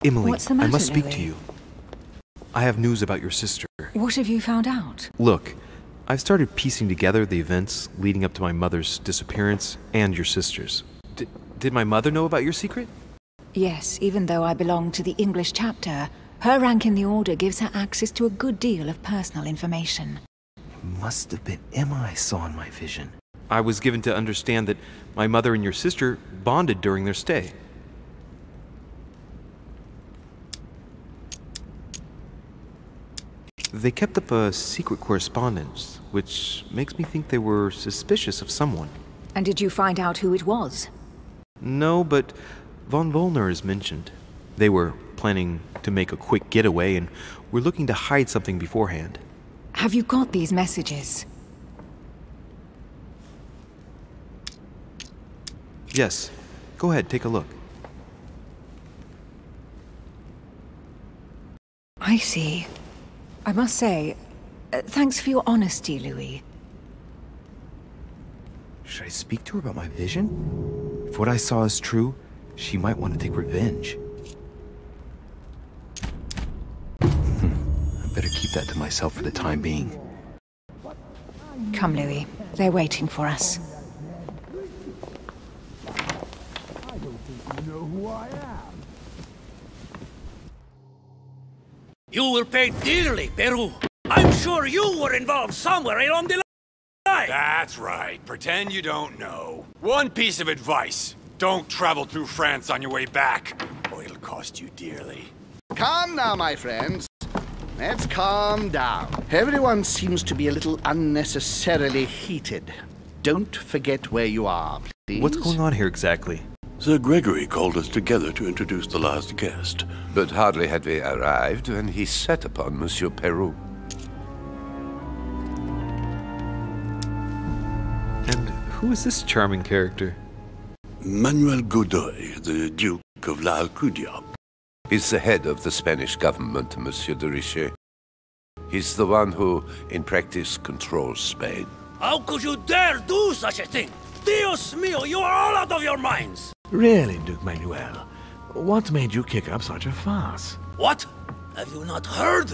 Emily, What's the matter, I must speak Louis? to you. I have news about your sister. What have you found out? Look, I've started piecing together the events leading up to my mother's disappearance and your sister's. Did my mother know about your secret? Yes, even though I belong to the English chapter, her rank in the Order gives her access to a good deal of personal information. It must have been Emma I saw in my vision. I was given to understand that my mother and your sister bonded during their stay. They kept up a secret correspondence, which makes me think they were suspicious of someone. And did you find out who it was? No, but von Volner is mentioned. They were planning to make a quick getaway and were looking to hide something beforehand. Have you got these messages? Yes. Go ahead, take a look. I see. I must say, thanks for your honesty, Louis. Should I speak to her about my vision? If what I saw is true, she might want to take revenge. I better keep that to myself for the time being. Come, Louis. They're waiting for us. I don't think you know who I am. You will pay dearly, Peru. I'm sure you were involved somewhere along the line. That's right. Pretend you don't know. One piece of advice. Don't travel through France on your way back, or it'll cost you dearly. Calm now, my friends. Let's calm down. Everyone seems to be a little unnecessarily heated. Don't forget where you are, please. What's going on here exactly? Sir Gregory called us together to introduce the last guest. But hardly had we arrived when he set upon Monsieur Peru. And who is this charming character? Manuel Godoy, the Duke of La Alcudia. He's the head of the Spanish government, Monsieur de Richet. He's the one who, in practice, controls Spain. How could you dare do such a thing? Dios mío, you are all out of your minds! Really, Duke Manuel? What made you kick up such a fuss? What? Have you not heard?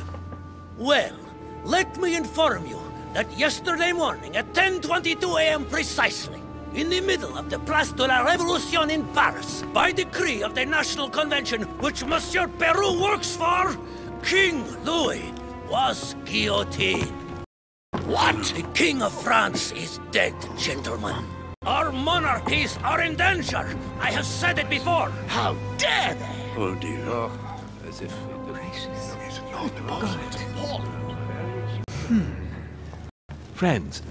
Well, let me inform you that yesterday morning at 10:22 a.m. precisely, in the middle of the Place de la Révolution in Paris, by decree of the National Convention which Monsieur Peru works for, King Louis was guillotined. What? The King of France is dead, gentlemen. Our monarchies are in danger. I have said it before. How dare they? Oh dear. Oh, as if... Friends,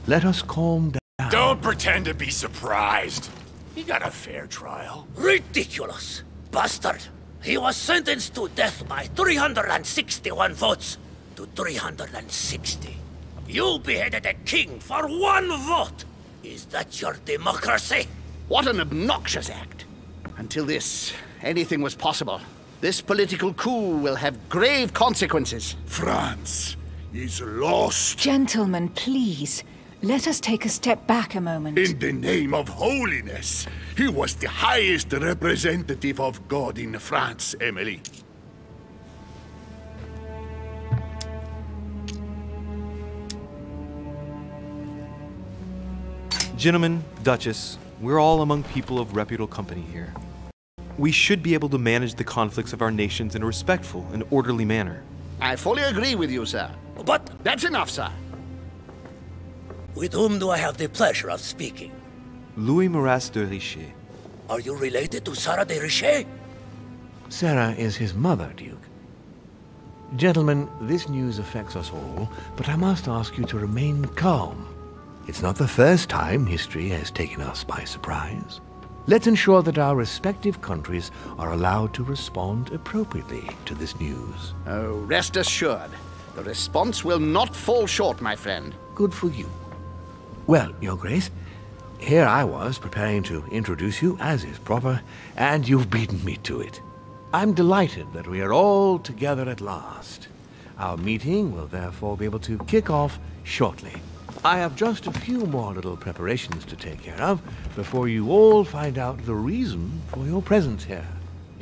let us calm down. Don't pretend to be surprised. You got a fair trial. Ridiculous! Bastard! He was sentenced to death by 361 votes to 360. You beheaded a king for one vote! Is that your democracy? What an obnoxious act. Until this, anything was possible. This political coup will have grave consequences. France is lost. Gentlemen, please. Let us take a step back a moment. In the name of holiness. He was the highest representative of God in France, Emily. Gentlemen, Duchess, we're all among people of reputable company here. We should be able to manage the conflicts of our nations in a respectful and orderly manner. I fully agree with you, sir. But That's enough, sir. with whom do I have the pleasure of speaking? Louis Maras de Richet. Are you related to Sarah de Richet? Sarah is his mother, Duke. Gentlemen, this news affects us all, but I must ask you to remain calm. It's not the first time history has taken us by surprise. Let's ensure that our respective countries are allowed to respond appropriately to this news. Oh, rest assured. The response will not fall short, my friend. Good for you. Well, Your Grace, here I was preparing to introduce you as is proper, and you've beaten me to it. I'm delighted that we are all together at last. Our meeting will therefore be able to kick off shortly. I have just a few more little preparations to take care of before you all find out the reason for your presence here.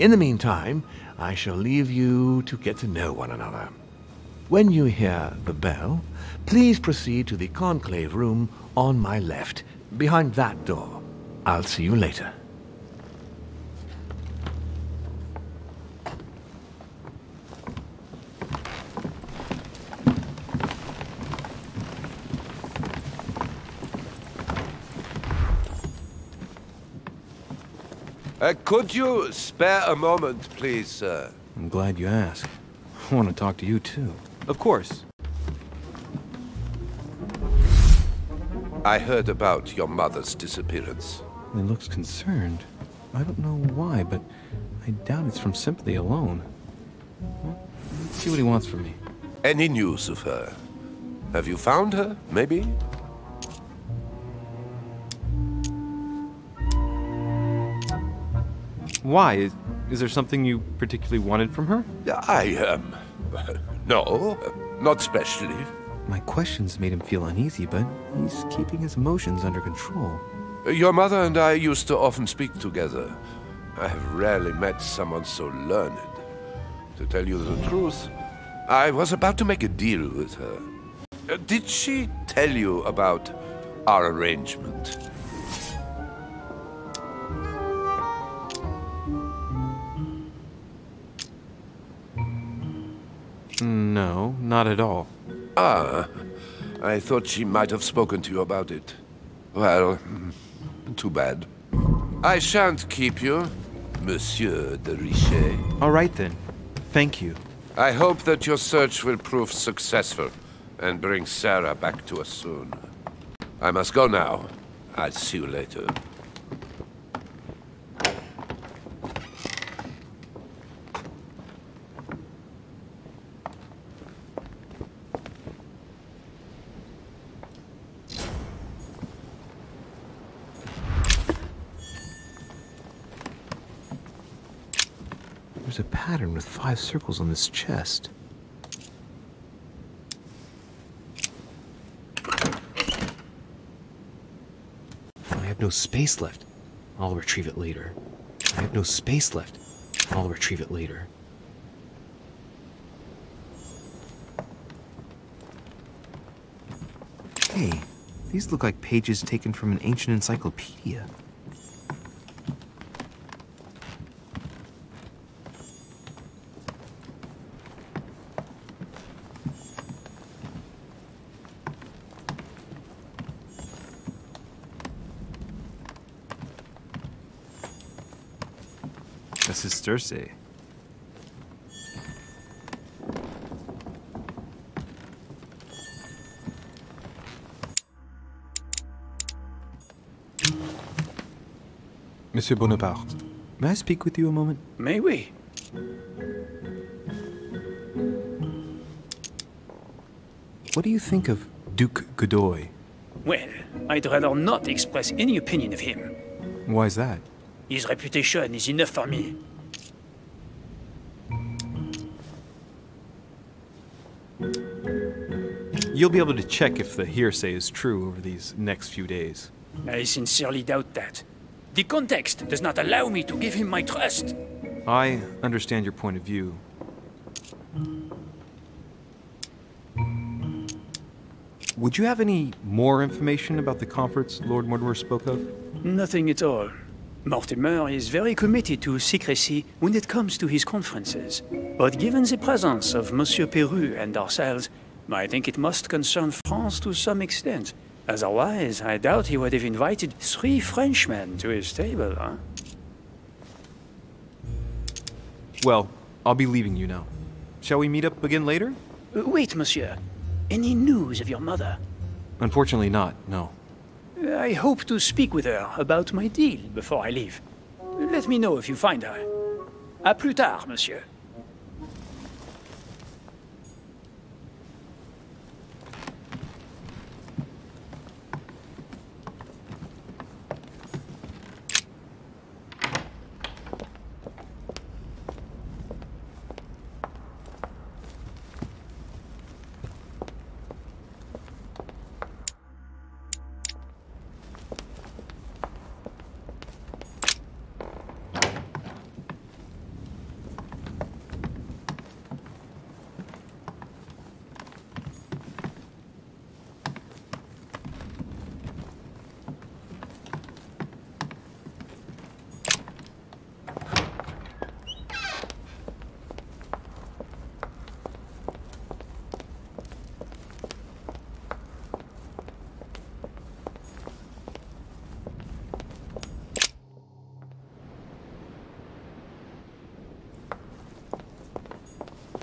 In the meantime, I shall leave you to get to know one another. When you hear the bell, please proceed to the conclave room on my left, behind that door. I'll see you later. Could you spare a moment, please, sir? I'm glad you asked. I want to talk to you, too. Of course. I heard about your mother's disappearance. He looks concerned. I don't know why, but I doubt it's from sympathy alone. Well, let's see what he wants from me. Any news of her? Have you found her, maybe? Why? Is there something you particularly wanted from her? No, not especially. My questions made him feel uneasy, but he's keeping his emotions under control. Your mother and I used to often speak together. I have rarely met someone so learned. To tell you the truth, I was about to make a deal with her. Did she tell you about our arrangement? No, not at all. Ah, I thought she might have spoken to you about it. Well, too bad. I shan't keep you, Monsieur de Richet. All right then. Thank you. I hope that your search will prove successful and bring Sarah back to us soon. I must go now. I'll see you later. There's a pattern with 5 circles on this chest. I have no space left. I'll retrieve it later. I have no space left. I'll retrieve it later. Hey, these look like pages taken from an ancient encyclopedia. This is Circe. Monsieur Bonaparte, may I speak with you a moment? May we? What do you think of Duke Godoy? Well, I'd rather not express any opinion of him. Why is that? His reputation is enough for me. You'll be able to check if the hearsay is true over these next few days. I sincerely doubt that. The context does not allow me to give him my trust. I understand your point of view. Would you have any more information about the conference Lord Mortimer spoke of? Nothing at all. Mortimer is very committed to secrecy when it comes to his conferences. But given the presence of Monsieur Peru and ourselves, I think it must concern France to some extent. Otherwise, I doubt he would have invited 3 Frenchmen to his table, huh? Well, I'll be leaving you now. Shall we meet up again later? Wait, monsieur. Any news of your mother? Unfortunately not, no. I hope to speak with her about my deal before I leave. Let me know if you find her. À plus tard, monsieur.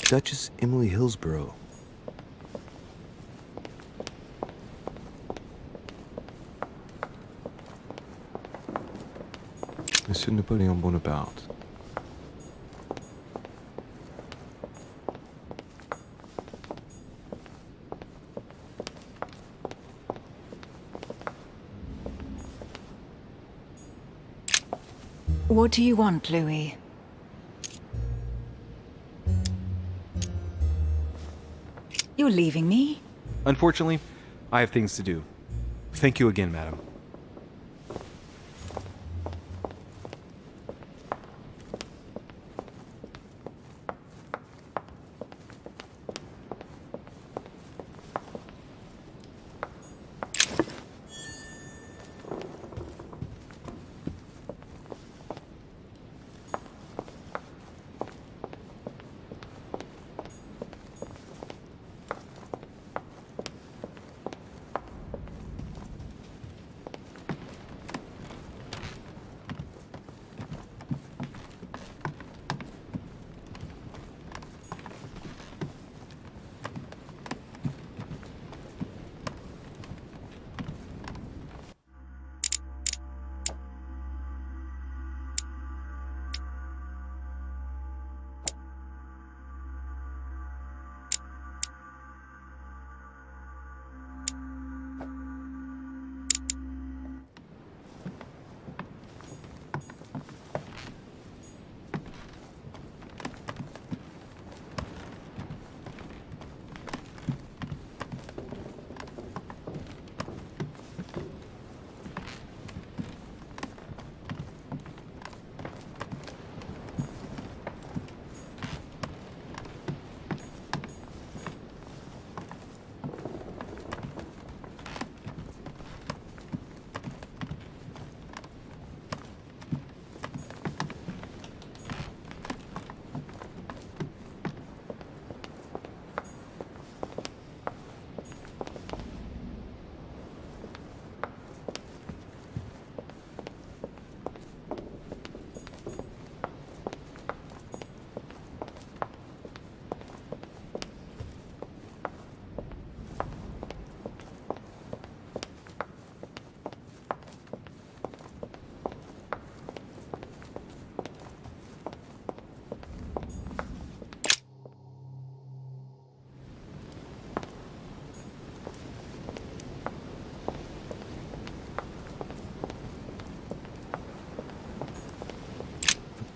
Duchess Emily Hillsborough. Monsieur Napoléon Bonaparte. What do you want, Louis? You're leaving me? Unfortunately, I have things to do. Thank you again, madam.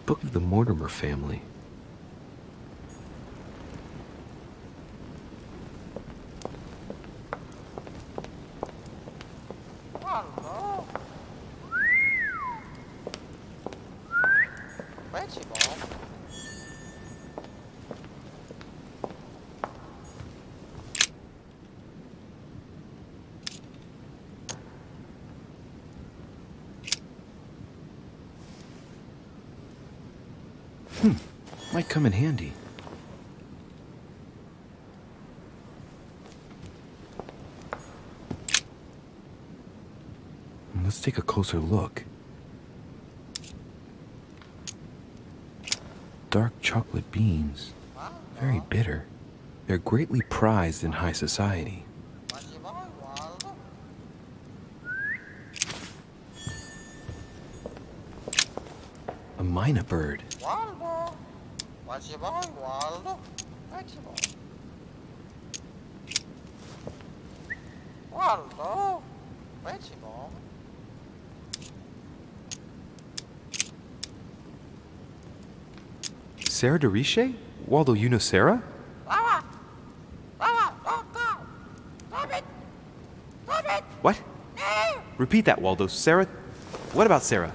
Book of the Mortimer family. Might come in handy. Let's take a closer look. Dark chocolate beans. Very bitter. They're greatly prized in high society. A mynah bird. Sarah de Riche? Waldo, you know Sarah? What? Repeat that, Waldo. Sarah? What about Sarah?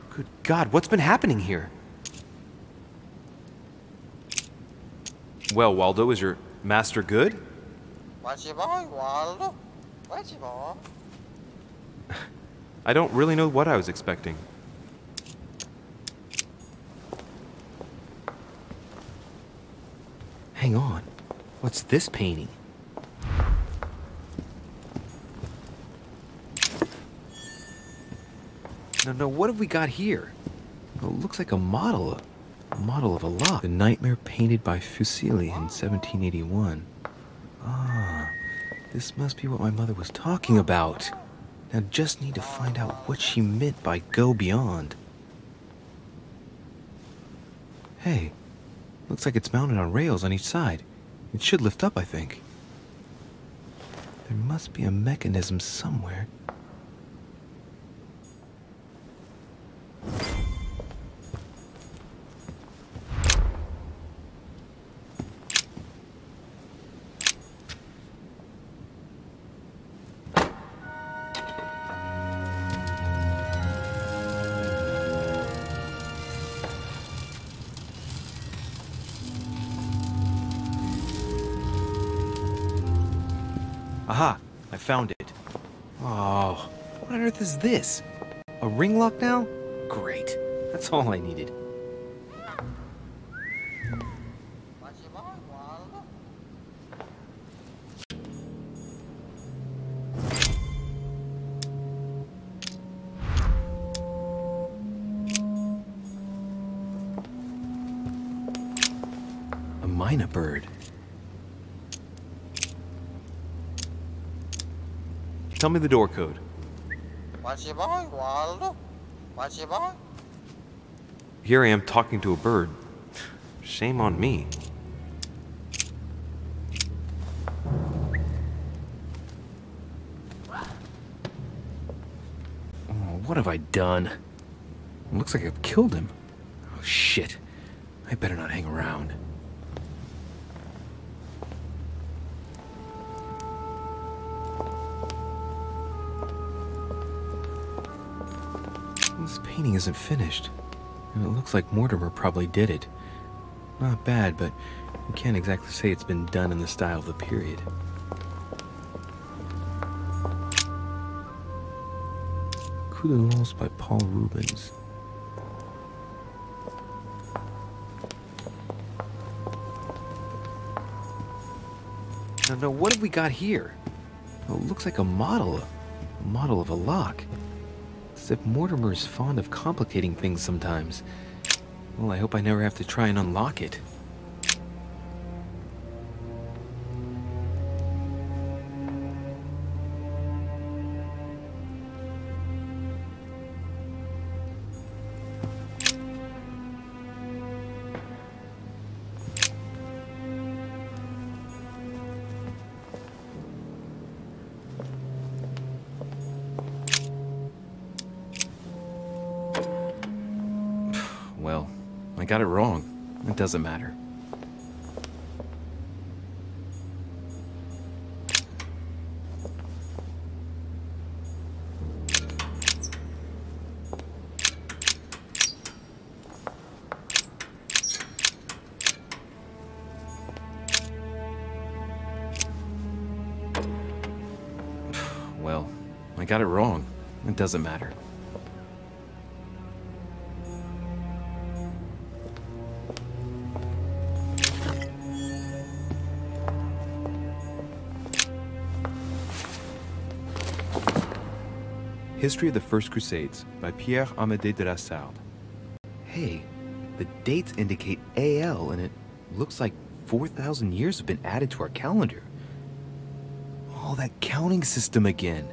Good God, what's been happening here? Well, Waldo, is your master good? I don't really know what I was expecting. Hang on. What's this painting? No, what have we got here? Oh, it looks like a model of a lock. The Nightmare painted by Fuseli in 1781. Ah, this must be what my mother was talking about. Now just need to find out what she meant by go beyond. Hey, looks like it's mounted on rails on each side. It should lift up, I think. There must be a mechanism somewhere. Aha! I found it. Oh, what on earth is this? A ring lock now? Great. That's all I needed. A mynah bird. Tell me the door code. Here I am talking to a bird. Shame on me. Oh, what have I done? It looks like I've killed him. Oh, shit. I better not hang around. This painting isn't finished, and it looks like Mortimer probably did it. Not bad, but you can't exactly say it's been done in the style of the period. Coup de Lance by Paul Rubens. No, what have we got here? Oh, it looks like a model of a lock. As if Mortimer is fond of complicating things sometimes. Well, I hope I never have to try and unlock it. Well, I got it wrong. It doesn't matter. Well, I got it wrong. It doesn't matter. History of the First Crusades by Pierre Amédée de la Sarde. Hey, the dates indicate AL, and it looks like 4,000 years have been added to our calendar. Oh, that counting system again.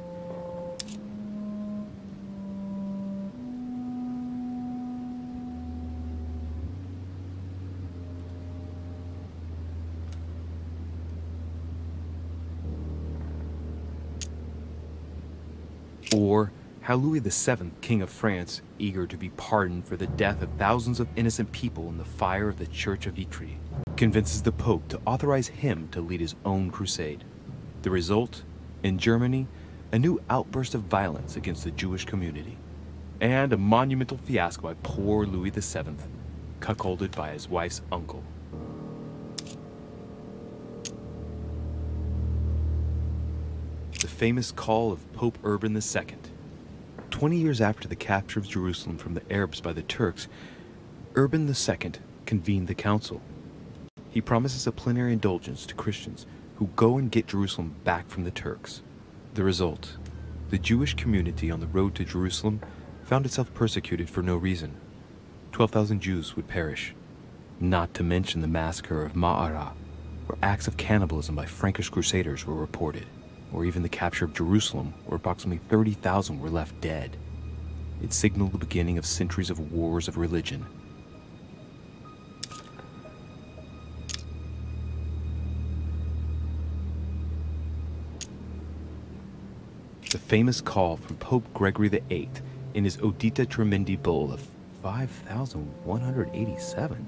Or how Louis VII, King of France, eager to be pardoned for the death of thousands of innocent people in the fire of the Church of Vitry, convinces the Pope to authorize him to lead his own crusade. The result, in Germany, a new outburst of violence against the Jewish community, and a monumental fiasco by poor Louis VII, cuckolded by his wife's uncle. The famous call of Pope Urban II. 20 years after the capture of Jerusalem from the Arabs by the Turks, Urban II convened the council. He promises a plenary indulgence to Christians who go and get Jerusalem back from the Turks. The result, the Jewish community on the road to Jerusalem found itself persecuted for no reason. 12,000 Jews would perish. Not to mention the massacre of Ma'ara, where acts of cannibalism by Frankish crusaders were reported, or even the capture of Jerusalem, where approximately 30,000 were left dead. It signaled the beginning of centuries of wars of religion. The famous call from Pope Gregory VIII in his Audita Tremendi Bull of 5187.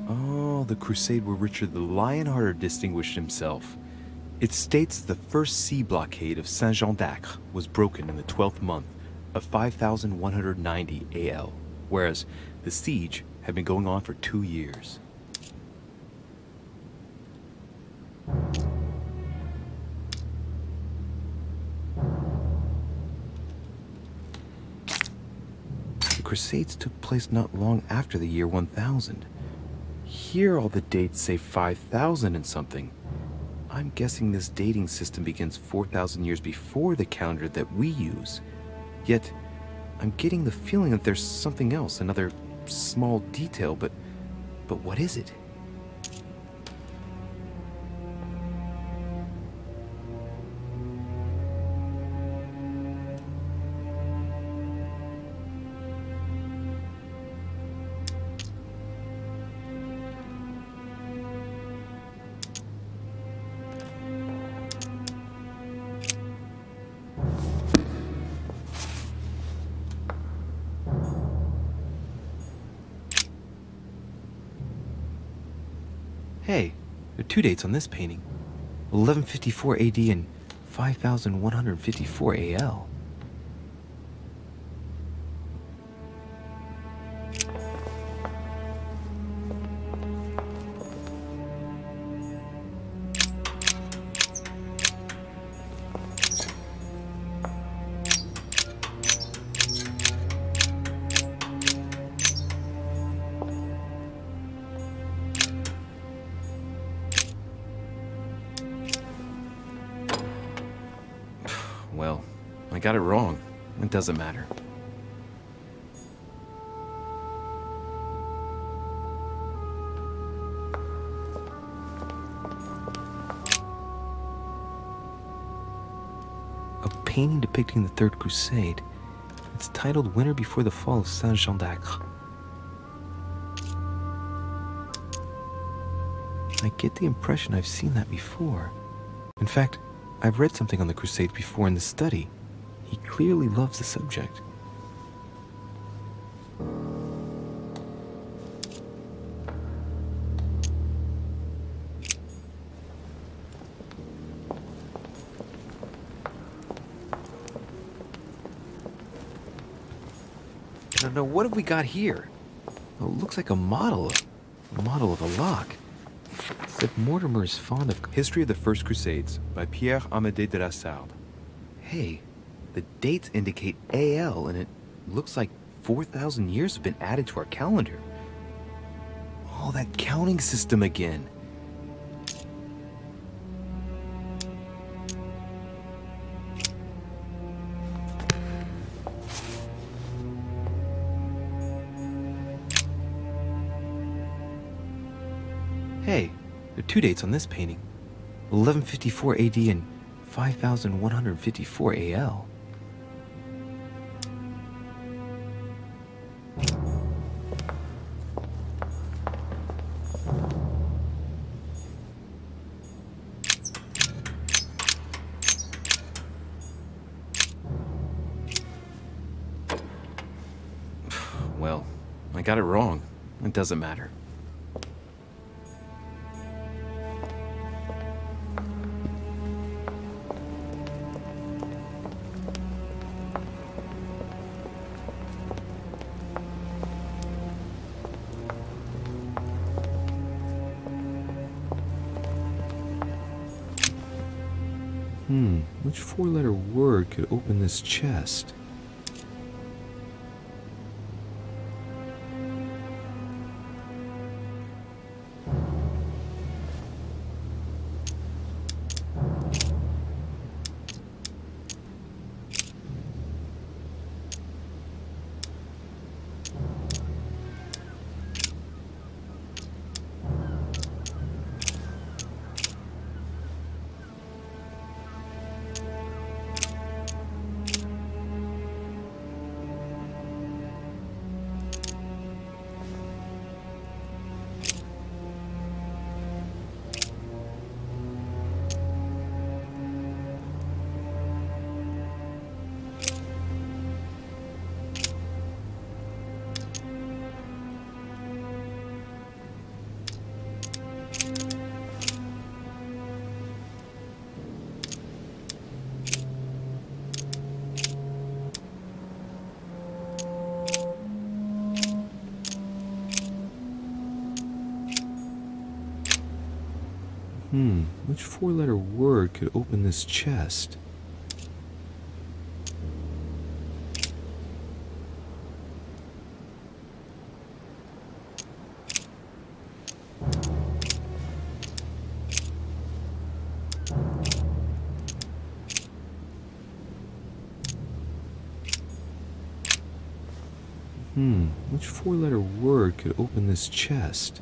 Oh, the crusade where Richard the Lionhearted distinguished himself. It states the first sea blockade of Saint-Jean d'Acre was broken in the 12th month of 5190 AL, whereas the siege had been going on for 2 years. The Crusades took place not long after the year 1000. Here all the dates say 5000 and something. I'm guessing this dating system begins 4,000 years before the calendar that we use. Yet, I'm getting the feeling that there's something else, another small detail, but what is it? Hey, there are 2 dates on this painting. 1154 AD and 5154 AL. Well, I got it wrong. It doesn't matter. A painting depicting the Third Crusade. It's titled Winter Before the Fall of Saint-Jean d'Acre. I get the impression I've seen that before. In fact, I've read something on the Crusades before in the study. He clearly loves the subject. Now, what have we got here? Well, it looks like a model of a lock. Except Mortimer is fond of History of the First Crusades by Pierre Amédée de la Sarbe. Hey, the dates indicate AL, and it looks like 4,000 years have been added to our calendar. Oh, that counting system again. Hey, there are 2 dates on this painting. 1154 AD and 5154 AL. Well, I got it wrong. It doesn't matter. Which 4-letter word could open this chest? Which four-letter word could open this chest? Which four-letter word could open this chest?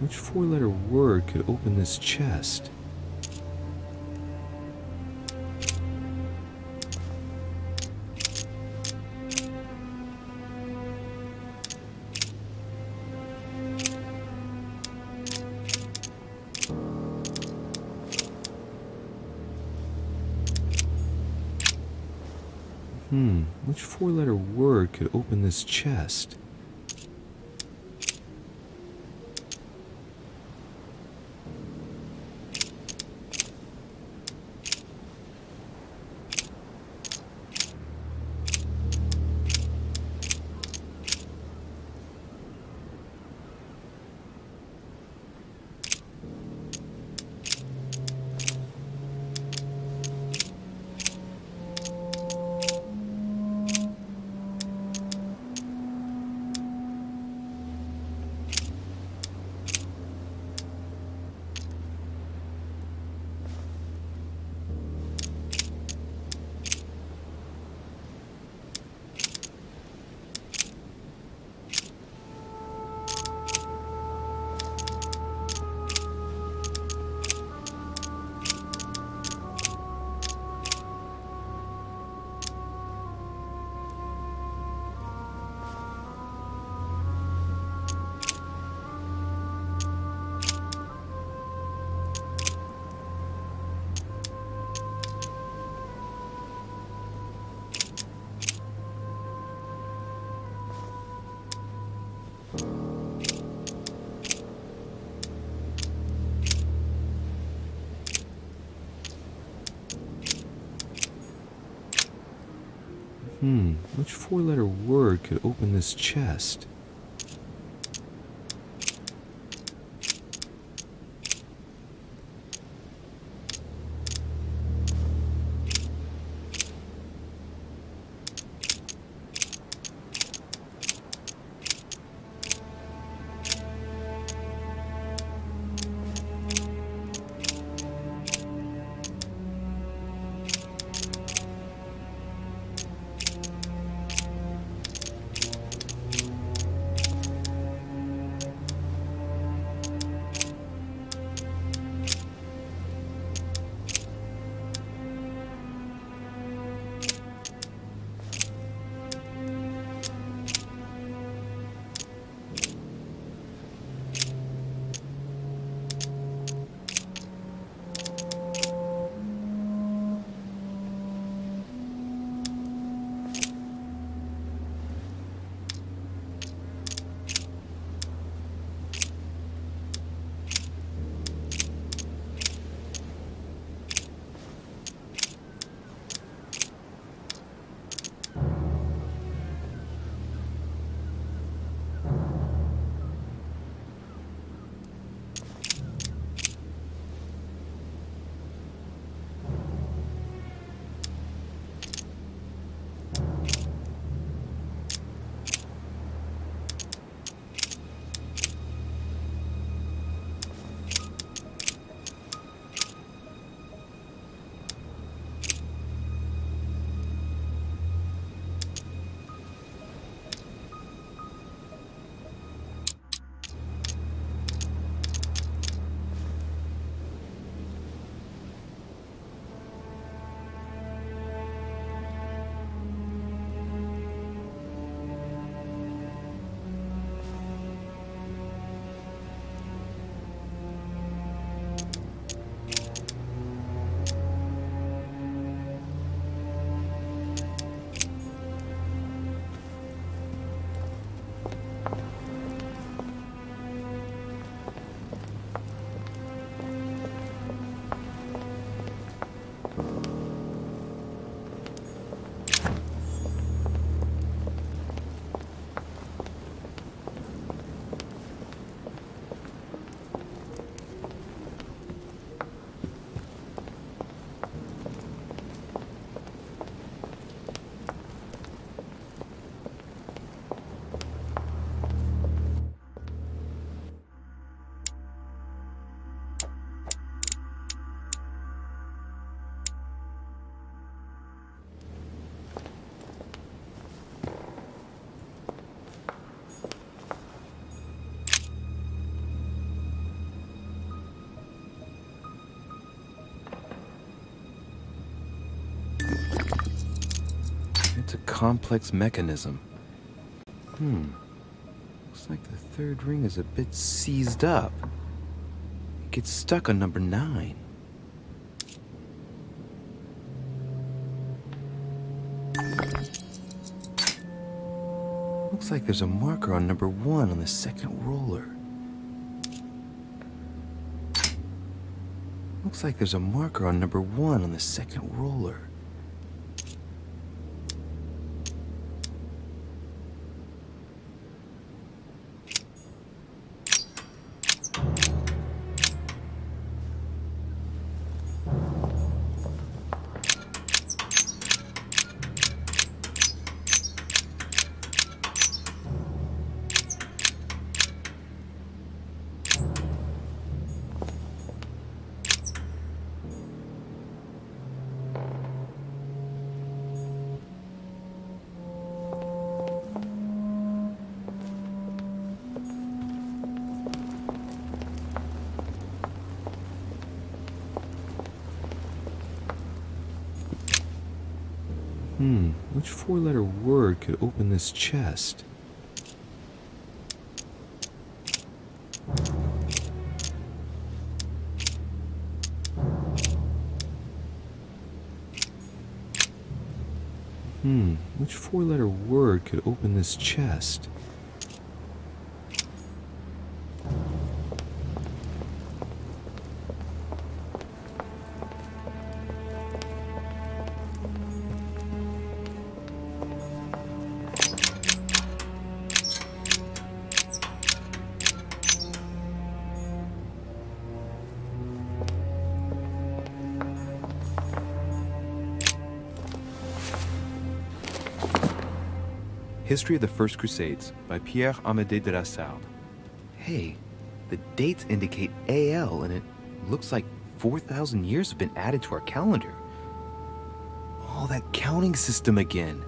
Which four-letter word could open this chest? Which four-letter word could open this chest? Which four-letter word could open this chest? complex mechanism. Looks like the third ring is a bit seized up. It gets stuck on number 9. Looks like there's a marker on number 1 on the second roller. Looks like there's a marker on number 1 on the second roller. Which 4-letter word could open this chest? Which 4-letter word could open this chest? History of the First Crusades by Pierre Amédée de la Salle. Hey, the dates indicate AL, and it looks like 4,000 years have been added to our calendar. Oh, that counting system again.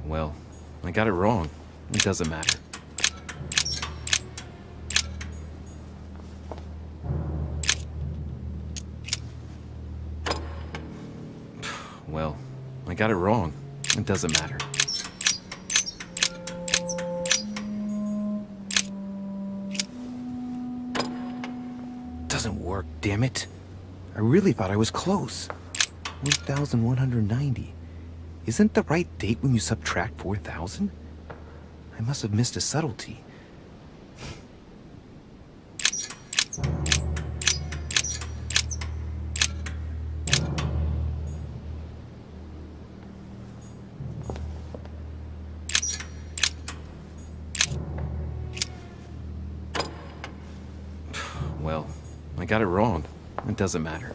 Well, I got it wrong. It doesn't matter. Well, I got it wrong. It doesn't matter. Doesn't work, damn it. I really thought I was close. 1,190. Isn't the right date when you subtract 4,000? I must have missed a subtlety. Well, I got it wrong. It doesn't matter.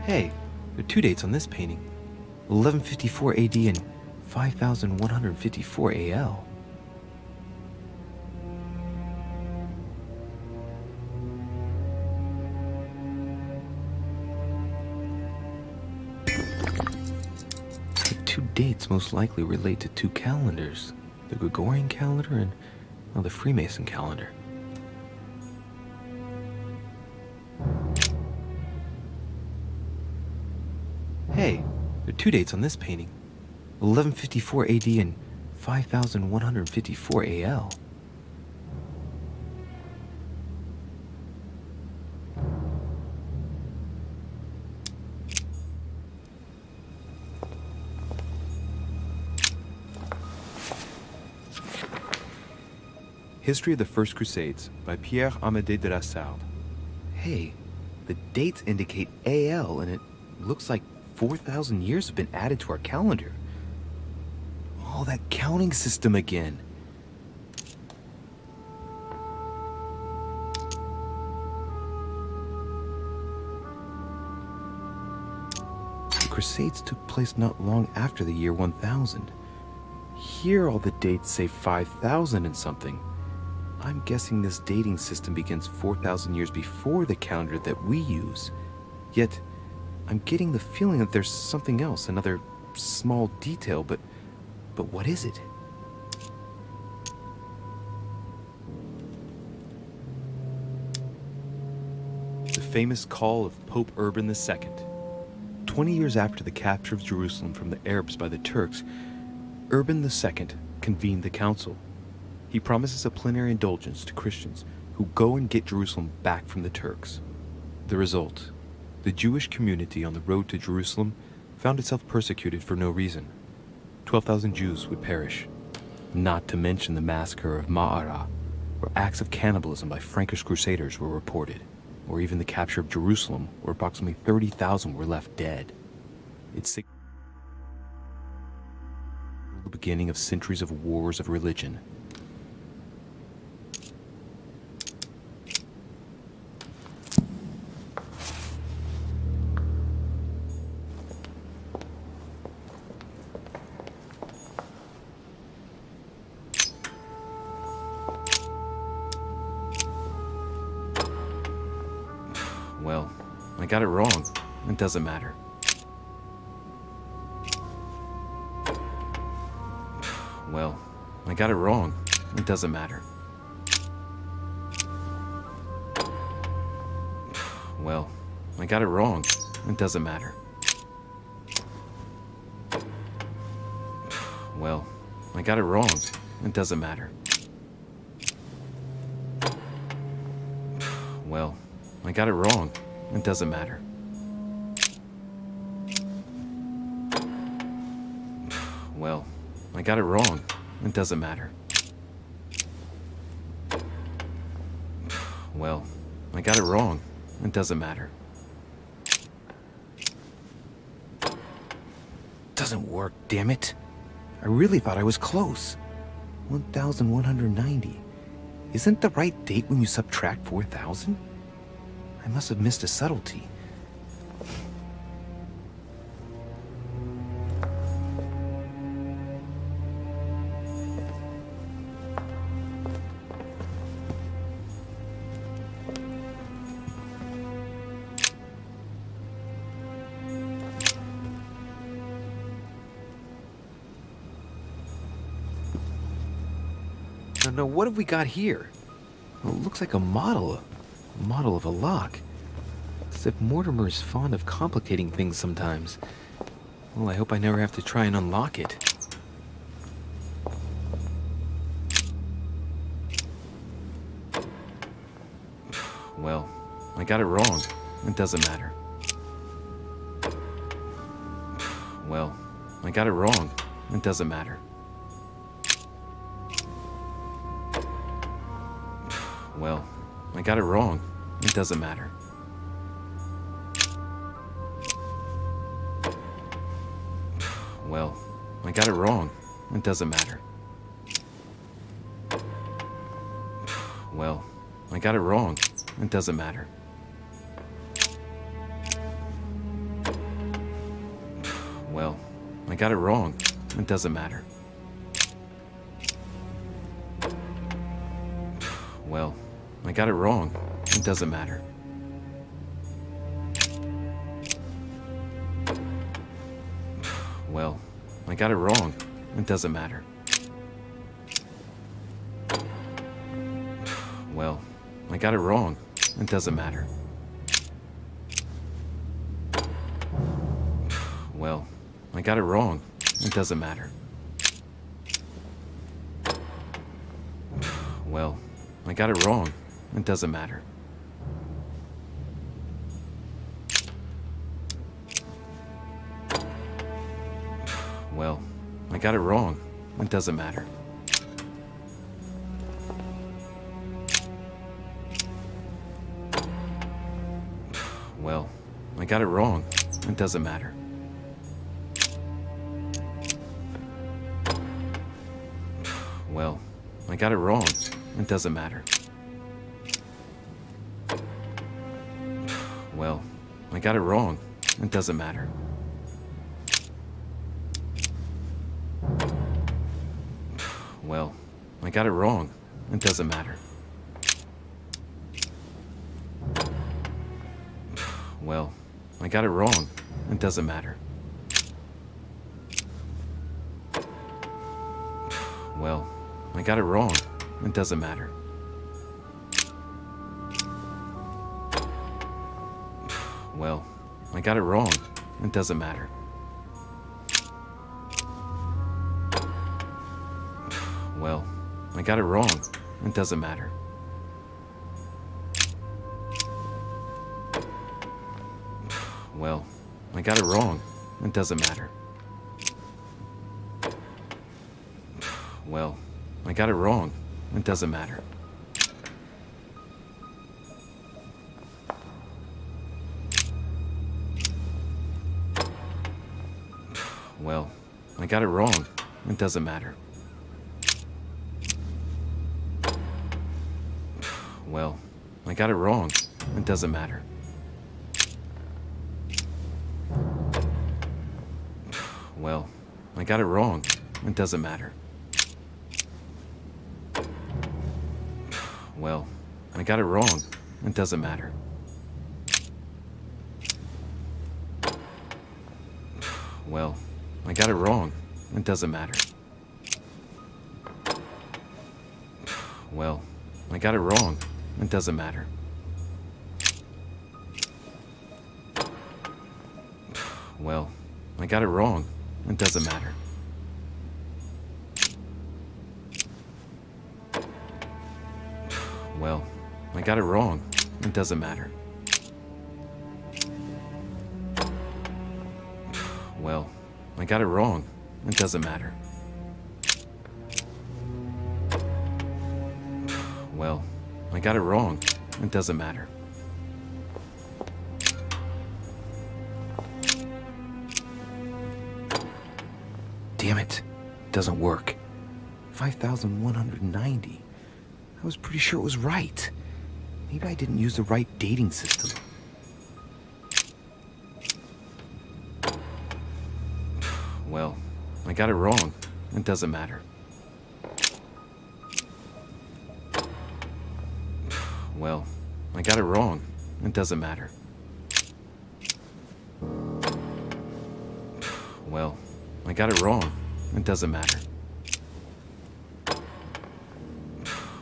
Hey, there are 2 dates on this painting. 1154 AD and 5154 AL. The 2 dates most likely relate to 2 calendars. The Gregorian calendar and, well, the Freemason calendar. Hey, there are 2 dates on this painting. 1154 AD and 5154 AL. History of the First Crusades by Pierre Amédée de la Salle. Hey, the dates indicate AL, and it looks like 4,000 years have been added to our calendar. Oh, that counting system again. Crusades took place not long after the year 1000. Here all the dates say 5000 and something. I'm guessing this dating system begins 4,000 years before the calendar that we use. Yet, I'm getting the feeling that there's something else, another small detail, but what is it? The famous call of Pope Urban II. 20 years after the capture of Jerusalem from the Arabs by the Turks, Urban II convened the council. He promises a plenary indulgence to Christians who go and get Jerusalem back from the Turks. The result: the Jewish community on the road to Jerusalem found itself persecuted for no reason. 12,000 Jews would perish, not to mention the massacre of Ma'ara, where acts of cannibalism by Frankish crusaders were reported, or even the capture of Jerusalem, where approximately 30,000 were left dead. It's the beginning of centuries of wars of religion. Well, I got it wrong. It doesn't matter. Well, I got it wrong. It doesn't matter. Well, I got it wrong. It doesn't matter. Well, I got it wrong. It doesn't matter. Well, I got it wrong. It doesn't matter. Well, I got it wrong. It doesn't matter. Well, I got it wrong. It doesn't matter. Doesn't work, damn it. I really thought I was close. 1,190. Isn't the right date when you subtract 4,000? I must have missed a subtlety. No, what have we got here? Well, it looks like a model of a lock. As if Mortimer is fond of complicating things sometimes. Well, I hope I never have to try and unlock it. Well, I got it wrong. It doesn't matter. Well, I got it wrong. It doesn't matter. Well, I got it wrong. It doesn't matter. Well, I got it wrong. It doesn't matter. Well, I got it wrong. It doesn't matter. Well, I got it wrong. It doesn't matter. Well, I got it wrong. It doesn't matter. Well, I got it wrong. It doesn't matter. Well, I got it wrong. It doesn't matter. Well, I got it wrong. It doesn't matter. Well, I got it wrong. It doesn't matter. Well, I got it wrong. It doesn't matter. Well, I got it wrong. It doesn't matter. Well, I got it wrong. It doesn't matter. Well, I got it wrong. It doesn't matter. Well, I got it wrong. It doesn't matter. Well, I got it wrong. It doesn't matter. Well, I got it wrong. It doesn't matter. Well, I got it wrong. It doesn't matter. Well, I got it wrong. It doesn't matter. Well, I got it wrong. It doesn't matter. Well, I got it wrong. It doesn't matter. Well, I got it wrong. It doesn't matter. Well, I got it wrong. It doesn't matter. Well, I got it wrong. It doesn't matter. Well, I got it wrong. It doesn't matter. Well, I got it wrong. It doesn't matter. Well, I got it wrong. It doesn't matter. Well, I got it wrong. It doesn't matter. Well, I got it wrong. It doesn't matter. Well, I got it wrong. It doesn't matter. Well, I got it wrong. It doesn't matter. Damn it. It doesn't work. 5,190. I was pretty sure it was right. Maybe I didn't use the right dating system. Well, I got it wrong. It doesn't matter. Well, I got it wrong. It doesn't matter. Well, I got it wrong. It doesn't matter.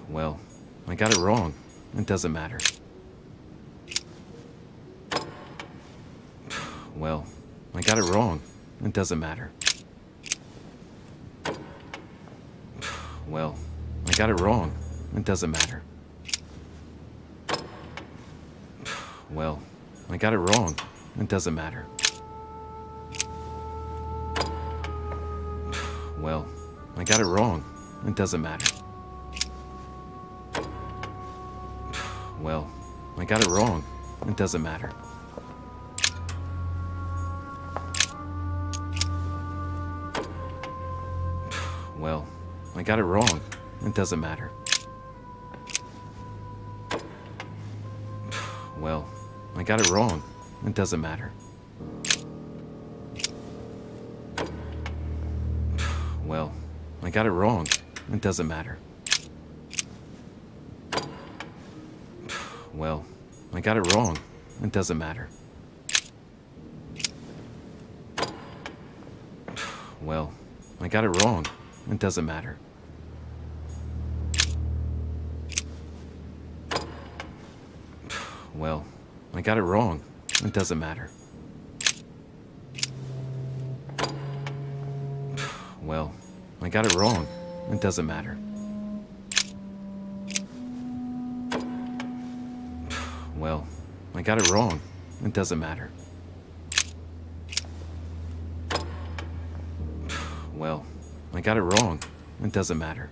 Well, I got it wrong. It doesn't matter. Well, I got it wrong. It doesn't matter. Well, I got it wrong. It doesn't matter. Well, I got it wrong. It doesn't matter. Well, I got it wrong. It doesn't matter. Well, I got it wrong. It doesn't matter. Well, I got it wrong. It doesn't matter. Well, I got it wrong. It doesn't matter. Well, I got it wrong. It doesn't matter. Well, I got it wrong. It doesn't matter. Well, I got it wrong. It doesn't matter. Well, I got it wrong. It doesn't matter. Well, I got it wrong. It doesn't matter. Well, I got it wrong. It doesn't matter. Well, I got it wrong. It doesn't matter.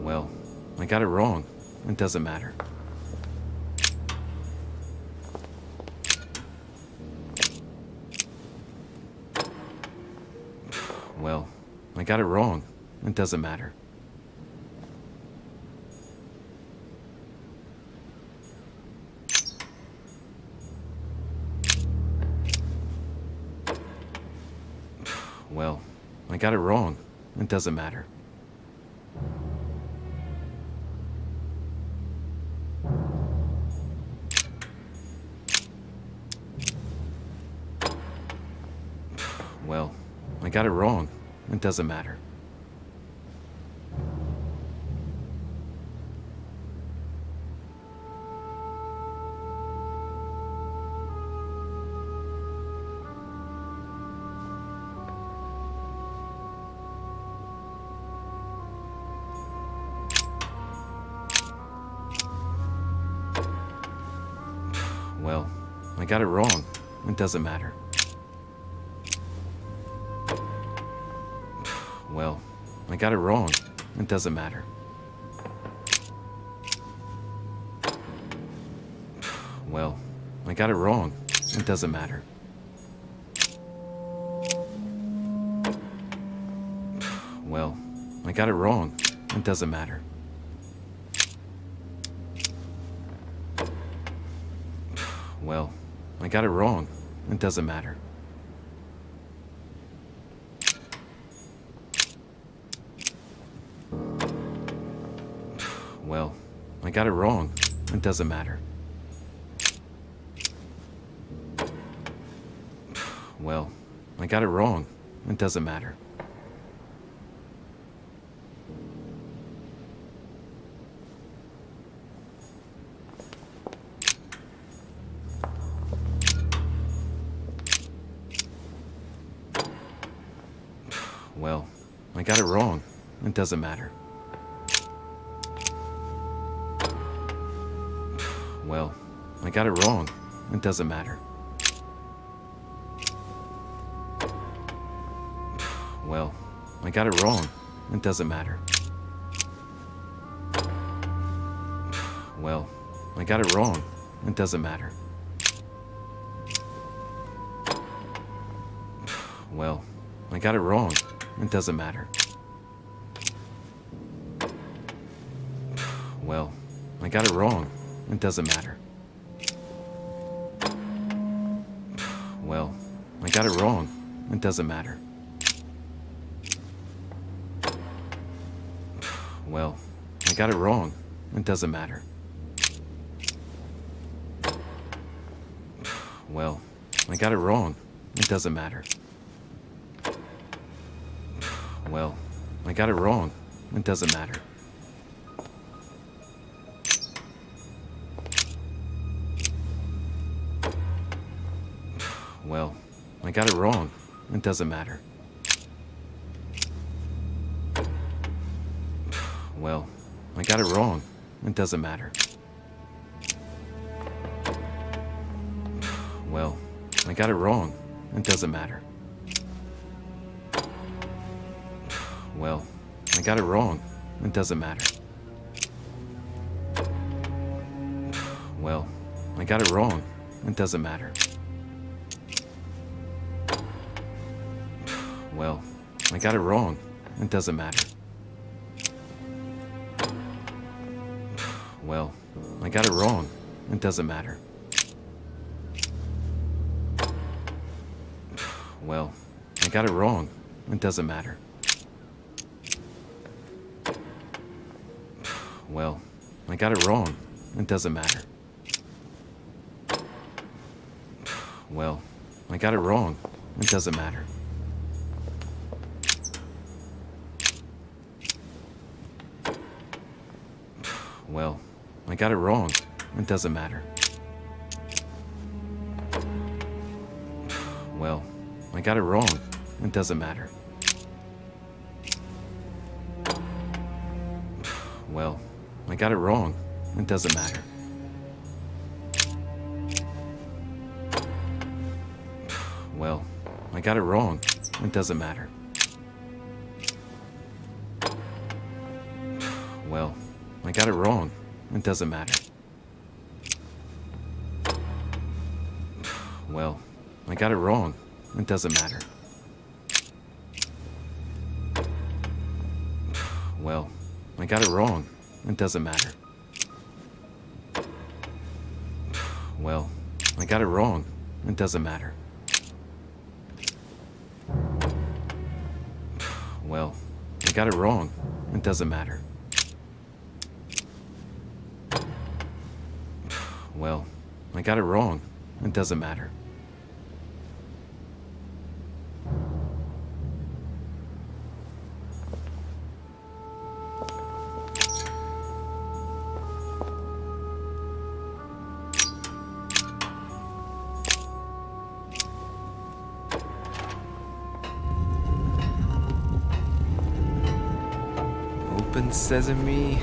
Well, I got it wrong. It doesn't matter. Well, I got it wrong. It doesn't matter. Well, I got it wrong. It doesn't matter. Well, I got it wrong. It doesn't matter. Well, I got it wrong. It doesn't matter. Well, I got it wrong. It doesn't matter. Well, I got it wrong. It doesn't matter. Well, I got it wrong. It doesn't matter. Well, I got it wrong. It doesn't matter. Well, I got it wrong. It doesn't matter. Well, I got it wrong. It doesn't matter. Well, I got it wrong. It doesn't matter. Well, I got it wrong. It doesn't matter. Well, I got it wrong. It doesn't matter. Well, I got it wrong. It doesn't matter. Well, I got it wrong. It doesn't matter. Well, I got it wrong. It doesn't matter. Well, I got it wrong. It doesn't matter. Well, I got it wrong. It doesn't matter. Well, I got it wrong. It doesn't matter. Well, I got it wrong. It doesn't matter. Well, I got it wrong. It doesn't matter. Well, I got it wrong. It doesn't matter. Well, I got it wrong. It doesn't matter. Well, I got it wrong. It doesn't matter. Well, I got it wrong. It doesn't matter. Well, I got it wrong. It doesn't matter. Well, I got it wrong. It doesn't matter. Well, I got it wrong. It doesn't matter. Well, I got it wrong. It doesn't matter. Well, I got it wrong. It doesn't matter. Well, I got it wrong. It doesn't matter. Well, I got it wrong. It doesn't matter. Well, I got it wrong. It doesn't matter. Well, I got it wrong. It doesn't matter. Well, I got it wrong. It doesn't matter. Well, I got it wrong. It doesn't matter. Well, I got it wrong. It doesn't matter. Well, I got it wrong. It doesn't matter. Well, I got it wrong. It doesn't matter. Well, I got it wrong. It doesn't matter. Open sesame.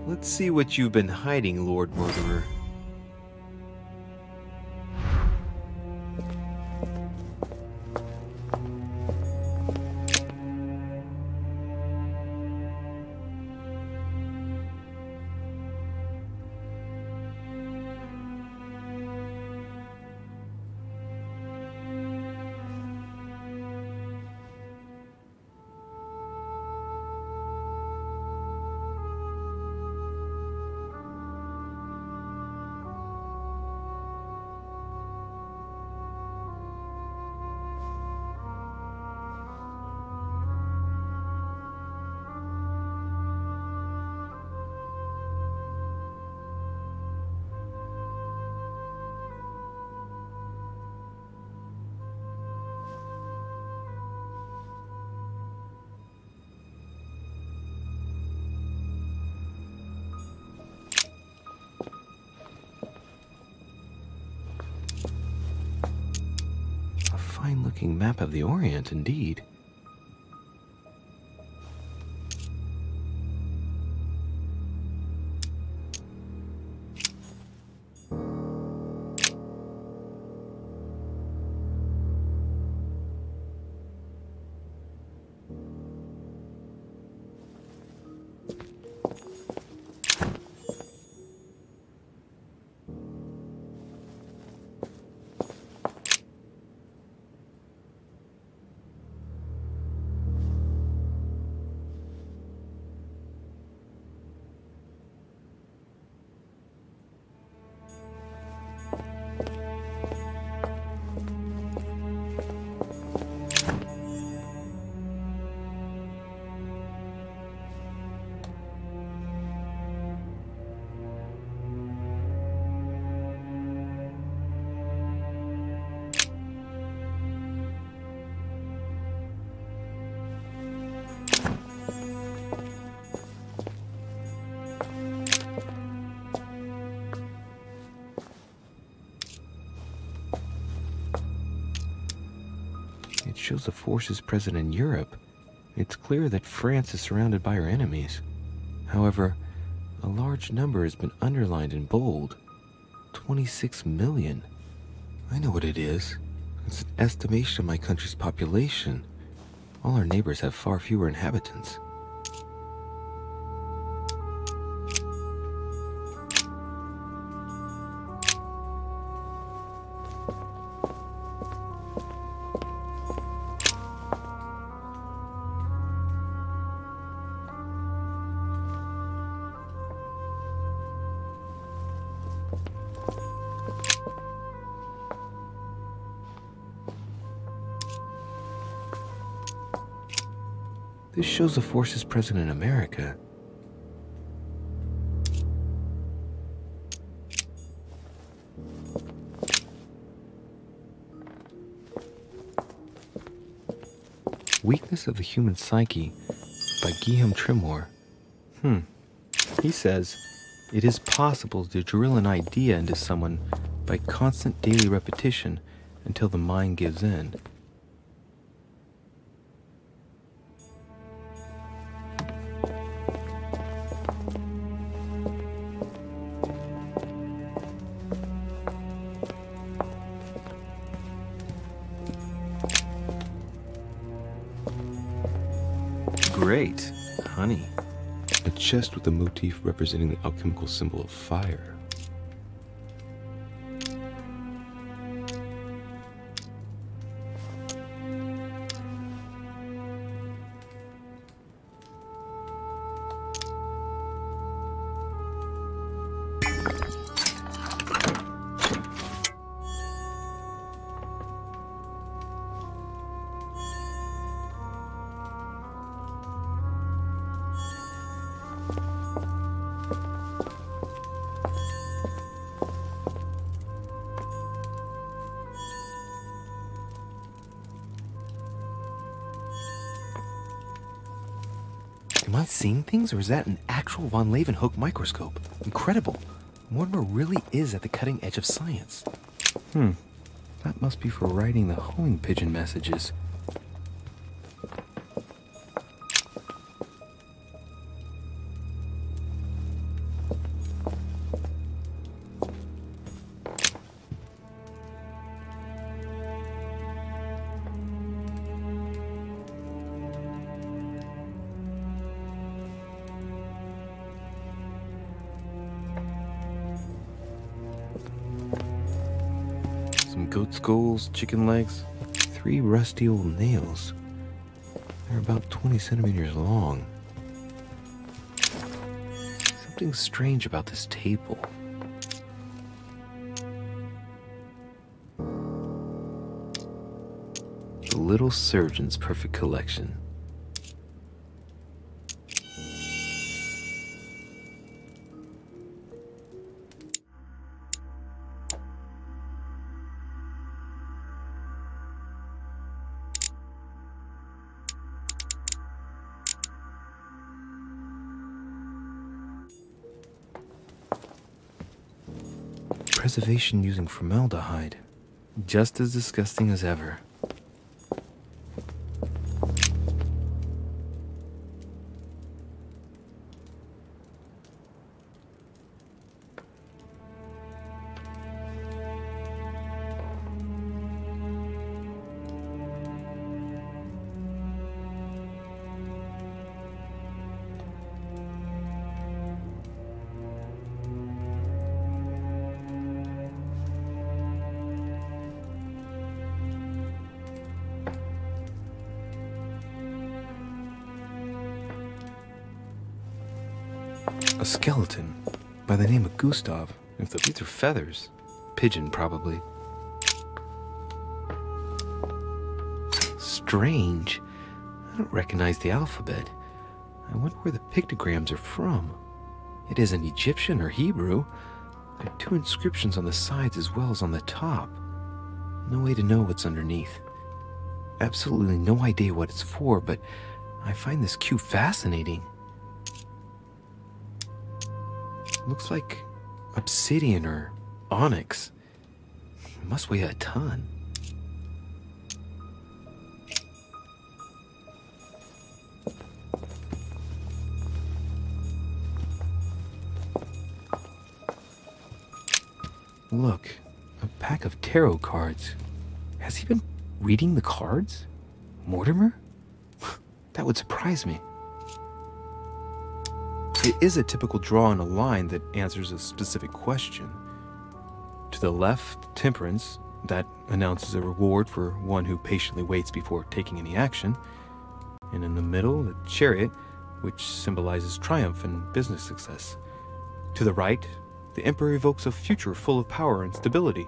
Let's see what you've been hiding, Lord Murderer. Fine-looking map of the Orient, indeed. It shows the forces present in Europe. It's clear that France is surrounded by her enemies. However, a large number has been underlined in bold. 26 million. I know what it is. It's an estimation of my country's population. All our neighbors have far fewer inhabitants. This shows the forces present in America. Weakness of the Human Psyche by Guillaume Tremor. He says, it is possible to drill an idea into someone by constant daily repetition until the mind gives in. great. Honey. A chest with a motif representing the alchemical symbol of fire. Am I seeing things, or is that an actual von Leeuwenhoek microscope? Incredible. Mortimer really is at the cutting edge of science. That must be for writing the homing pigeon messages. Some goat skulls, chicken legs, 3 rusty old nails. They're about 20 centimeters long. Something strange about this table. The little surgeon's perfect collection. Preservation using formaldehyde. Just as disgusting as ever. A skeleton by the name of Gustav. If these are feathers, pigeon probably. Strange. I don't recognize the alphabet. I wonder where the pictograms are from. It isn't Egyptian or Hebrew. There are 2 inscriptions on the sides as well as on the top. No way to know what's underneath. Absolutely no idea what it's for, but I find this cube fascinating. Looks like obsidian or onyx. It must weigh a ton. Look, a pack of tarot cards. Has he been reading the cards? Mortimer? That would surprise me. It is a typical draw in a line that answers a specific question. To the left, temperance, that announces a reward for one who patiently waits before taking any action. And in the middle, the chariot, which symbolizes triumph and business success. To the right, the emperor evokes a future full of power and stability.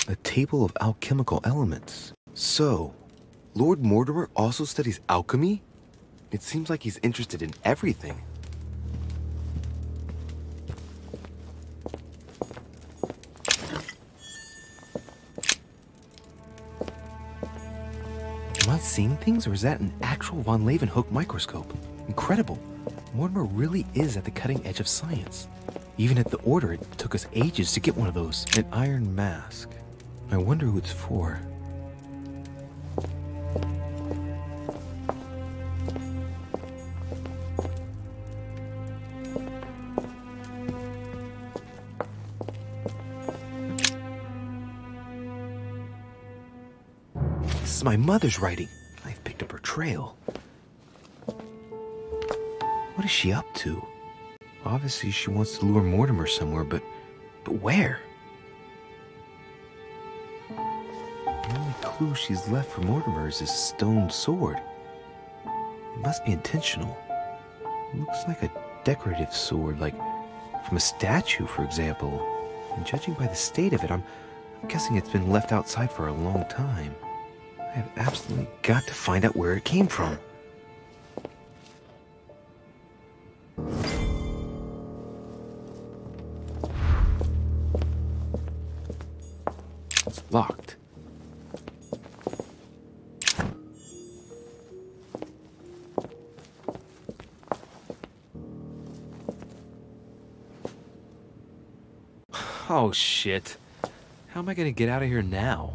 A table of alchemical elements. So, Lord Mortimer also studies alchemy? It seems like he's interested in everything. Am I seeing things, or is that an actual von Leeuwenhoek microscope? Incredible. Mortimer really is at the cutting edge of science. Even at the Order, it took us ages to get one of those. An iron mask. I wonder who it's for. is my mother's writing. I've picked up her trail. What is she up to? Obviously, she wants to lure Mortimer somewhere, but where? The only clue she's left for Mortimer is this stone sword. It must be intentional. It looks like a decorative sword, like from a statue, for example. And judging by the state of it, I'm guessing it's been left outside for a long time. I have absolutely got to find out where it came from. It's locked. Oh, shit. How am I gonna get out of here now?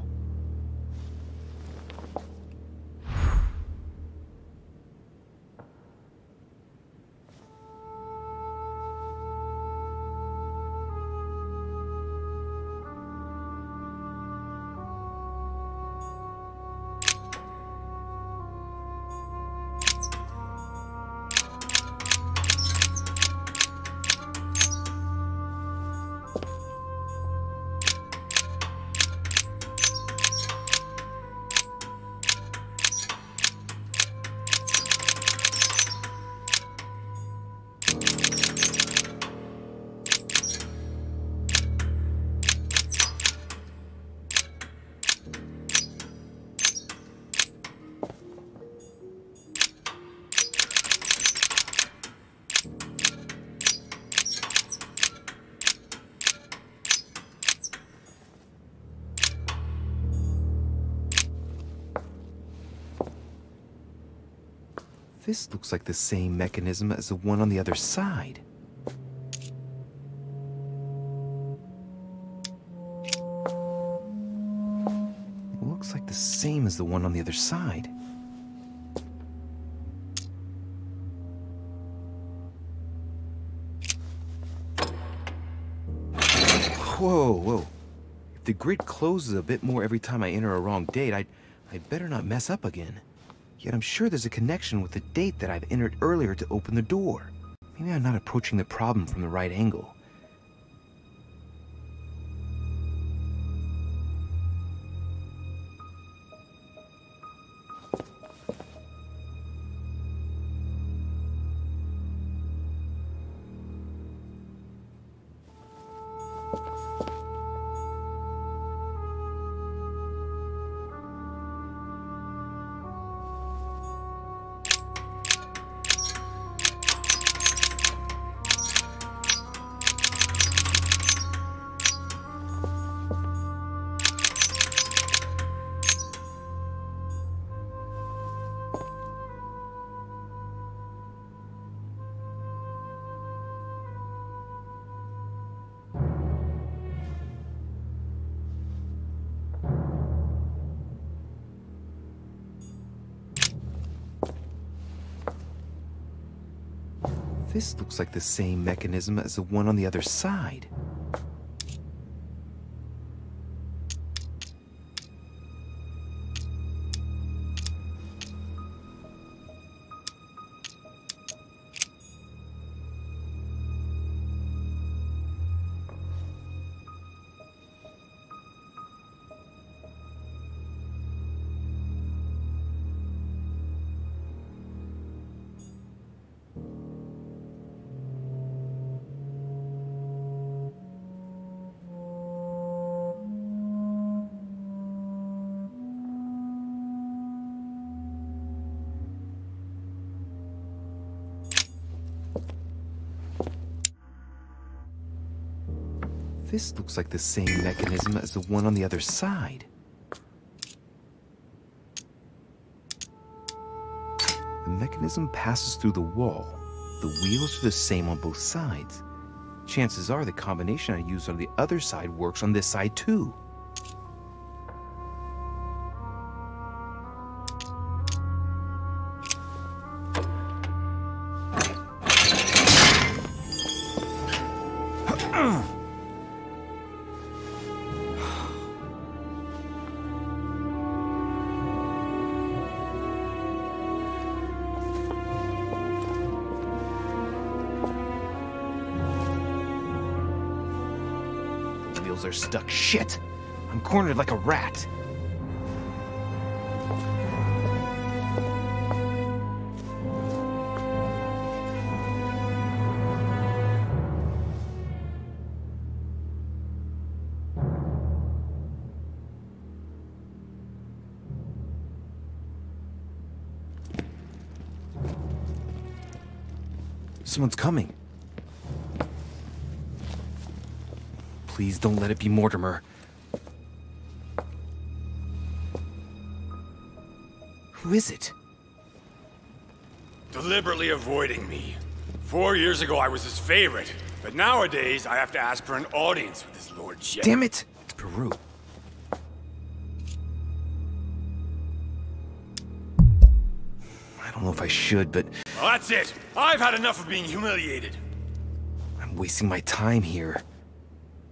This looks like the same mechanism as the one on the other side. It looks like the same as the one on the other side. Whoa, whoa. If the grid closes a bit more every time I enter a wrong date, I'd better not mess up again. Yet I'm sure there's a connection with the date that I've entered earlier to open the door. Maybe I'm not approaching the problem from the right angle. This looks like the same mechanism as the one on the other side. This looks like the same mechanism as the one on the other side. The mechanism passes through the wall. The wheels are the same on both sides. Chances are the combination I used on the other side works on this side too. wheels are stuck. Shit! I'm cornered like a rat. Someone's coming. Please don't let it be Mortimer. Who is it? Deliberately avoiding me. 4 years ago I was his favorite, but nowadays I have to ask for an audience with his lordship. Damn it! It's Peru. I don't know if I should, but... Well, that's it! I've had enough of being humiliated. I'm wasting my time here.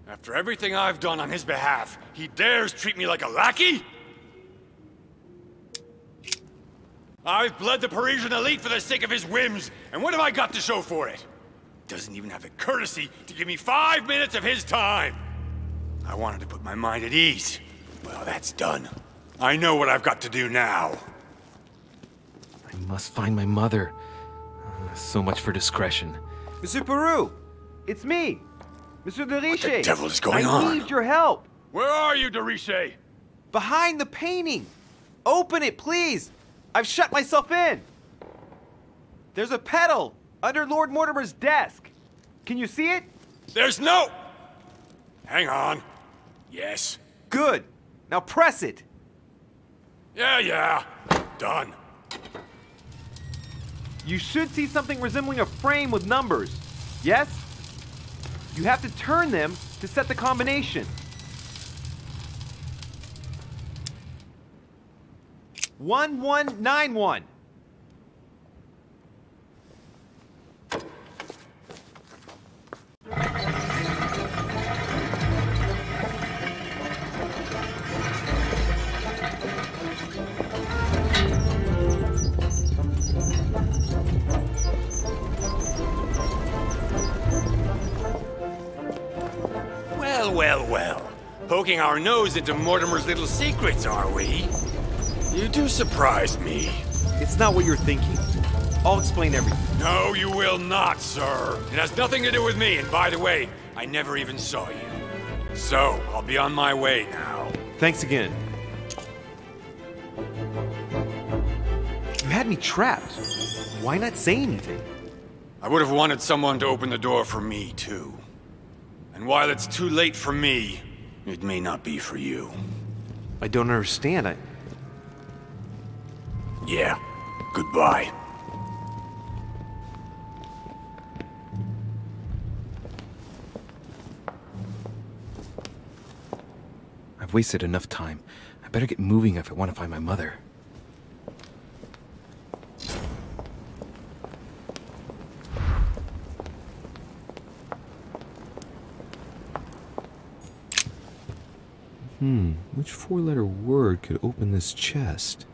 After everything I've done on his behalf, he dares treat me like a lackey? I've bled the Parisian elite for the sake of his whims, and what have I got to show for it? Doesn't even have the courtesy to give me 5 minutes of his time. I wanted to put my mind at ease. Well, that's done. I know what I've got to do now. I must find my mother. So much for discretion. Monsieur Peru! It's me! Monsieur de Riche! What the devil is going on? I need your help! Where are you, de Riche? Behind the painting! Open it, please! I've shut myself in! There's a pedal under Lord Mortimer's desk. Can you see it? There's no... Hang on. Yes. Good. Now press it. Yeah. Done. You should see something resembling a frame with numbers. Yes? You have to turn them to set the combination. 1191. Well. Poking our nose into Mortimer's little secrets, are we? You do surprise me. It's not what you're thinking. I'll explain everything. No, you will not, sir. It has nothing to do with me, and by the way, I never even saw you. So, I'll be on my way now. Thanks again. You had me trapped. Why not say anything? I would have wanted someone to open the door for me, too. And while it's too late for me, it may not be for you. I don't understand. Yeah. Goodbye. I've wasted enough time. I better get moving if I want to find my mother. Which four-letter word could open this chest?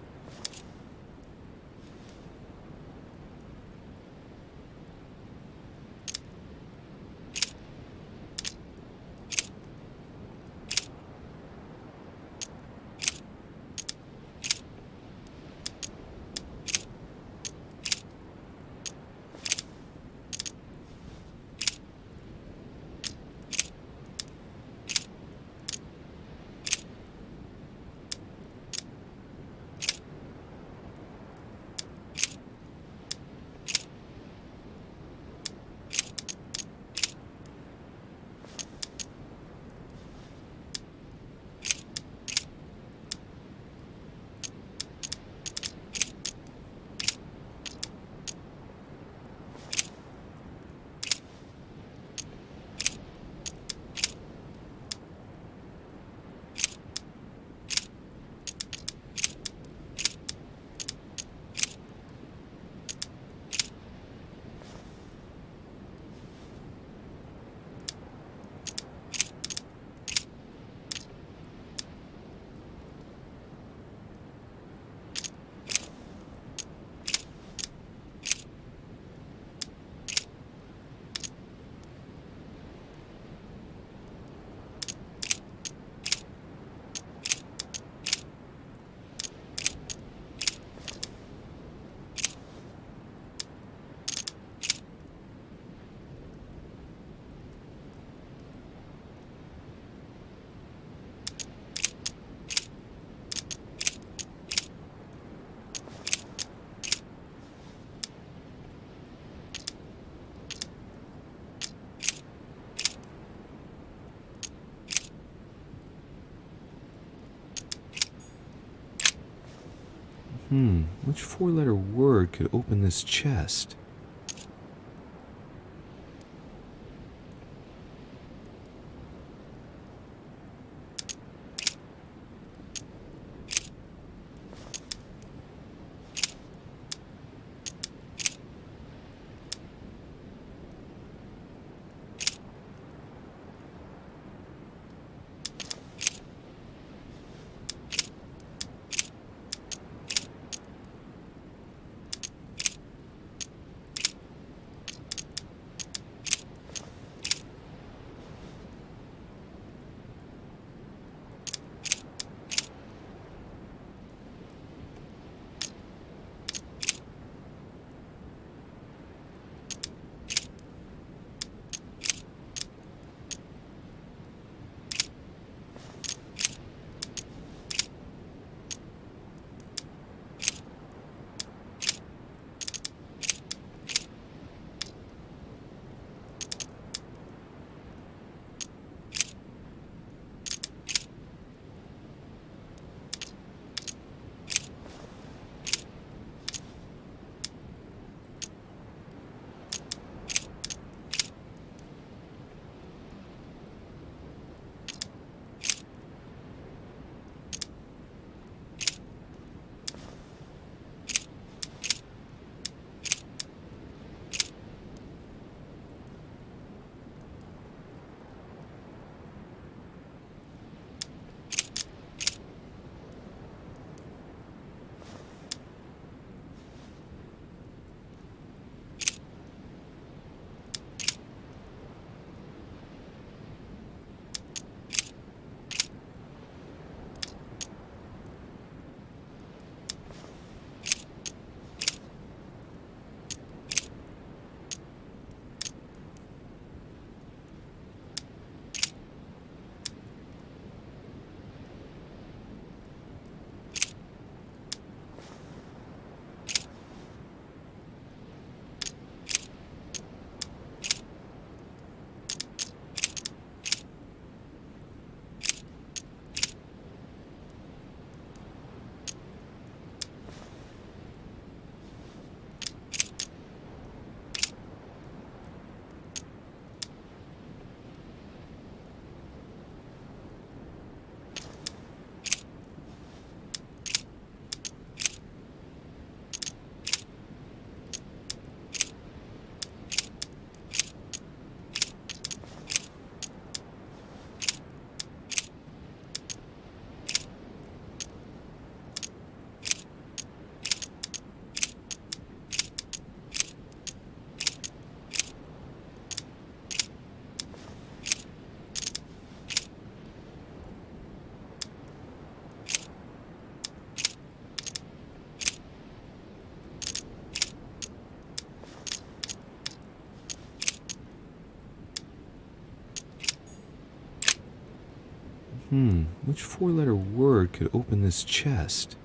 Which four-letter word could open this chest? Which four-letter word could open this chest?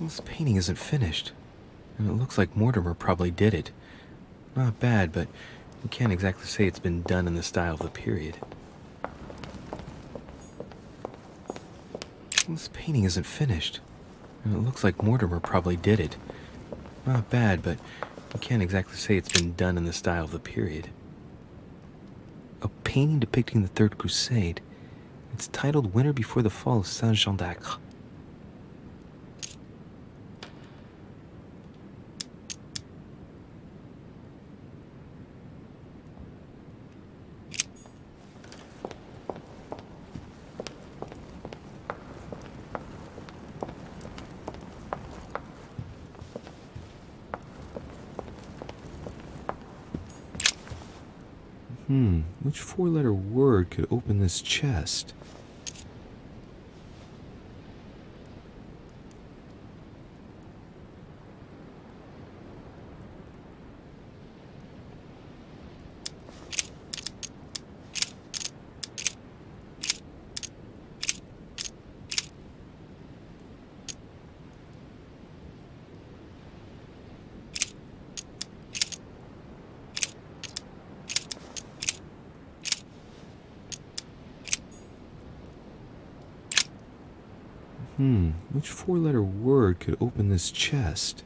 This painting isn't finished, and it looks like Mortimer probably did it. Not bad, but you can't exactly say it's been done in the style of the period. This painting isn't finished, and it looks like Mortimer probably did it. Not bad, but you can't exactly say it's been done in the style of the period. A painting depicting the Third Crusade. It's titled Winter Before the Fall of Saint-Jean d'Acre. Which four-letter word could open this chest? Which four-letter word could open this chest?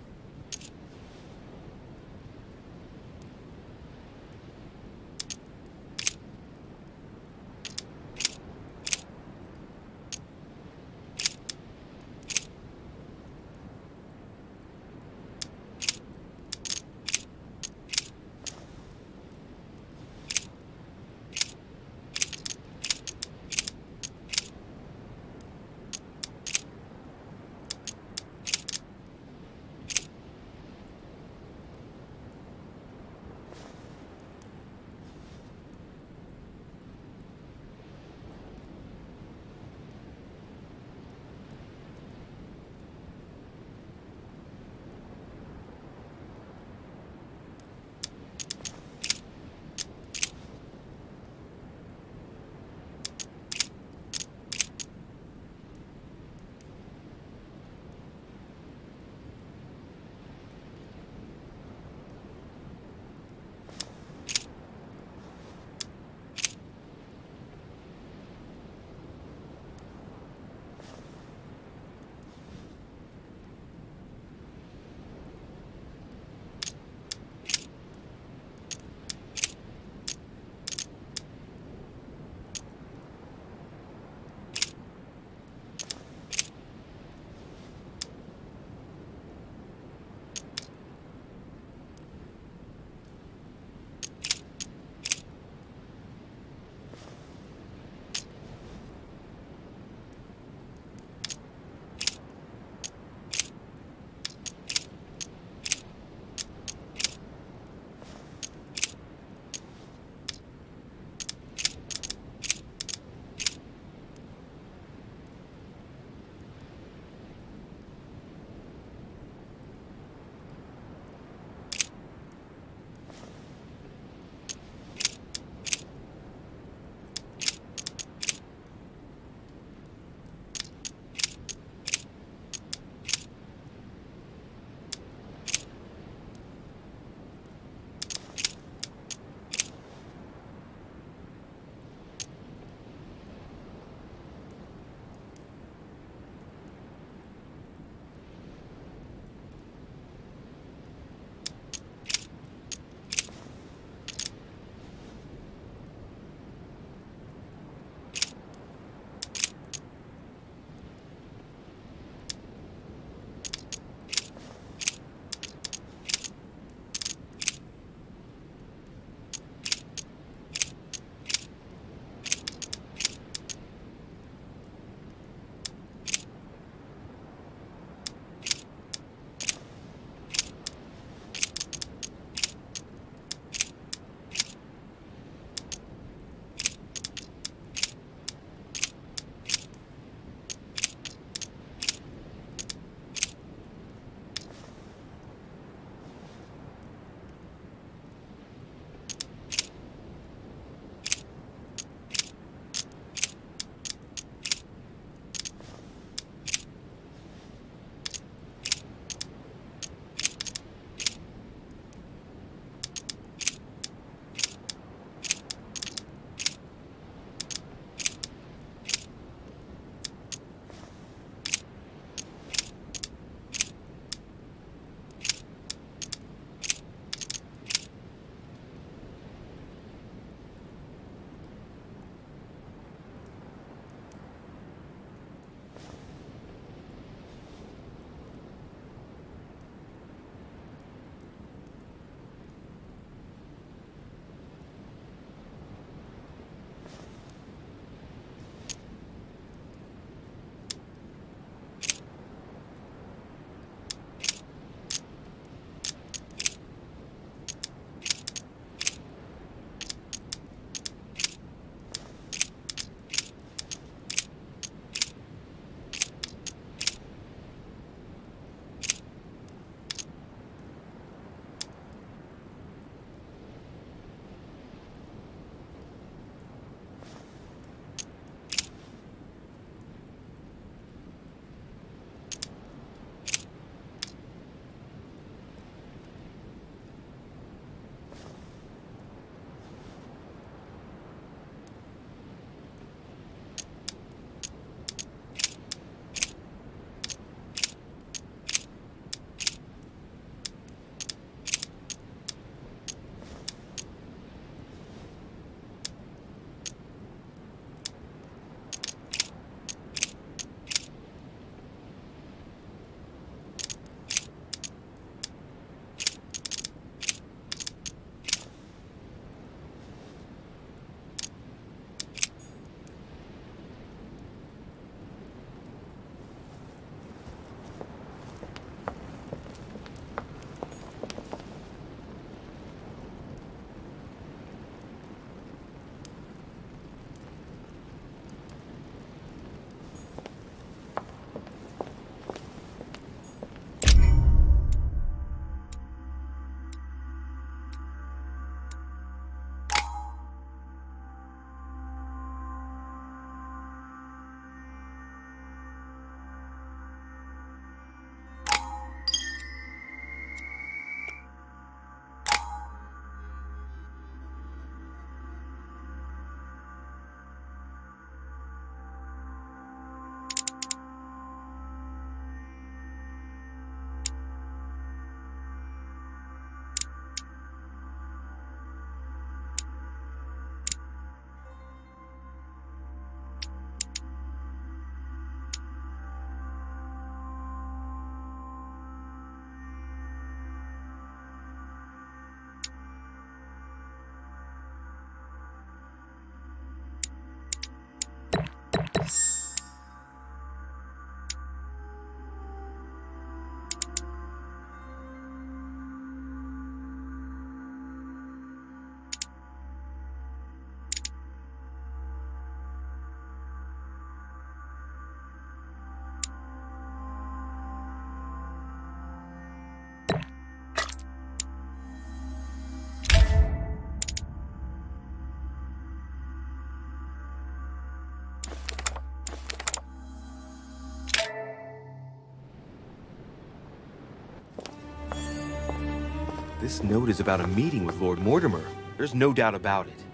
This note is about a meeting with Lord Mortimer. There's no doubt about it.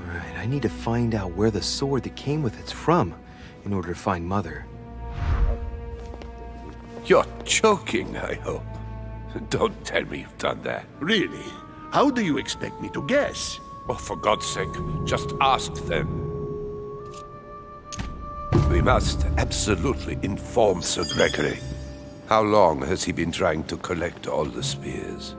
Alright, I need to find out where the sword that came with it's from in order to find Mother. You're joking, I hope. Don't tell me you've done that. Really? How do you expect me to guess? Oh, for God's sake, just ask them. We must absolutely inform Sir Gregory. How long has he been trying to collect all the spears?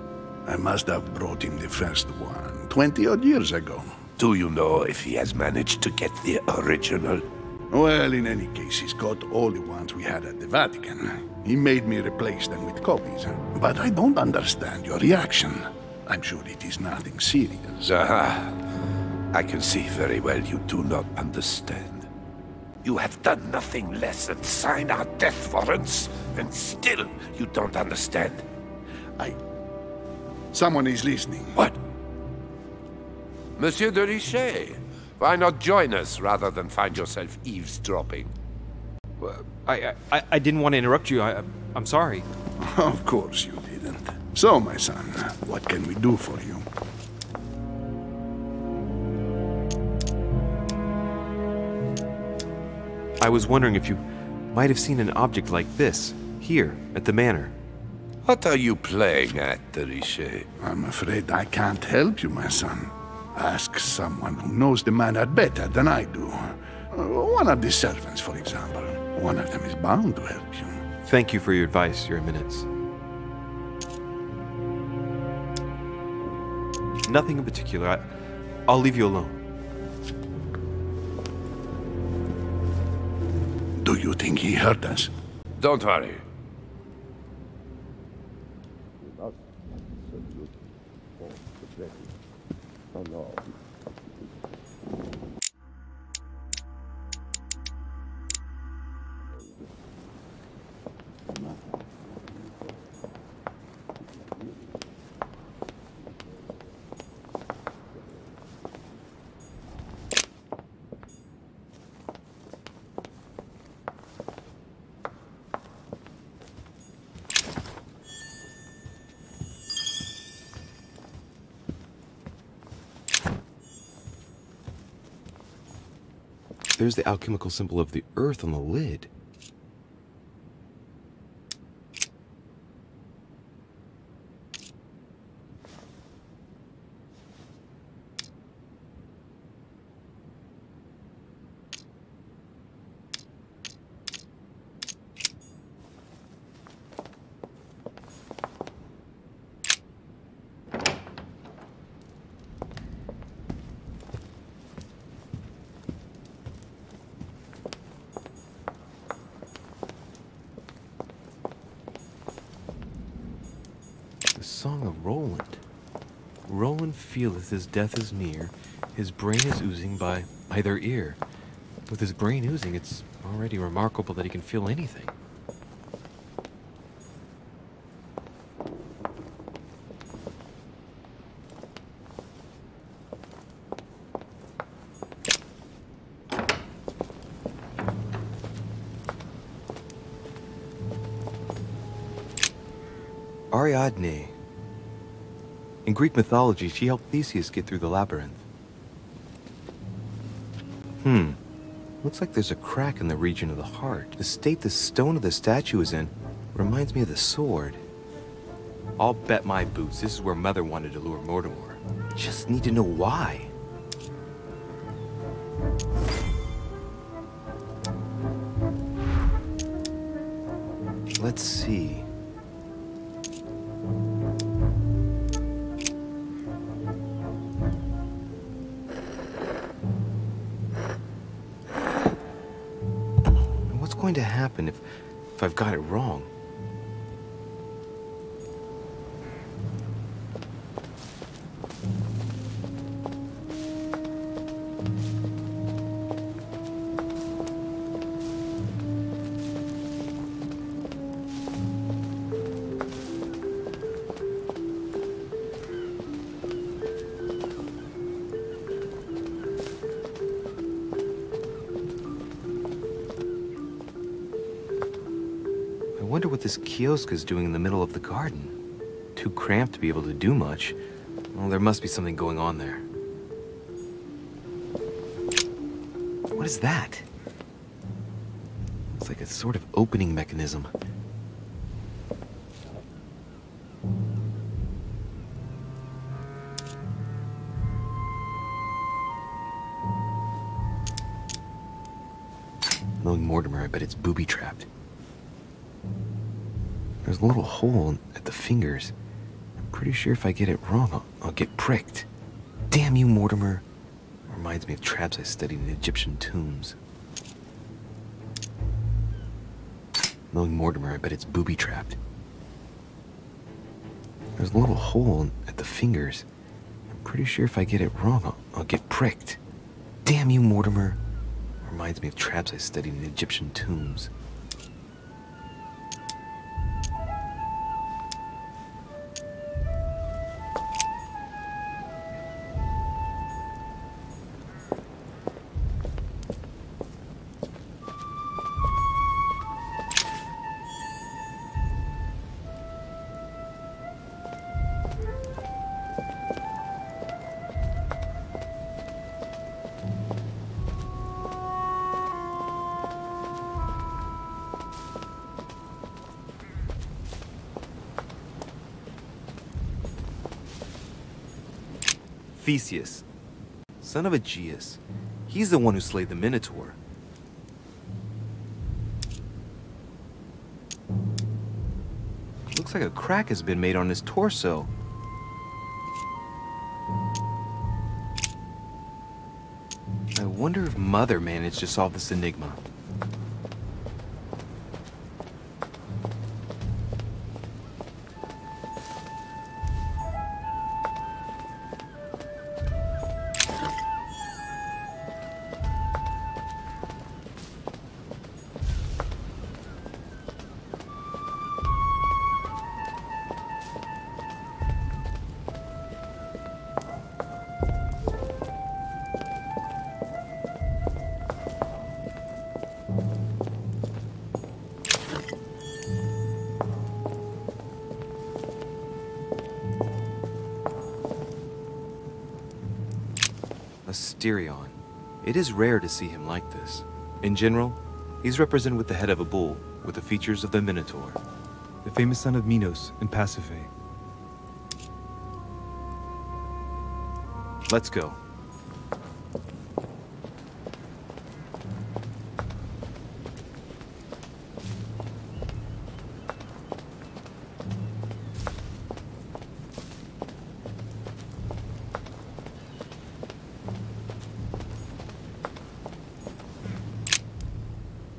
I must have brought him the first one 20-odd years ago. Do you know if he has managed to get the original? Well, in any case, he's got all the ones we had at the Vatican. He made me replace them with copies. But I don't understand your reaction. I'm sure it is nothing serious. I can see very well you do not understand. You have done nothing less than sign our death warrants, and still you don't understand. Someone is listening. What? Monsieur de Richet, why not join us rather than find yourself eavesdropping? I didn't want to interrupt you. I'm sorry. Of course you didn't. So, my son, what can we do for you? I was wondering if you might have seen an object like this, here, at the manor. What are you playing at, de Richet? I'm afraid I can't help you, my son. Ask someone who knows the manor better than I do. One of the servants, for example. One of them is bound to help you. Thank you for your advice, Your Eminence. Nothing in particular. I'll leave you alone. Do you think he heard us? Don't worry. There's the alchemical symbol of the earth on the lid. Song of Roland. Roland feeleth his death is near, his brain is oozing by either ear. With his brain oozing, it's already remarkable that he can feel anything. Ariadne. In Greek mythology, she helped Theseus get through the labyrinth. Looks like there's a crack in the region of the heart. The state the stone of the statue is in reminds me of the sword. I'll bet my boots this is where Mother wanted to lure Mortimer. Just need to know why. Let's see. What's going to happen if I've got it wrong? I wonder what this kiosk is doing in the middle of the garden. too cramped to be able to do much. Well, there must be something going on there. What is that? It's like a sort of opening mechanism. Knowing Mortimer, I bet it's booby-trapped. There's a little hole at the fingers. I'm pretty sure if I get it wrong, I'll get pricked. Damn you, Mortimer. Reminds me of traps I studied in Egyptian tombs. Knowing Mortimer, I bet it's booby-trapped. There's a little hole at the fingers. I'm pretty sure if I get it wrong, I'll get pricked. Damn you, Mortimer. Reminds me of traps I studied in Egyptian tombs. Theseus, son of Aegeus. He's the one who slayed the Minotaur. Looks like a crack has been made on his torso. I wonder if Mother managed to solve this enigma. Asterion. It is rare to see him like this. In general, he's represented with the head of a bull, with the features of the Minotaur. The famous son of Minos and Pasiphae. Let's go.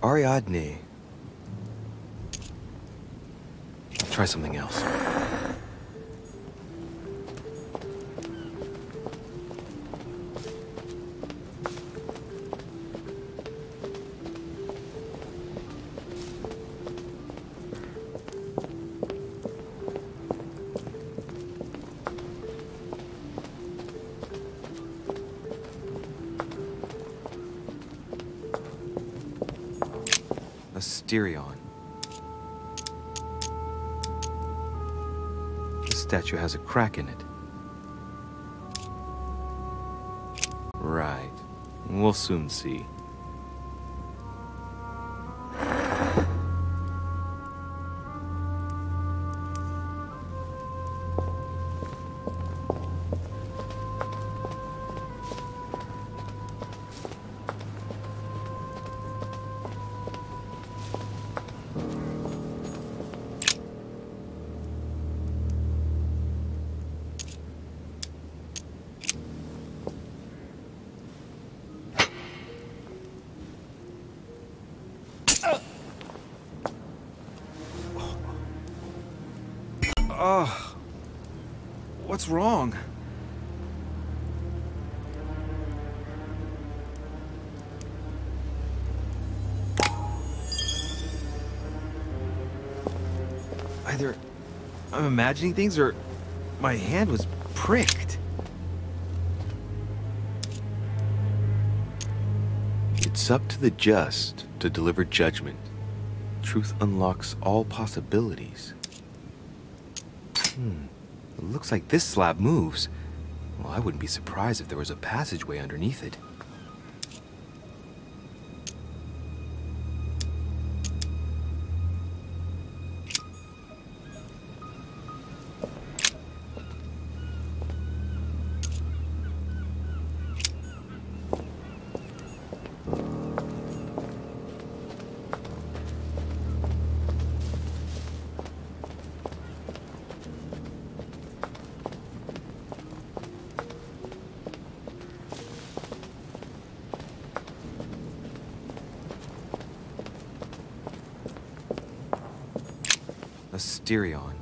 Ariadne. I'll try something else. Asterion. The statue has a crack in it. Right. We'll soon see. What's wrong? Either I'm imagining things or my hand was pricked. It's up to the just to deliver judgment. Truth unlocks all possibilities. looks like this slab moves. Well, I wouldn't be surprised if there was a passageway underneath it. Asterion.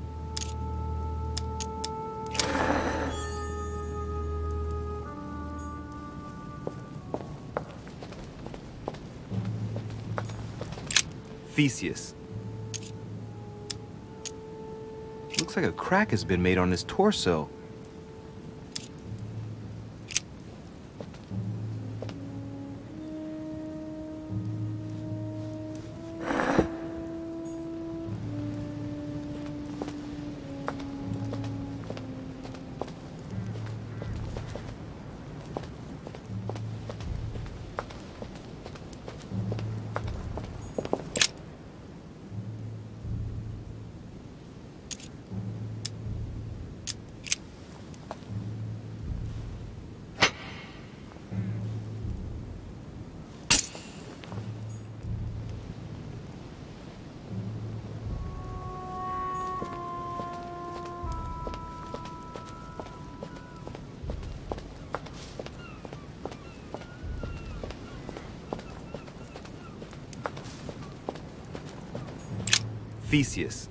Theseus. Looks like a crack has been made on his torso. Theseus.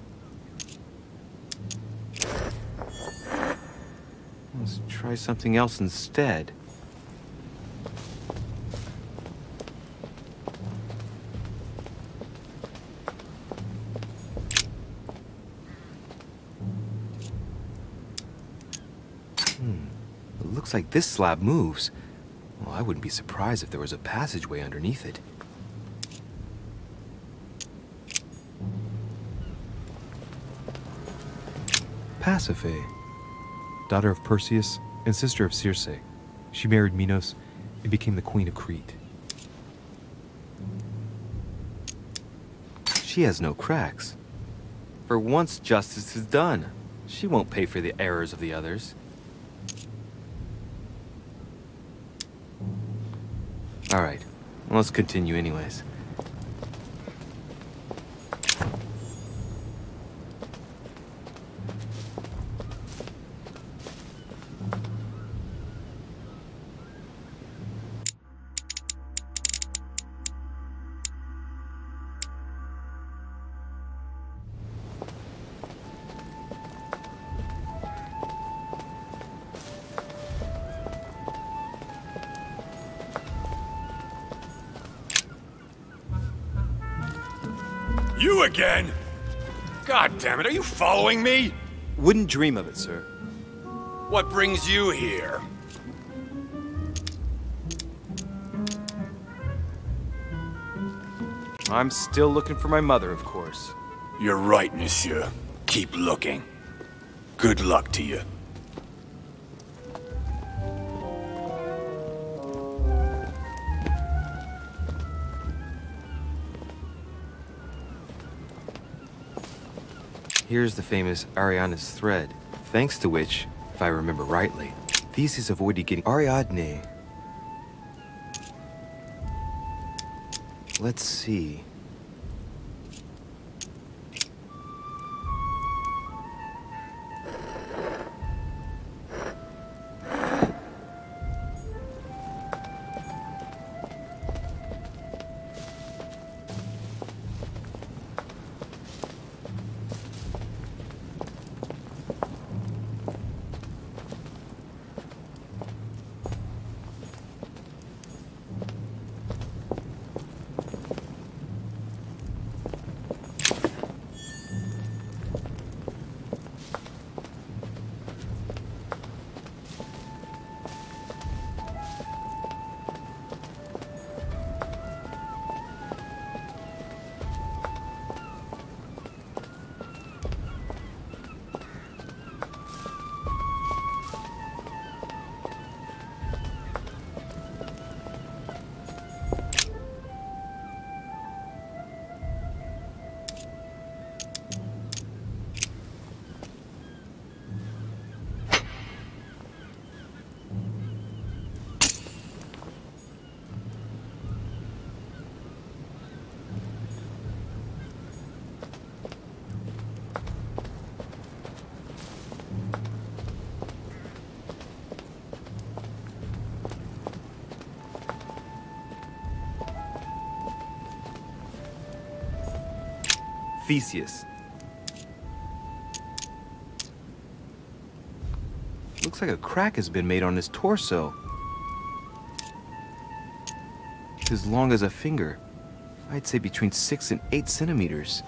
Let's try something else instead. It looks like this slab moves. Well, I wouldn't be surprised if there was a passageway underneath it. Pasiphae, daughter of Perseus and sister of Circe. She married Minos and became the queen of Crete. She has no cracks. For once justice is done, she won't pay for the errors of the others. Alright, let's continue anyways. You again? God damn it, are you following me? Wouldn't dream of it, sir. What brings you here? I'm still looking for my mother, of course. You're right, monsieur. Keep looking. Good luck to you. Here's the famous Ariadne's thread, thanks to which, if I remember rightly, Theseus avoided getting Ariadne. Let's see. Theseus. Looks like a crack has been made on his torso. It's as long as a finger. I'd say between 6 and 8 centimeters.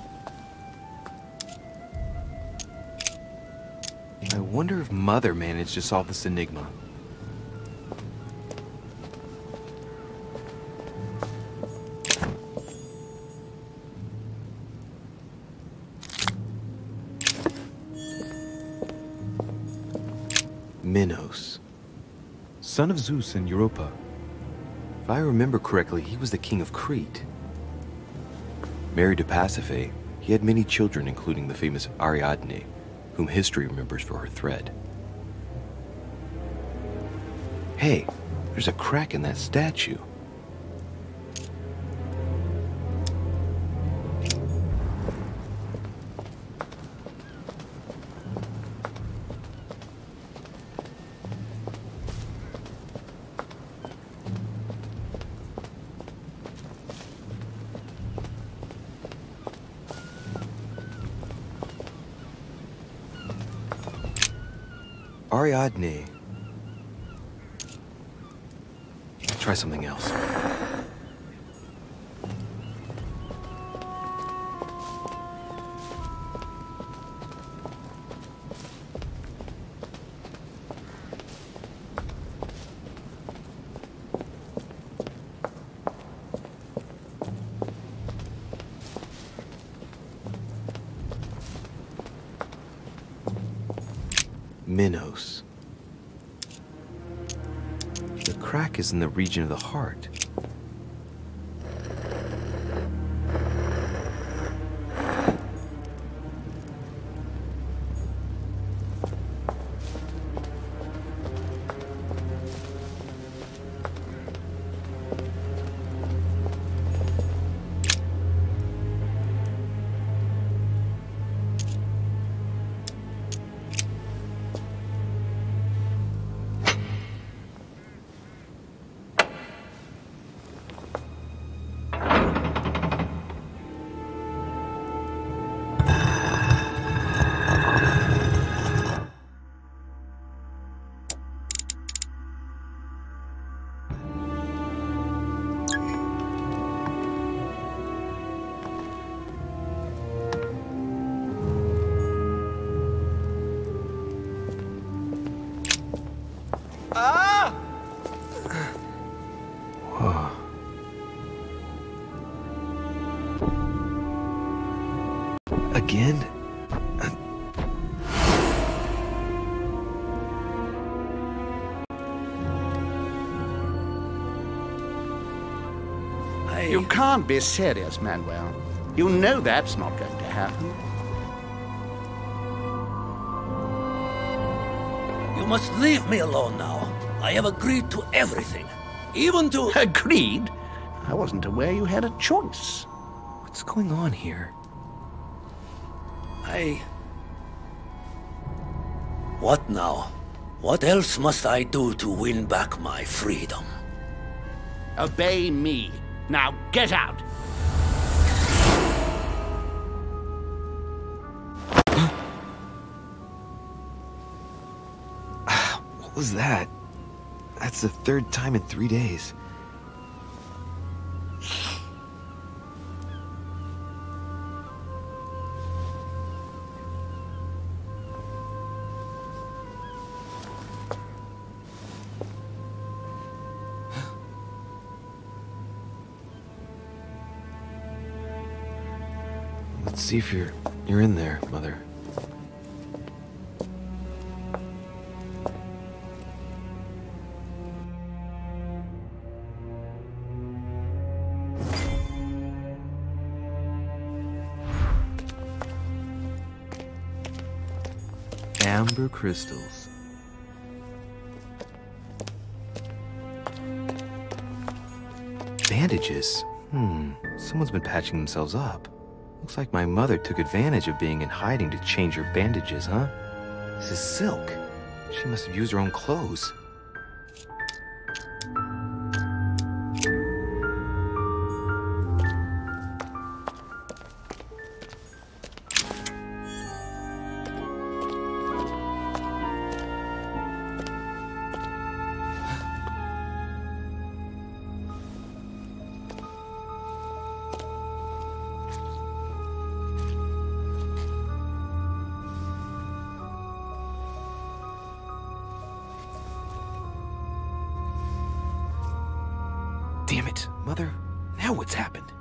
I wonder if Mother managed to solve this enigma. Minos, son of Zeus and Europa. If I remember correctly, he was the king of Crete. Married to Pasiphae, he had many children, including the famous Ariadne, whom history remembers for her thread. Hey, there's a crack in that statue. Ariadne. Try something else. Minos. The crack is in the region of the heart. Again? You can't be serious, Manuel. You know that's not going to happen. You must leave me alone now. I have agreed to everything. Even to... Agreed? I wasn't aware you had a choice. What's going on here? What now? What else must I do to win back my freedom? Obey me. Now get out! What was that? That's the third time in 3 days. Let's see if you're in there, Mother. Amber crystals. Bandages? Someone's been patching themselves up. Looks like my mother took advantage of being in hiding to change her bandages, huh? This is silk. She must have used her own clothes. it! Mother, now what's happened?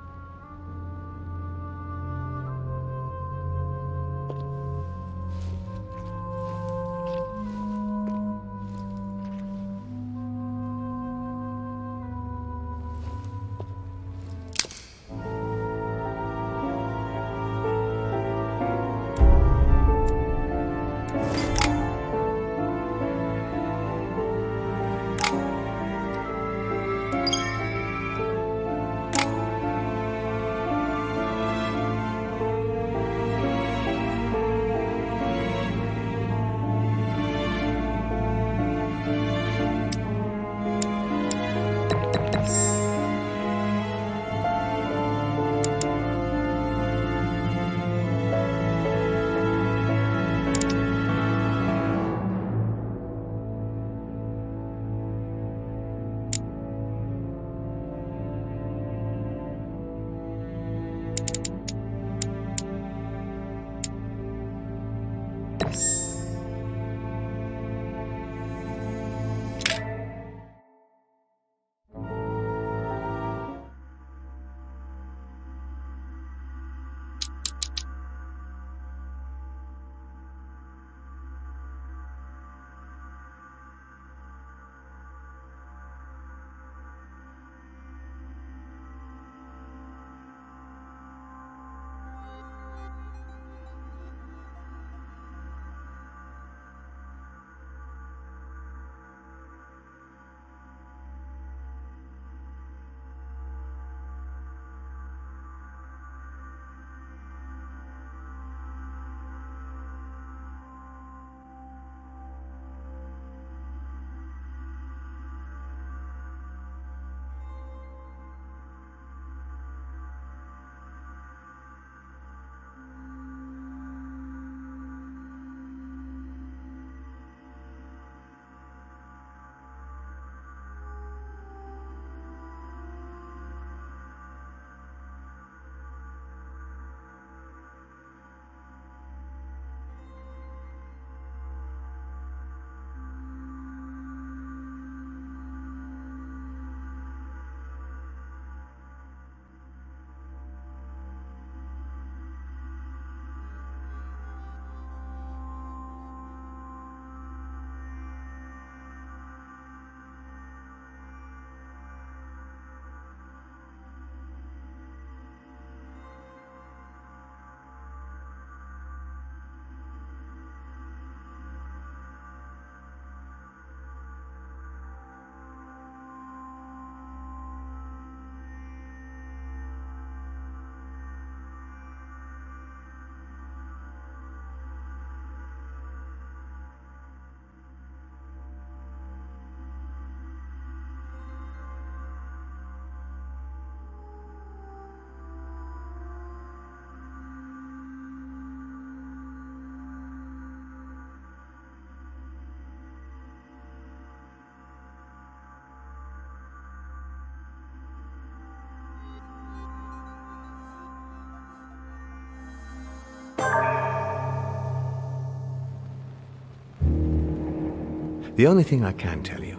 The only thing I can tell you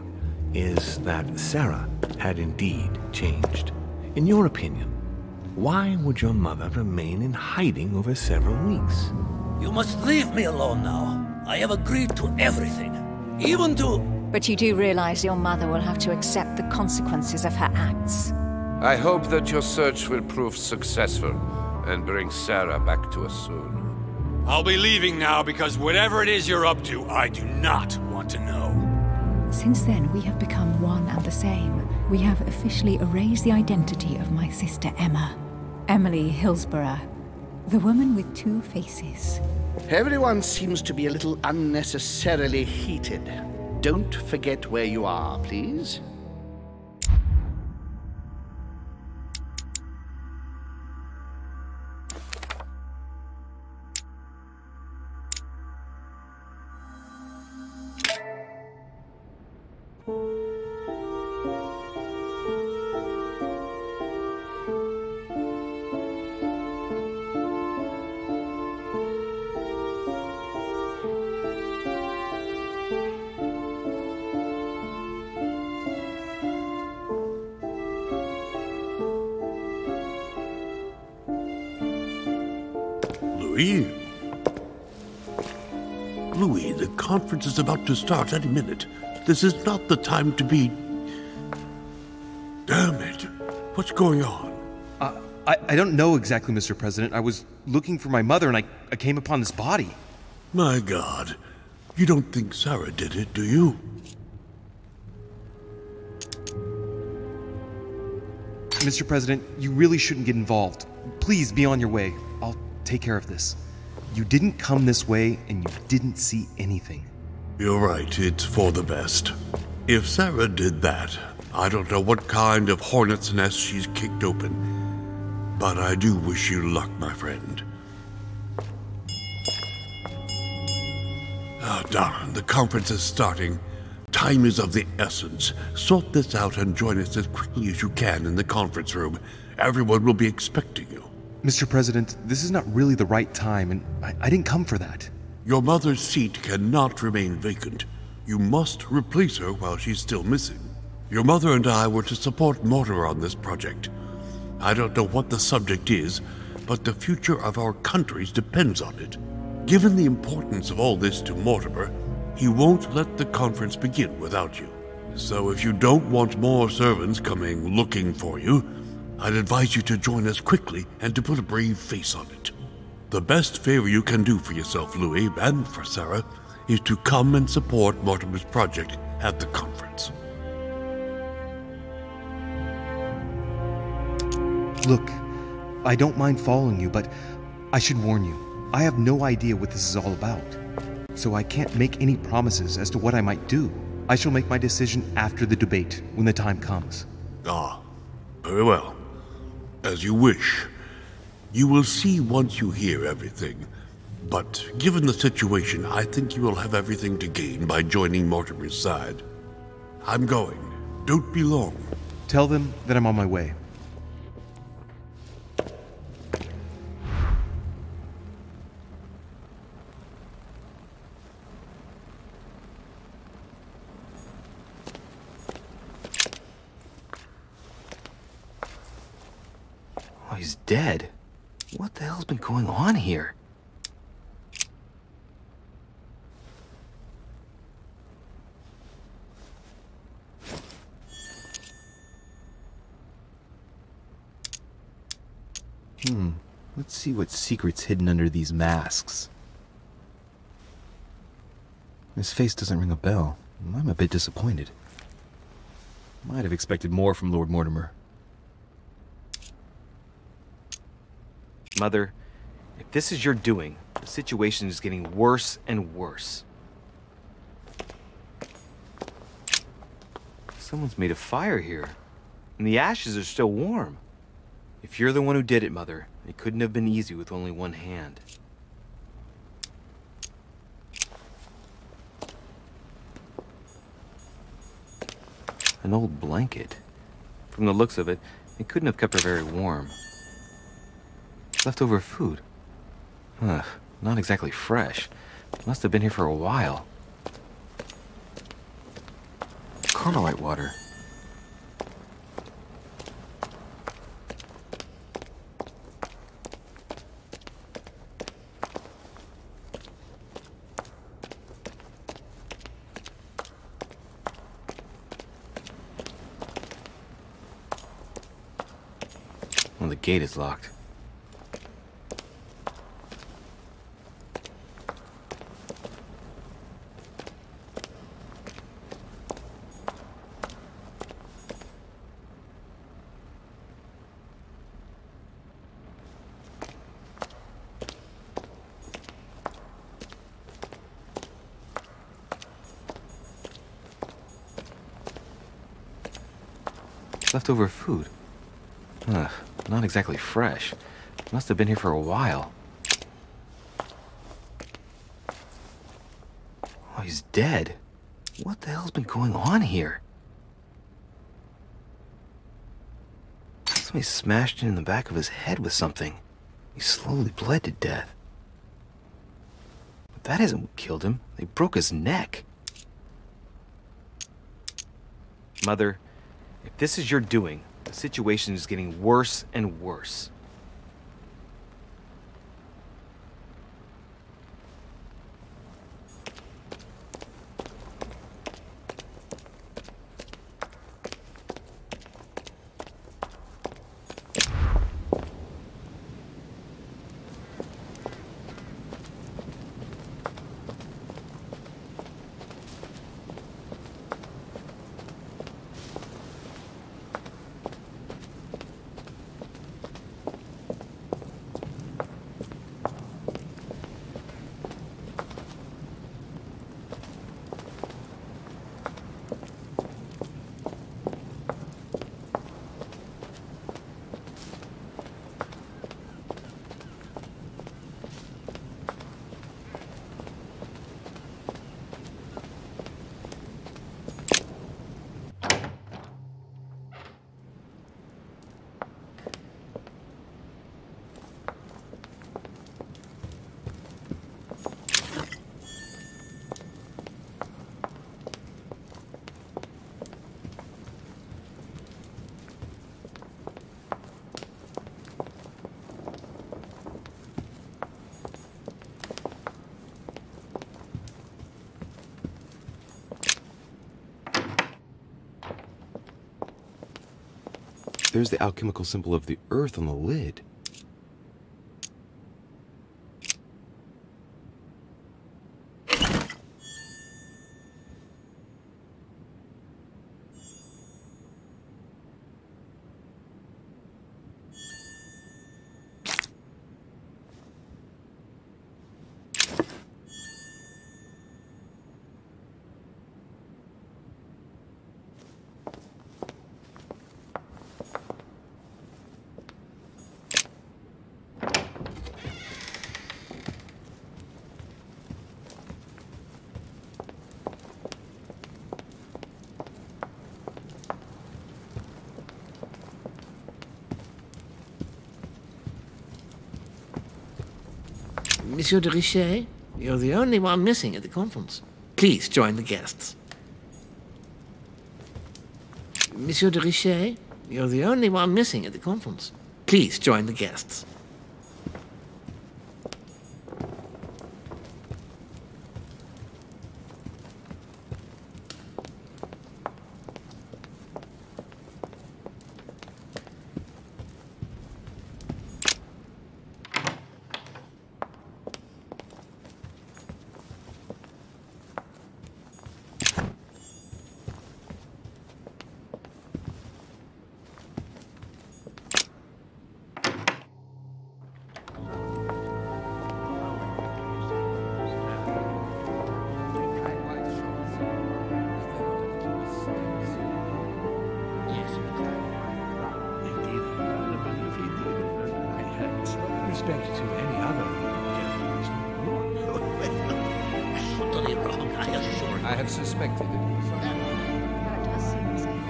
is that Sarah had indeed changed. In your opinion, why would your mother remain in hiding over several weeks? You must leave me alone now. I have agreed to everything. Even to... But you do realize your mother will have to accept the consequences of her acts. I hope that your search will prove successful and bring Sarah back to us soon. I'll be leaving now because whatever it is you're up to, I do not want to know. Since then, we have become one and the same. We have officially erased the identity of my sister Emma. Emily Hillsborough. The woman with two faces. Everyone seems to be a little unnecessarily heated. Don't forget where you are, please. Louis? Louis, the conference is about to start any minute. This is not the time to be... Damn it. What's going on? I don't know exactly, Mr. President. I was looking for my mother and I came upon this body. My God. You don't think Sarah did it, do you? Mr. President, you really shouldn't get involved. Please be on your way. I'll take care of this. You didn't come this way, and you didn't see anything. You're right, it's for the best. If Sarah did that, I don't know what kind of hornet's nest she's kicked open. But I do wish you luck, my friend. Ah, darn, the conference is starting. Time is of the essence. Sort this out and join us as quickly as you can in the conference room. Everyone will be expecting you. Mr. President, this is not really the right time, and I didn't come for that. Your mother's seat cannot remain vacant. You must replace her while she's still missing. Your mother and I were to support Mortimer on this project. I don't know what the subject is, but the future of our countries depends on it. Given the importance of all this to Mortimer, he won't let the conference begin without you. So if you don't want more servants coming looking for you, I'd advise you to join us quickly and to put a brave face on it. The best favor you can do for yourself, Louis, and for Sarah, is to come and support Mortimer's project at the conference. Look, I don't mind following you, but I should warn you, I have no idea what this is all about. So I can't make any promises as to what I might do. I shall make my decision after the debate, when the time comes. Ah, very well. As you wish. You will see once you hear everything. But given the situation, I think you will have everything to gain by joining Mortimer's side. I'm going. Don't be long. Tell them that I'm on my way. Oh, he's dead. What the hell's been going on here? Let's see what secret's hidden under these masks. His face doesn't ring a bell. I'm a bit disappointed. Might have expected more from Lord Mortimer. Mother, if this is your doing, the situation is getting worse and worse. Someone's made a fire here, and the ashes are still warm. If you're the one who did it, Mother, it couldn't have been easy with only one hand. An old blanket. From the looks of it, it couldn't have kept her very warm. Leftover food. Not exactly fresh. Must have been here for a while. Carmelite water. Well, the gate is locked. Leftover food. Not exactly fresh. Must have been here for a while. Oh, he's dead. What the hell's been going on here? Somebody smashed in the back of his head with something. He slowly bled to death. But that isn't what killed him. They broke his neck. Mother, if this is your doing, the situation is getting worse and worse. there's the alchemical symbol of the earth on the lid. Monsieur de Richet, you're the only one missing at the conference. Please join the guests. Monsieur de Richet, you're the only one missing at the conference. Please join the guests. Respect to any other Totally wrong, I assure you. I have suspected it. That does seem the same.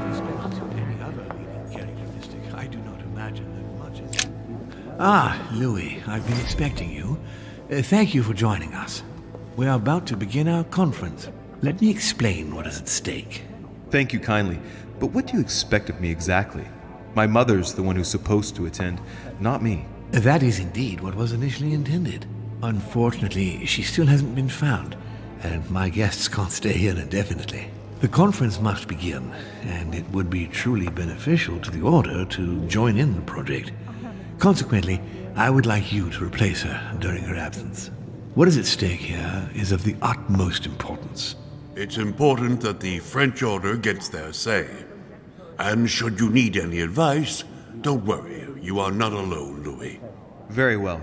respect to any other leading characteristic, I do not imagine that much is... Ah, Louis, I've been expecting you. Thank you for joining us. We are about to begin our conference. Let me explain what is at stake. Thank you kindly, but what do you expect of me exactly? My mother's the one who's supposed to attend, not me. That is indeed what was initially intended. Unfortunately, she still hasn't been found, and my guests can't stay here indefinitely. The conference must begin, and it would be truly beneficial to the Order to join in the project. Consequently, I would like you to replace her during her absence. What is at stake here is of the utmost importance. It's important that the French Order gets their say. And should you need any advice, don't worry, you are not alone, Louis. Very well.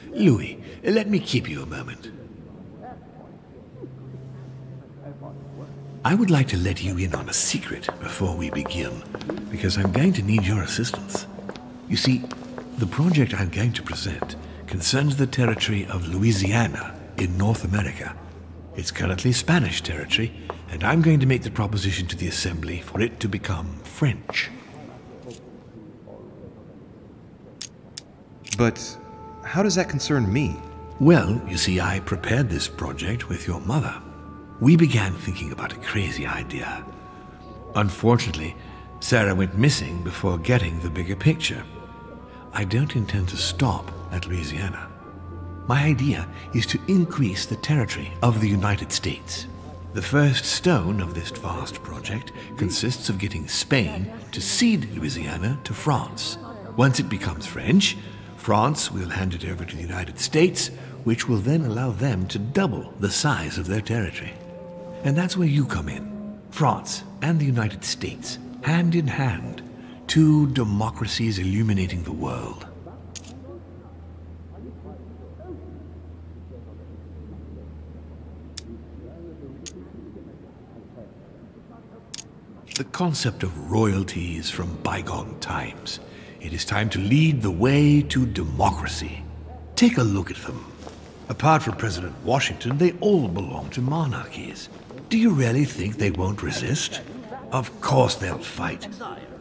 Louis, let me keep you a moment. I would like to let you in on a secret before we begin, because I'm going to need your assistance. You see, the project I'm going to present concerns the territory of Louisiana in North America. It's currently Spanish territory, and I'm going to make the proposition to the Assembly for it to become French. But how does that concern me? Well, you see, I prepared this project with your mother. We began thinking about a crazy idea. Unfortunately, Sarah went missing before getting the bigger picture. I don't intend to stop at Louisiana. My idea is to increase the territory of the United States. The first stone of this vast project consists of getting Spain to cede Louisiana to France. Once it becomes French, France will hand it over to the United States, which will then allow them to double the size of their territory. And that's where you come in. France and the United States, hand in hand, two democracies illuminating the world. The concept of royalty is from bygone times. It is time to lead the way to democracy. Take a look at them. Apart from President Washington, they all belong to monarchies. Do you really think they won't resist? Of course they'll fight,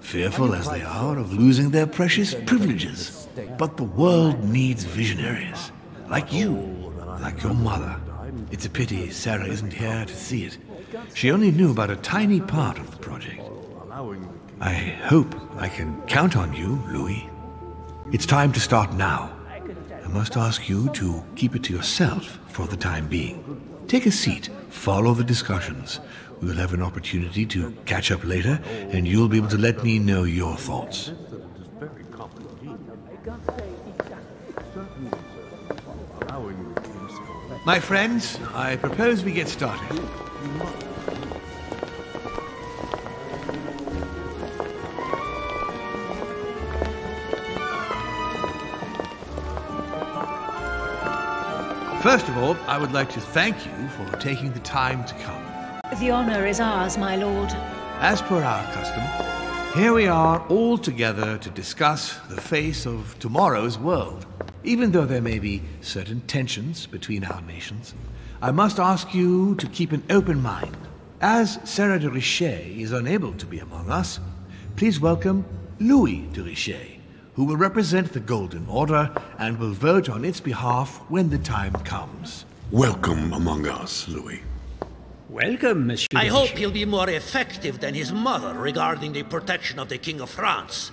fearful as they are of losing their precious privileges. But the world needs visionaries, like you, like your mother. It's a pity Sarah isn't here to see it. She only knew about a tiny part of the project. I hope I can count on you, Louis. It's time to start now. I must ask you to keep it to yourself for the time being. Take a seat, follow the discussions. We'll have an opportunity to catch up later, and you'll be able to let me know your thoughts. My friends, I propose we get started. First of all, I would like to thank you for taking the time to come. The honor is ours, my lord. As per our custom, here we are all together to discuss the face of tomorrow's world. Even though there may be certain tensions between our nations, I must ask you to keep an open mind. As Sarah de Richet is unable to be among us, please welcome Louis de Richet, who will represent the Golden Order and will vote on its behalf when the time comes. Welcome among us, Louis. Welcome, Monsieur. I hope he'll be more effective than his mother regarding the protection of the King of France.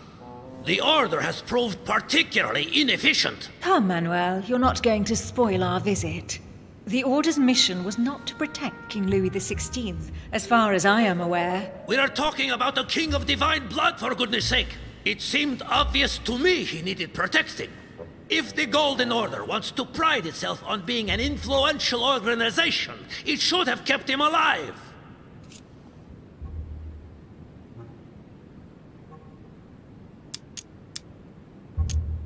The Order has proved particularly inefficient. Come, Manuel, you're not going to spoil our visit. The Order's mission was not to protect King Louis XVI, as far as I am aware. We are talking about a king of divine blood, for goodness sake. It seemed obvious to me he needed protecting. If the Golden Order wants to pride itself on being an influential organization, it should have kept him alive.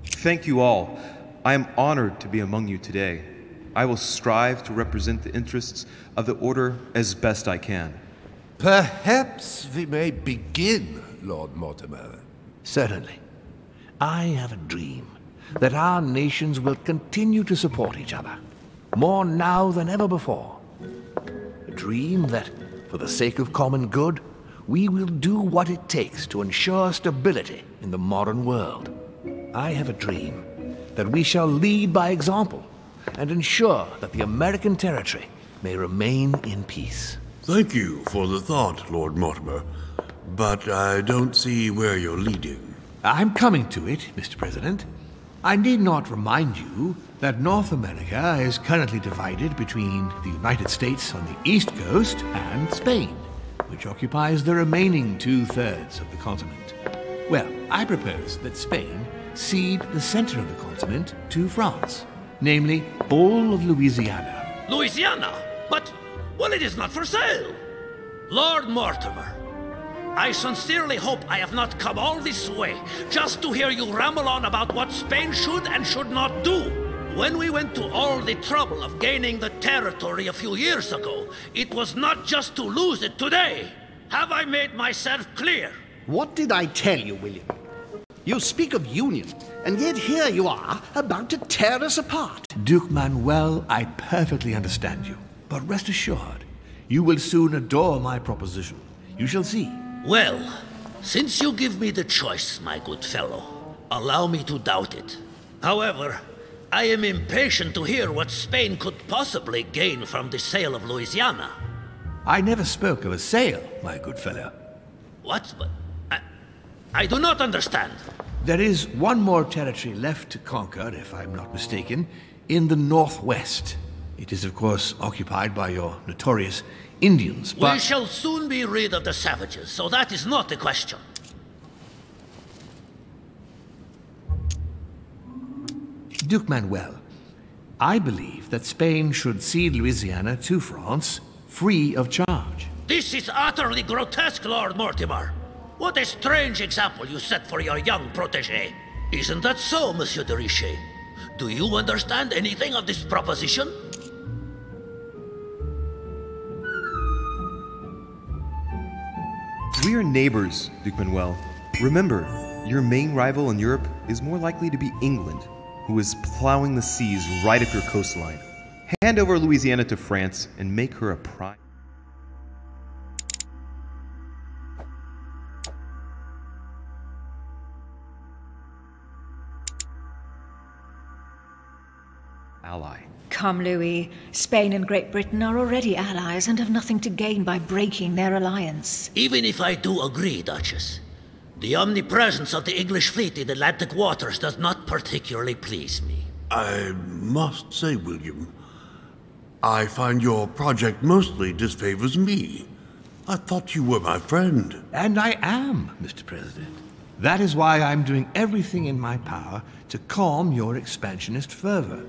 Thank you all. I am honored to be among you today. I will strive to represent the interests of the Order as best I can. Perhaps we may begin, Lord Mortimer. Certainly. I have a dream that our nations will continue to support each other, more now than ever before. A dream that, for the sake of common good, we will do what it takes to ensure stability in the modern world. I have a dream that we shall lead by example and ensure that the American territory may remain in peace. Thank you for the thought, Lord Mortimer, but I don't see where you're leading. I'm coming to it, Mr. President. I need not remind you that North America is currently divided between the United States on the east coast and Spain, which occupies the remaining 2/3 of the continent. Well, I propose that Spain cede the center of the continent to France, namely all of Louisiana. Louisiana? But, well, it is not for sale. Lord Mortimer, I sincerely hope I have not come all this way just to hear you ramble on about what Spain should and should not do. When we went to all the trouble of gaining the territory a few years ago, it was not just to lose it today. Have I made myself clear? What did I tell you, William? You speak of union, and yet here you are, about to tear us apart. Duke Manuel, I perfectly understand you. But rest assured, you will soon adore my proposition. You shall see. Well, since you give me the choice, my good fellow, allow me to doubt it. However, I am impatient to hear what Spain could possibly gain from the sale of Louisiana. I never spoke of a sale, my good fellow. What? I do not understand. There is one more territory left to conquer, if I'm not mistaken, in the northwest. It is, of course, occupied by your notorious Indians, but... We shall soon be rid of the savages, so that is not the question. Duke Manuel, I believe that Spain should cede Louisiana to France, free of charge. This is utterly grotesque, Lord Mortimer. What a strange example you set for your young protégé. Isn't that so, Monsieur de Richet? Do you understand anything of this proposition? We are neighbors, Duke Manuel. Remember, your main rival in Europe is more likely to be England, who is plowing the seas right up your coastline. Hand over Louisiana to France and make her a prime. Ally. Come, Louis. Spain and Great Britain are already allies and have nothing to gain by breaking their alliance. Even if I do agree, Duchess, The omnipresence of the English fleet in Atlantic waters does not particularly please me. I must say, William, I find your project mostly disfavors me. I thought you were my friend. And I am, Mr. President. That is why I'm doing everything in my power to calm your expansionist fervor.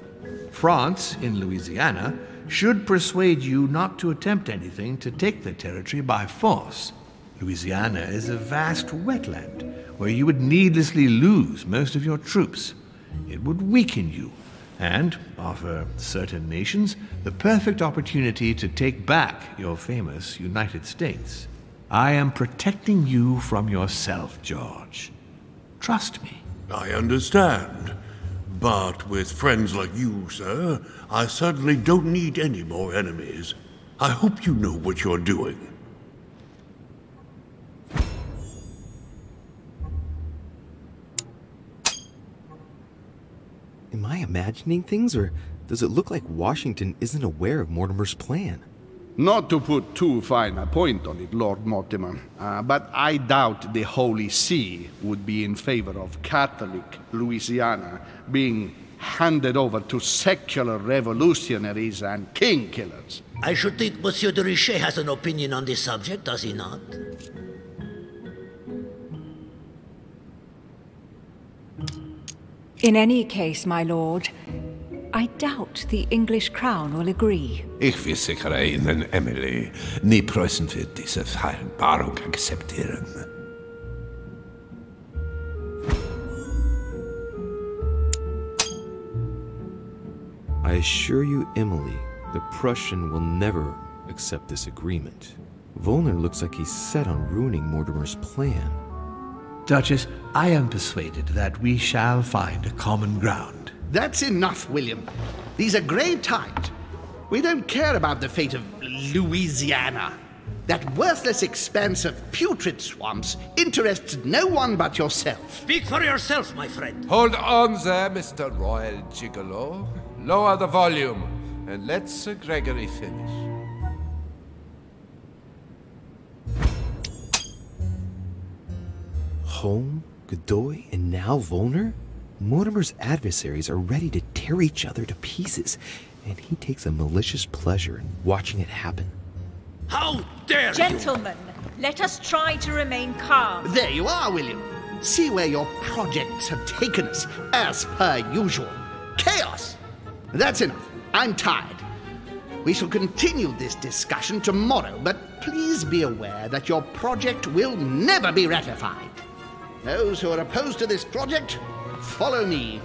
France, in Louisiana, should persuade you not to attempt anything to take the territory by force. Louisiana is a vast wetland where you would needlessly lose most of your troops. It would weaken you and offer certain nations the perfect opportunity to take back your famous United States. I am protecting you from yourself, George. Trust me. I understand. But with friends like you, sir, I certainly don't need any more enemies. I hope you know what you're doing. Am I imagining things, or does it look like Washington isn't aware of Mortimer's plan? Not to put too fine a point on it, Lord Mortimer, but I doubt the Holy See would be in favor of Catholic Louisiana being handed over to secular revolutionaries and king killers. I should think Monsieur de Richet has an opinion on this subject, does he not? In any case, my lord, I doubt the English crown will agree. Ich will sicher Ihnen, Emily, nie Preußen wird diese Vereinbarung akzeptieren. I assure you, Emily, the Prussian will never accept this agreement. Volner looks like he's set on ruining Mortimer's plan. Duchess, I am persuaded that we shall find a common ground. That's enough, William. These are grave times. We don't care about the fate of Louisiana. That worthless expanse of putrid swamps interests no one but yourself. Speak for yourself, my friend. Hold on there, Mr. Royal Gigolo. Lower the volume, and let Sir Gregory finish. Holm, Godoy, and now Volner? Mortimer's adversaries are ready to tear each other to pieces, and he takes a malicious pleasure in watching it happen. How dare you! Gentlemen, let us try to remain calm. There you are, William. See where your projects have taken us, as per usual. Chaos! That's enough. I'm tired. We shall continue this discussion tomorrow, but please be aware that your project will never be ratified. Those who are opposed to this project, follow me.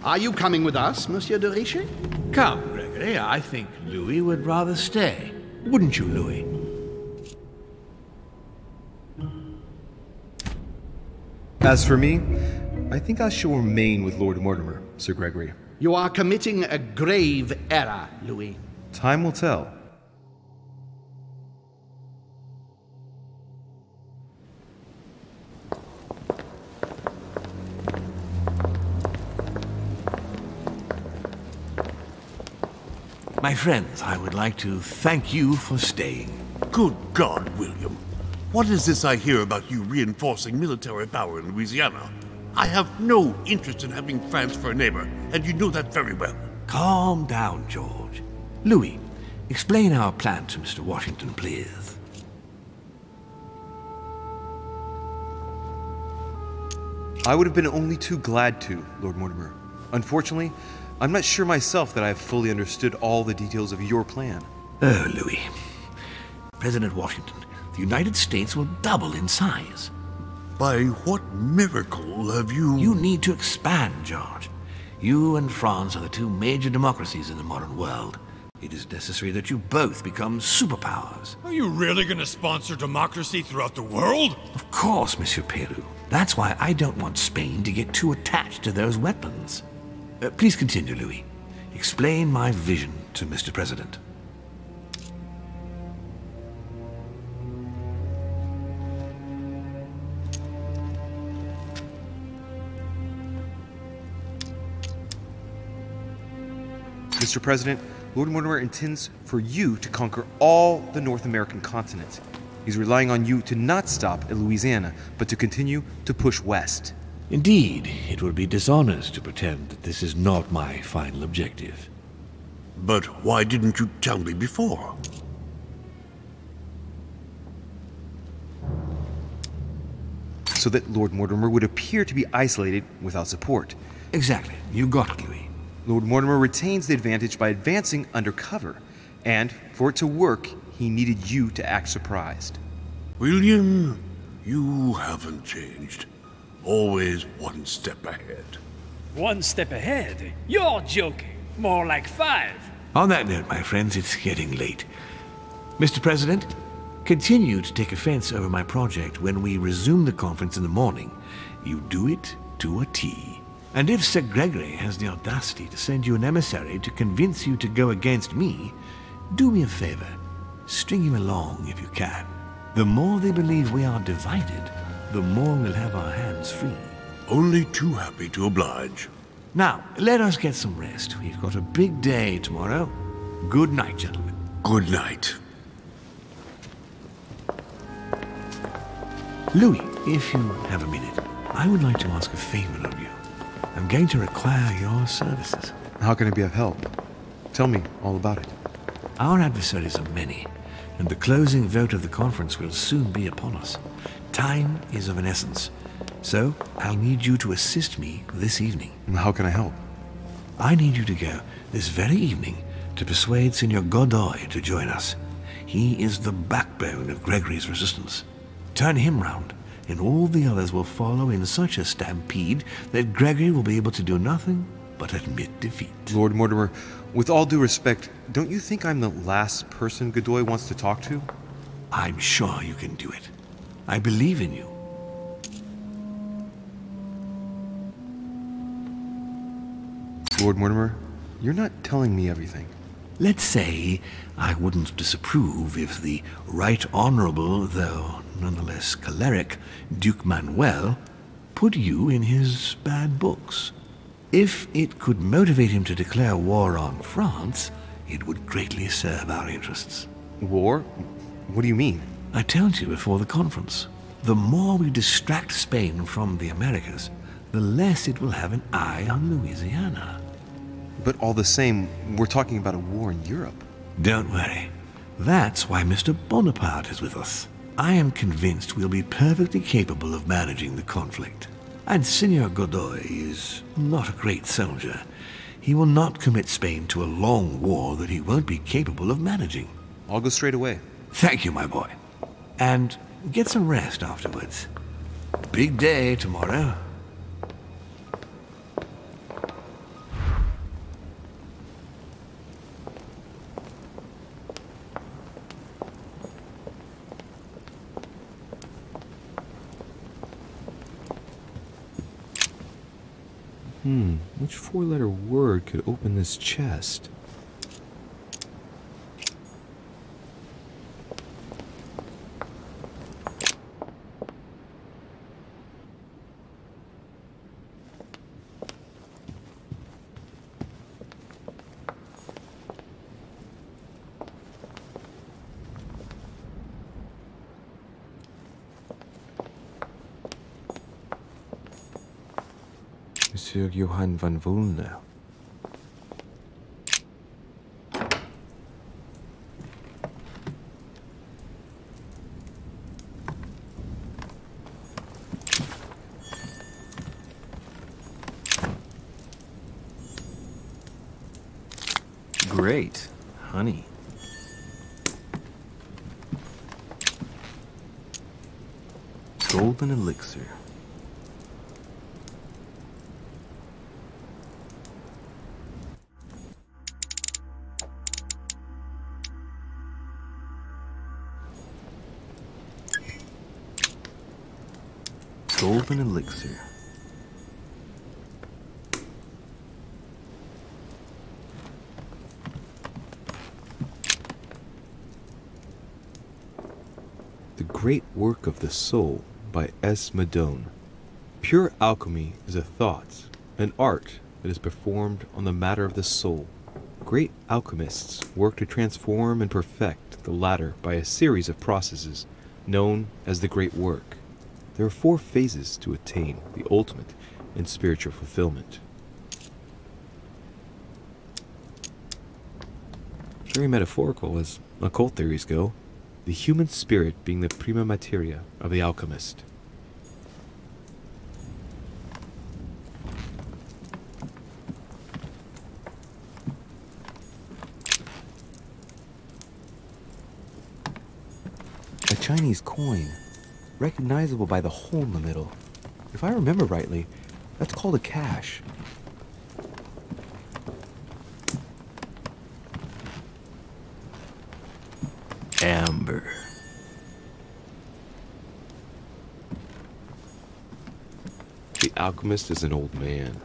Are you coming with us, Monsieur de Richet? Come, Gregory, I think Louis would rather stay. Wouldn't you, Louis? As for me, I think I shall remain with Lord Mortimer, Sir Gregory. You are committing a grave error, Louis. Time will tell. My friends, I would like to thank you for staying. Good God, William. What is this I hear about you reinforcing military power in Louisiana? I have no interest in having France for a neighbor, and you know that very well. Calm down, George. Louis, explain our plan to Mr. Washington, please. I would have been only too glad to, Lord Mortimer. Unfortunately, I'm not sure myself that I have fully understood all the details of your plan. Oh, Louis. President Washington, the United States will double in size. By what miracle have you... You need to expand, George. You and France are the two major democracies in the modern world. It is necessary that you both become superpowers. Are you really going to sponsor democracy throughout the world? Of course, Monsieur Peru. That's why I don't want Spain to get too attached to those wetlands. Please continue, Louis. Explain my vision to Mr. President. Mr. President, Lord Mortimer intends for you to conquer all the North American continent. He's relying on you to not stop at Louisiana, but to continue to push west. Indeed, it would be dishonest to pretend that this is not my final objective. But why didn't you tell me before? So that Lord Mortimer would appear to be isolated without support. Exactly. You got it, Louis. Lord Mortimer retains the advantage by advancing undercover, and for it to work, he needed you to act surprised. William, you haven't changed. Always one step ahead. One step ahead? You're joking. More like 5. On that note, my friends, it's getting late. Mr. President, continue to take offense over my project when we resume the conference in the morning. You do it to a T. And if Sir Gregory has the audacity to send you an emissary to convince you to go against me, do me a favor. String him along if you can. The more they believe we are divided, the more we'll have our hands free. Only too happy to oblige. Now, let us get some rest. We've got a big day tomorrow. Good night, gentlemen. Good night. Louis, if you have a minute, I would like to ask a favor of you. I'm going to require your services. How can I be of help? Tell me all about it. Our adversaries are many, and the closing vote of the conference will soon be upon us. Time is of an essence, so I'll need you to assist me this evening. How can I help? I need you to go this very evening to persuade Signor Godoy to join us. He is the backbone of Gregory's resistance. Turn him round, and all the others will follow in such a stampede that Gregory will be able to do nothing but admit defeat. Lord Mortimer, with all due respect, don't you think I'm the last person Godoy wants to talk to? I'm sure you can do it. I believe in you. Lord Mortimer, you're not telling me everything. Let's say I wouldn't disapprove if the Right Honorable, though nonetheless choleric, Duke Manuel put you in his bad books. If it could motivate him to declare war on France, it would greatly serve our interests. War? What do you mean? I told you before the conference. The more we distract Spain from the Americas, the less it will have an eye on Louisiana. But all the same, we're talking about a war in Europe. Don't worry. That's why Mr. Bonaparte is with us. I am convinced we'll be perfectly capable of managing the conflict. And Signor Godoy is not a great soldier. He will not commit Spain to a long war that he won't be capable of managing. I'll go straight away. Thank you, my boy. And get some rest afterwards. Big day tomorrow. Which 4-letter word could open this chest? Monsieur Johann van Volner. Great. Honey. Golden elixir. Golden elixir. The Great Work of the Soul by S. Madone. Pure alchemy is a thought, an art that is performed on the matter of the soul. Great alchemists work to transform and perfect the latter by a series of processes known as the Great Work. There are 4 phases to attain the ultimate in spiritual fulfillment. Very metaphorical as occult theories go, the human spirit being the prima materia of the alchemist. A Chinese coin, recognizable by the hole in the middle. If I remember rightly, that's called a cash. Amber. The alchemist is an old man.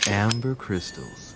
Amber crystals.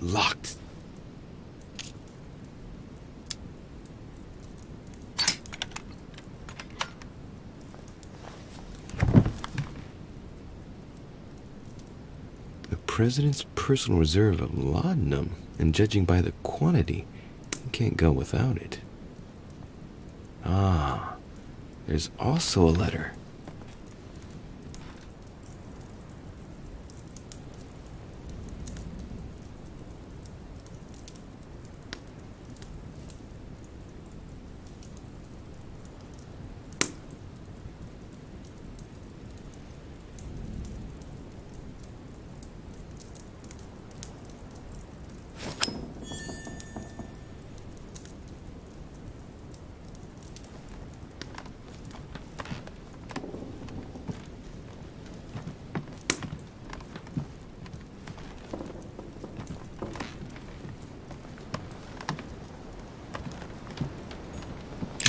Locked. The president's personal reserve of laudanum, and judging by the quantity, you can't go without it. Ah, there's also a letter.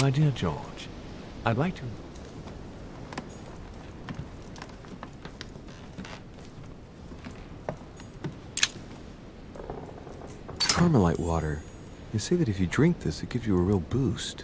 My dear George, I'd like to... Carmelite water. They say that if you drink this, it gives you a real boost.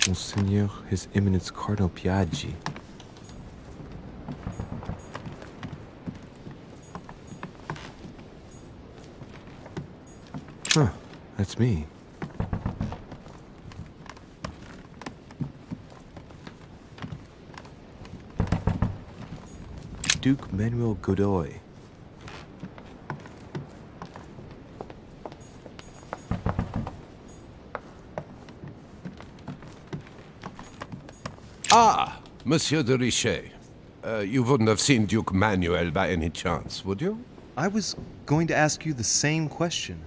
Monseigneur, His Eminence Cardinal Piaggi. Huh, that's me. Duke Manuel Godoy. Ah, Monsieur de Richet. You wouldn't have seen Duke Manuel by any chance, would you? I was going to ask you the same question.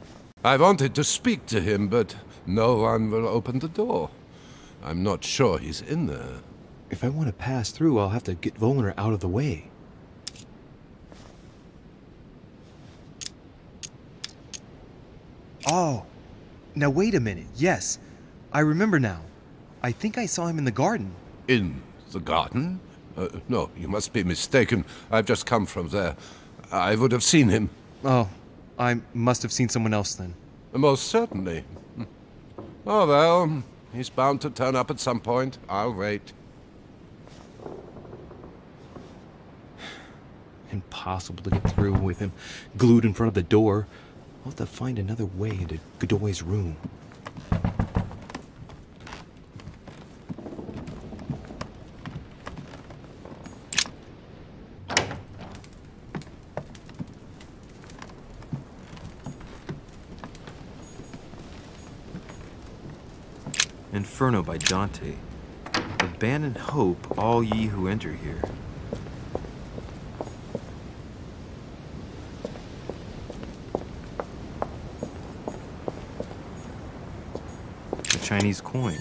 I wanted to speak to him, but no one will open the door. I'm not sure he's in there. If I want to pass through, I'll have to get Volner out of the way. Oh, now wait a minute. Yes, I remember now. I think I saw him in the garden. In the garden? No, you must be mistaken. I've just come from there. I would have seen him. Oh, I must have seen someone else then. Most certainly. Oh, well, he's bound to turn up at some point. I'll wait. Impossible to get through with him glued in front of the door. I'll have to find another way into Godoy's room. Inferno by Dante. Abandon hope, all ye who enter here. A Chinese coin.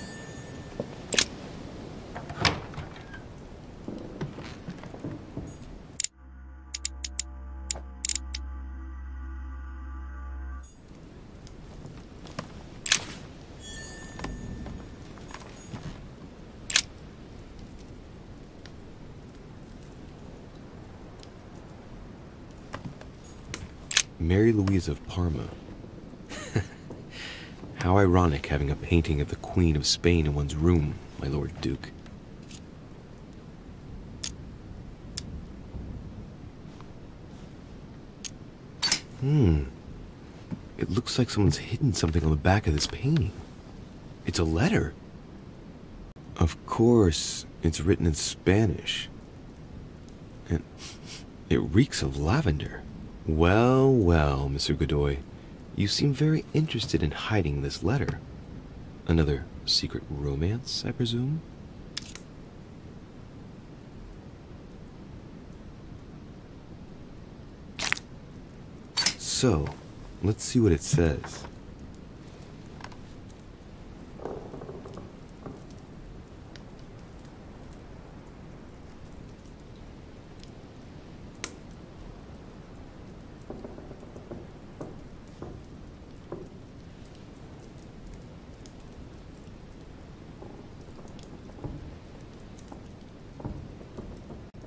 Mary Louise of Parma. How ironic having a painting of the Queen of Spain in one's room, my Lord Duke. It looks like someone's hidden something on the back of this painting. It's a letter. Of course, it's written in Spanish. And it reeks of lavender. Well, well, Mr. Godoy, you seem very interested in hiding this letter. Another secret romance, I presume? So, let's see what it says.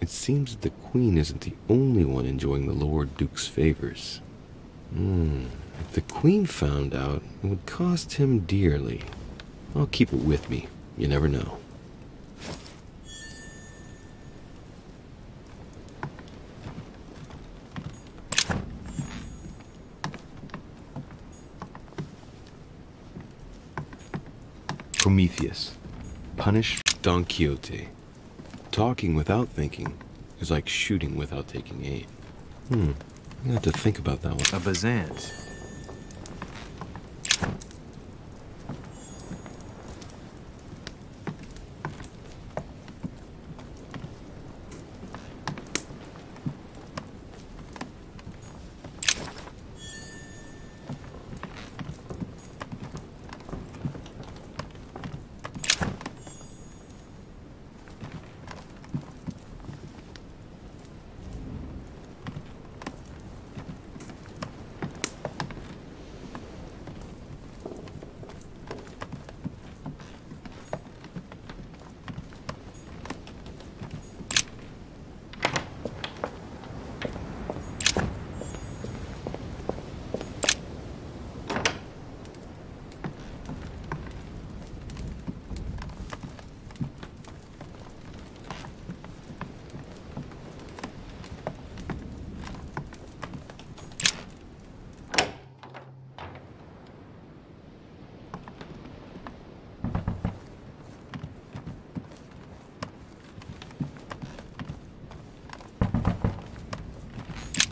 It seems that the Queen isn't the only one enjoying the Lord Duke's favors. If the Queen found out, it would cost him dearly. I'll keep it with me. You never know. Prometheus. Punish Don Quixote. Talking without thinking is like shooting without taking aim. I'm gonna have to think about that one. A Bazant.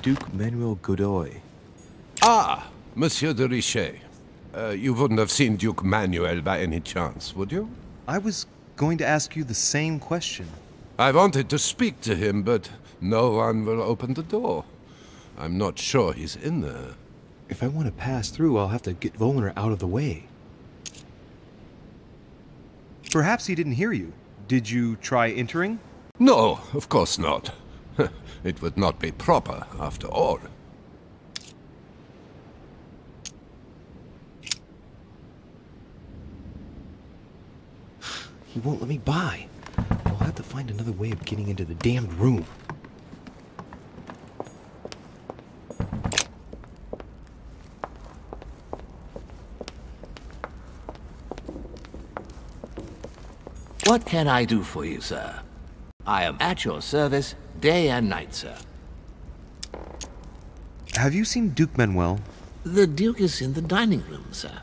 Duke Manuel Godoy. Ah, Monsieur de Richet. You wouldn't have seen Duke Manuel by any chance, would you? I was going to ask you the same question. I wanted to speak to him, but no one will open the door. I'm not sure he's in there. If I want to pass through, I'll have to get Volner out of the way. Perhaps he didn't hear you. Did you try entering? No, of course not. It would not be proper, after all. He won't let me by. I'll have to find another way of getting into the damned room. What can I do for you, sir? I am at your service, day and night, sir. Have you seen Duke Manuel? The Duke is in the dining room, sir.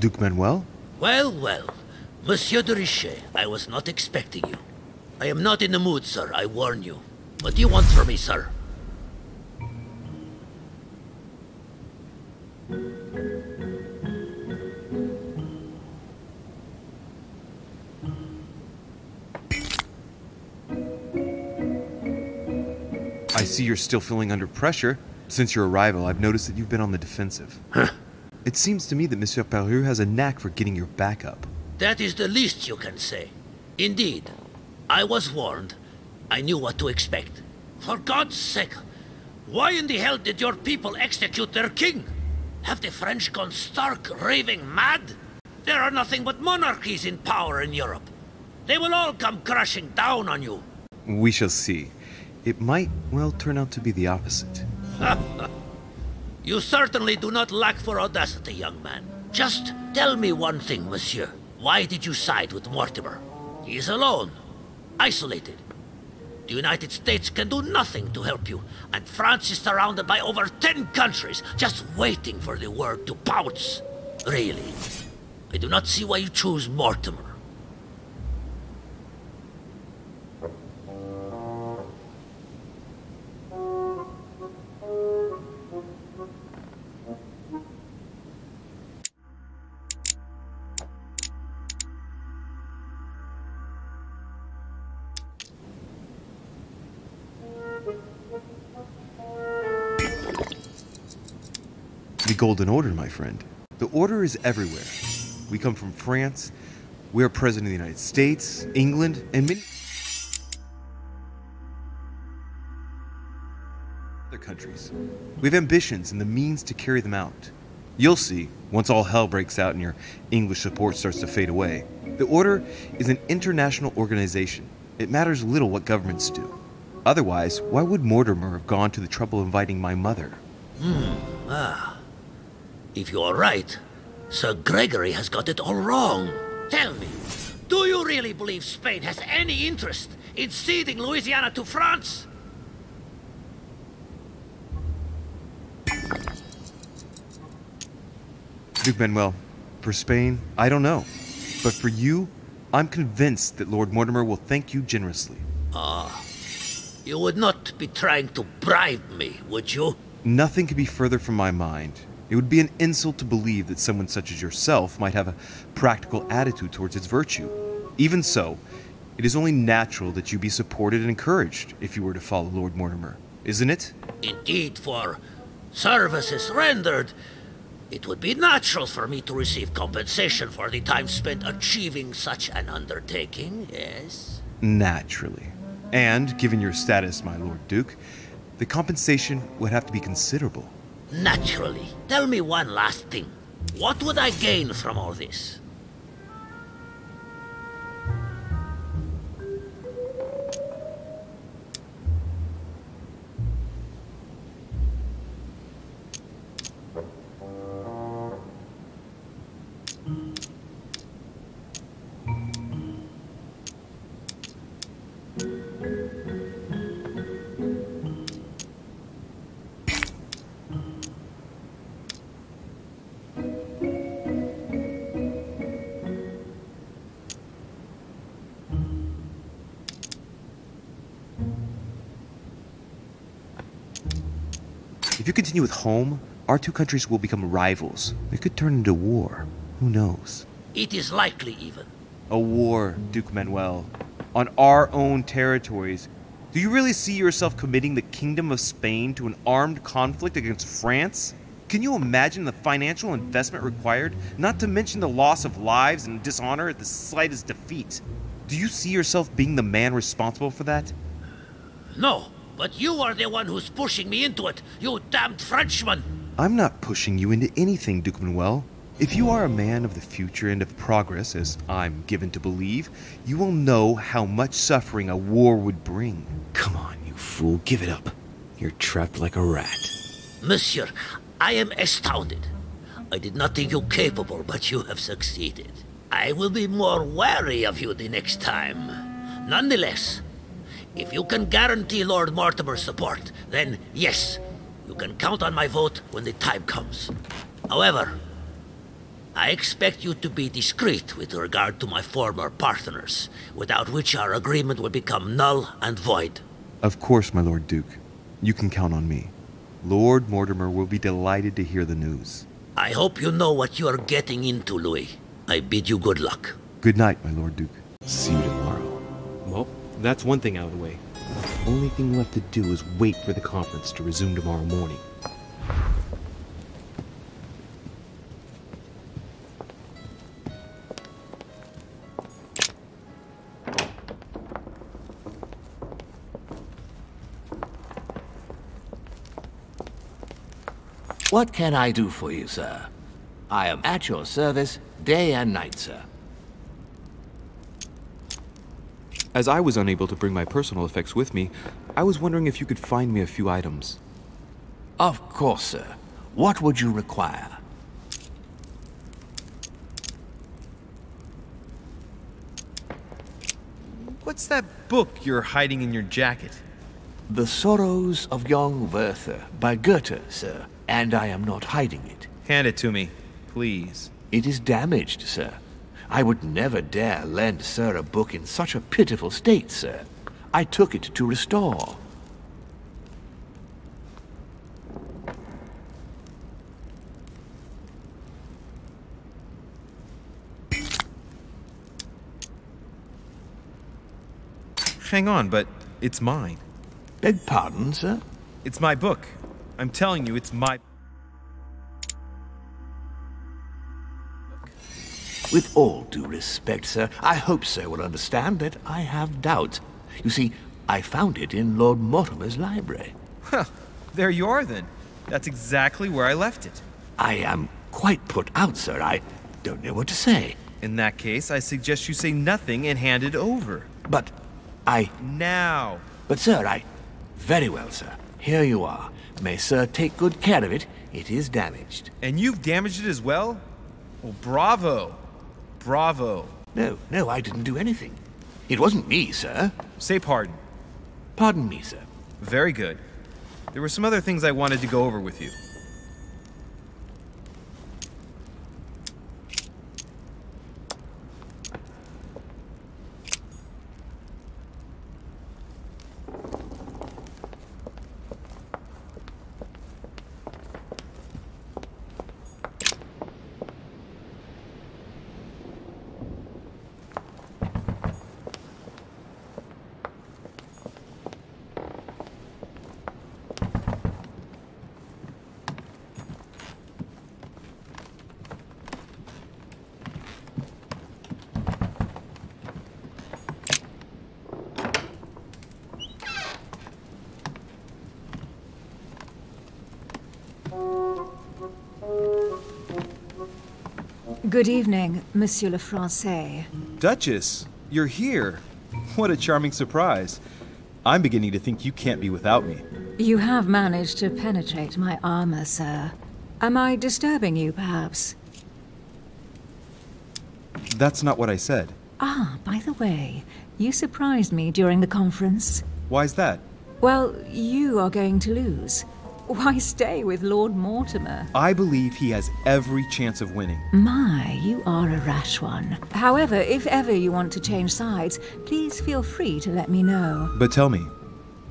Duke Manuel? Well, well. Monsieur de Richet, I was not expecting you. I am not in the mood, sir, I warn you. What do you want from me, sir? I see you're still feeling under pressure. Since your arrival, I've noticed that you've been on the defensive. Huh? It seems to me that Monsieur Peru has a knack for getting your back up. That is the least you can say. Indeed, I was warned. I knew what to expect. For God's sake, why in the hell did your people execute their king? Have the French gone stark, raving mad? There are nothing but monarchies in power in Europe. They will all come crashing down on you. We shall see. It might, well, turn out to be the opposite. You certainly do not lack for audacity, young man. Just tell me one thing, monsieur. Why did you side with Mortimer? He is alone, isolated. The United States can do nothing to help you, and France is surrounded by over 10 countries just waiting for the word to pounce. Really, I do not see why you choose Mortimer. The Golden Order, my friend. The Order is everywhere. We come from France. We are President of the United States, England, and many other countries. We have ambitions and the means to carry them out. You'll see, once all hell breaks out and your English support starts to fade away. The Order is an international organization. It matters little what governments do. Otherwise, why would Mortimer have gone to the trouble of inviting my mother? If you are right, Sir Gregory has got it all wrong. Tell me, do you really believe Spain has any interest in ceding Louisiana to France? Duke Manuel, for Spain, I don't know. But for you, I'm convinced that Lord Mortimer will thank you generously. You would not be trying to bribe me, would you? Nothing could be further from my mind. It would be an insult to believe that someone such as yourself might have a practical attitude towards its virtue. Even so, it is only natural that you be supported and encouraged if you were to follow Lord Mortimer, isn't it? Indeed, for services rendered, it would be natural for me to receive compensation for the time spent achieving such an undertaking, yes? Naturally. And, given your status, my Lord Duke, the compensation would have to be considerable. Naturally. Tell me one last thing. What would I gain from all this? If you continue with home, our two countries will become rivals. It could turn into war. Who knows? It is likely, even. A war, Duke Manuel. On our own territories. Do you really see yourself committing the Kingdom of Spain to an armed conflict against France? Can you imagine the financial investment required, not to mention the loss of lives and dishonor at the slightest defeat? Do you see yourself being the man responsible for that? No, but you are the one who's pushing me into it, you damned Frenchman! I'm not pushing you into anything, Duke Manuel. If you are a man of the future and of progress, as I'm given to believe, you will know how much suffering a war would bring. Come on, you fool, give it up. You're trapped like a rat. Monsieur, I am astounded. I did not think you capable, but you have succeeded. I will be more wary of you the next time. Nonetheless, if you can guarantee Lord Mortimer's support, then yes, you can count on my vote when the time comes. However, I expect you to be discreet with regard to my former partners, without which our agreement will become null and void. Of course, my Lord Duke. You can count on me. Lord Mortimer will be delighted to hear the news. I hope you know what you are getting into, Louis. I bid you good luck. Good night, my Lord Duke. See you tomorrow. Well, that's one thing out of the way. The only thing left to do is wait for the conference to resume tomorrow morning. What can I do for you, sir? I am at your service, day and night, sir. As I was unable to bring my personal effects with me, I was wondering if you could find me a few items. Of course, sir. What would you require? What's that book you're hiding in your jacket? The Sorrows of Young Werther by Goethe, sir. And I am not hiding it. Hand it to me, please. It is damaged, sir. I would never dare lend sir a book in such a pitiful state, sir. I took it to restore. Hang on, but it's mine. Beg pardon, sir? It's my book. I'm telling you, it's my... With all due respect, sir, I hope sir will understand that I have doubts. You see, I found it in Lord Mortimer's library. Huh, there you are then. That's exactly where I left it. I am quite put out, sir. I don't know what to say. In that case, I suggest you say nothing and hand it over. But Now! But sir, Very well, sir. Here you are. May sir take good care of it. It is damaged. And you've damaged it as well? Well, bravo. Bravo. No, I didn't do anything. It wasn't me, sir. Say pardon. Pardon me, sir. Very good. There were some other things I wanted to go over with you. Good evening, Monsieur le Français. Duchess, you're here. What a charming surprise. I'm beginning to think you can't be without me. You have managed to penetrate my armor, sir. Am I disturbing you, perhaps? That's not what I said. Ah, by the way, you surprised me during the conference. Why's that? Well, you are going to lose. Why stay with Lord Mortimer? I believe he has every chance of winning. My, you are a rash one. However, if ever you want to change sides, please feel free to let me know. But tell me,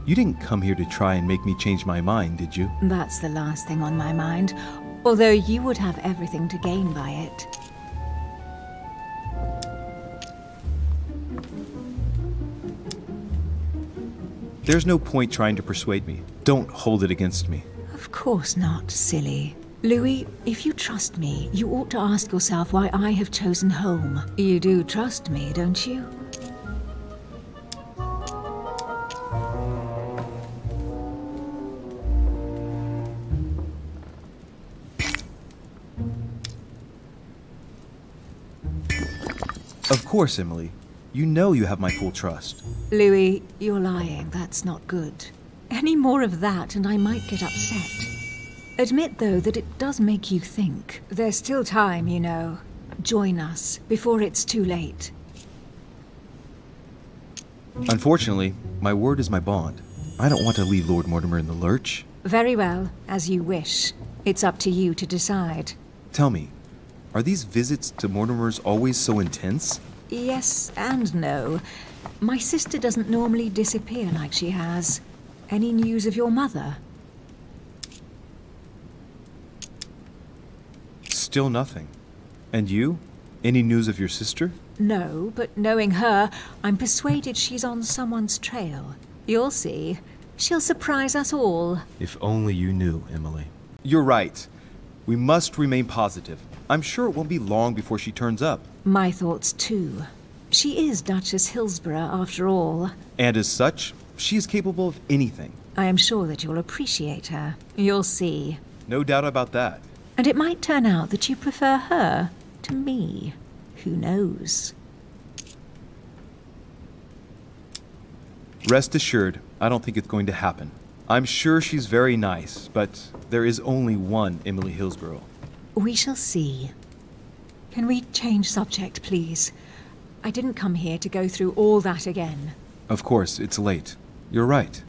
You didn't come here to try and make me change my mind, did you? That's the last thing on my mind, although you would have everything to gain by it. There's no point trying to persuade me. Don't hold it against me. Of course not, silly. Louis, if you trust me, you ought to ask yourself why I have chosen home. You do trust me, don't you? Of course, Emily. You know you have my full trust. Louis, you're lying. That's not good. Any more of that and I might get upset. Admit, though, that it does make you think. There's still time, you know. Join us before it's too late. Unfortunately, my word is my bond. I don't want to leave Lord Mortimer in the lurch. Very well, as you wish. It's up to you to decide. Tell me, are these visits to Mortimer's always so intense? Yes and no. My sister doesn't normally disappear like she has. Any news of your mother? Still nothing. And you? Any news of your sister? No, but knowing her, I'm persuaded she's on someone's trail. You'll see. She'll surprise us all. If only you knew, Emily. You're right. We must remain positive. I'm sure it won't be long before she turns up. My thoughts too. She is Duchess Hillsborough after all. And as such, she is capable of anything. I am sure that you'll appreciate her. You'll see. No doubt about that. And it might turn out that you prefer her to me. Who knows? Rest assured, I don't think it's going to happen. I'm sure she's very nice, but there is only one Emily Hillsborough. We shall see. Can we change subject, please? I didn't come here to go through all that again. Of course, it's late. You're right.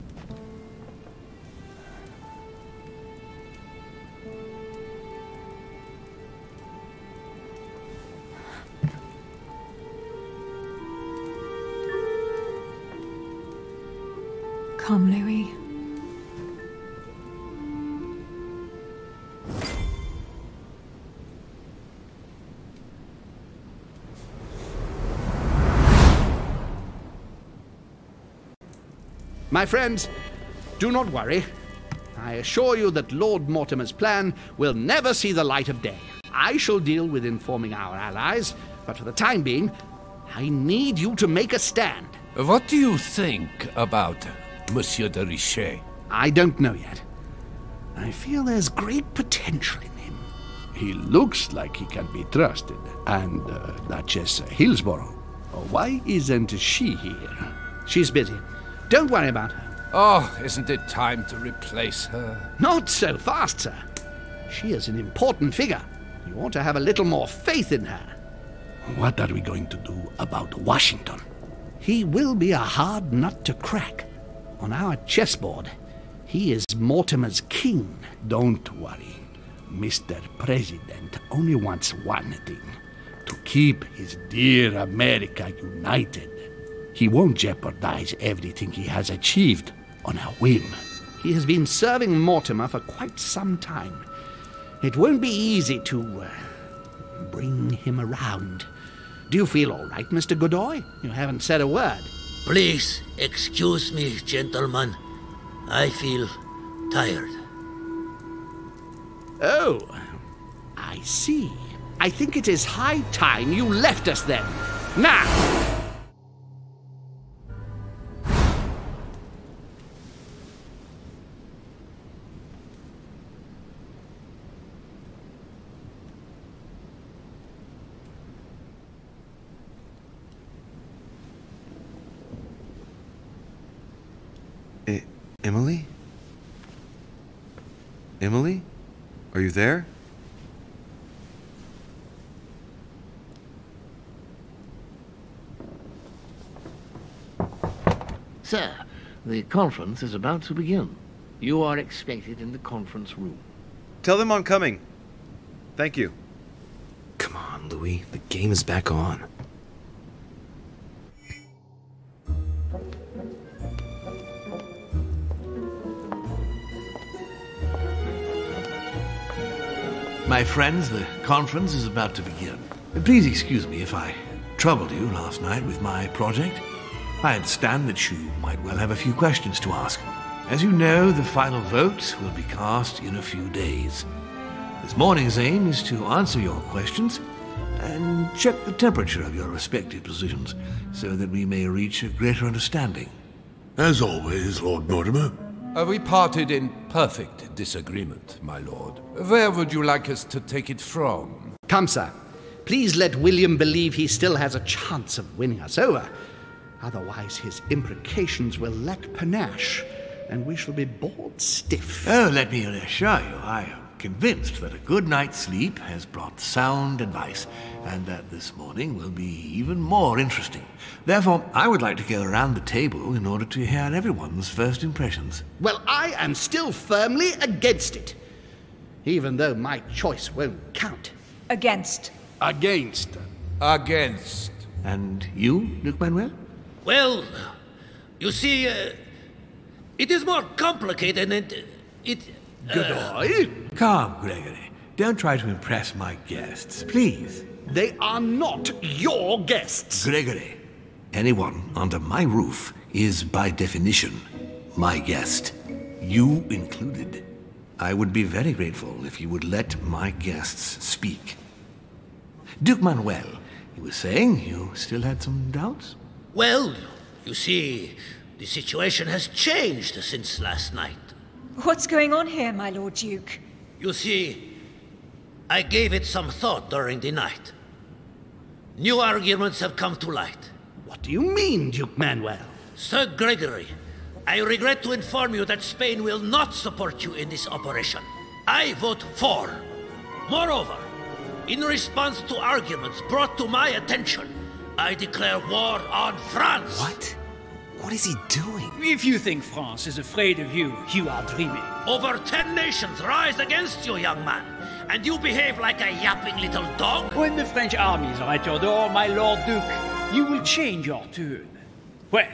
Come, Louis. My friends, do not worry. I assure you that Lord Mortimer's plan will never see the light of day. I shall deal with informing our allies, but for the time being, I need you to make a stand. What do you think about Monsieur de Richet? I don't know yet. I feel there's great potential in him. He looks like he can be trusted. And Duchess Hillsborough, why isn't she here? She's busy. Don't worry about her. Oh, isn't it time to replace her? Not so fast, sir. She is an important figure. You ought to have a little more faith in her. What are we going to do about Washington? He will be a hard nut to crack. On our chessboard, he is Mortimer's king. Don't worry. Mr. President only wants one thing: to keep his dear America united. He won't jeopardize everything he has achieved on a whim. He has been serving Mortimer for quite some time. It won't be easy to bring him around. Do you feel all right, Mr. Godoy? You haven't said a word. Please excuse me, gentlemen. I feel tired. Oh, I see. I think it is high time you left us then. Now! Emily? Emily? Are you there? Sir, the conference is about to begin. You are expected in the conference room. Tell them I'm coming. Thank you. Come on, Louis. The game is back on. My friends, the conference is about to begin. Please excuse me if I troubled you last night with my project. I understand that you might well have a few questions to ask. As you know, the final vote will be cast in a few days. This morning's aim is to answer your questions and check the temperature of your respective positions so that we may reach a greater understanding. As always, Lord Mortimer. We parted in perfect disagreement, my lord. Where would you like us to take it from? Come, sir. Please let William believe he still has a chance of winning us over. Otherwise, his imprecations will lack panache, and we shall be bored stiff. Oh, let me reassure you, I am convinced that a good night's sleep has brought sound advice, and that this morning will be even more interesting. Therefore, I would like to go around the table in order to hear everyone's first impressions. Well, I am still firmly against it, even though my choice won't count. Against. Against. Against. And you, Duke Manuel? Well, you see, it is more complicated and Goodbye. Calm, Gregory. Don't try to impress my guests, please. They are not your guests. Gregory, anyone under my roof is by definition my guest, you included. I would be very grateful if you would let my guests speak. Duke Manuel, you were saying you still had some doubts? Well, you see, the situation has changed since last night. What's going on here, my Lord Duke? You see, I gave it some thought during the night. New arguments have come to light. What do you mean, Duke Manuel? Sir Gregory, I regret to inform you that Spain will not support you in this operation. I vote for. Moreover, in response to arguments brought to my attention, I declare war on France. What? What is he doing? If you think France is afraid of you, you are dreaming. Over 10 nations rise against you, young man, and you behave like a yapping little dog? When the French armies are at your door, my Lord Duke, you will change your tune. Well,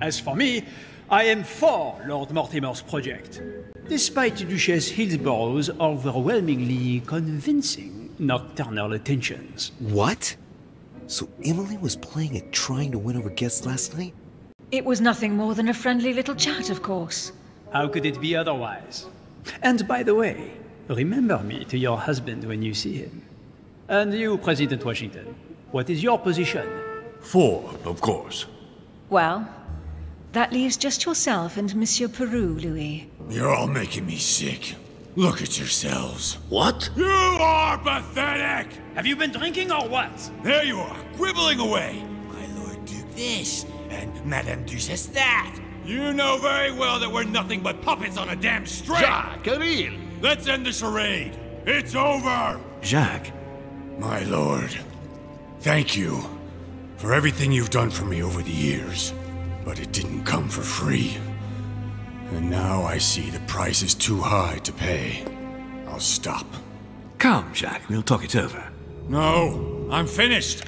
as for me, I am for Lord Mortimer's project, despite Duchess Hillsborough's overwhelmingly convincing nocturnal attentions. What? So Emily was playing at trying to win over guests last night? It was nothing more than a friendly little chat, of course. How could it be otherwise? And by the way, remember me to your husband when you see him. And you, President Washington, what is your position? For, of course. Well, that leaves just yourself and Monsieur Peru, Louis. You're all making me sick. Look at yourselves. What? You are pathetic! Have you been drinking or what? There you are, quibbling away. My Lord Duke this, and Madame Duchess that. You know very well that we're nothing but puppets on a damn string. Jacques, really? Let's end the charade. It's over. Jacques. My lord, thank you for everything you've done for me over the years. But it didn't come for free. And now I see the price is too high to pay. I'll stop. Come, Jacques, we'll talk it over. No, I'm finished.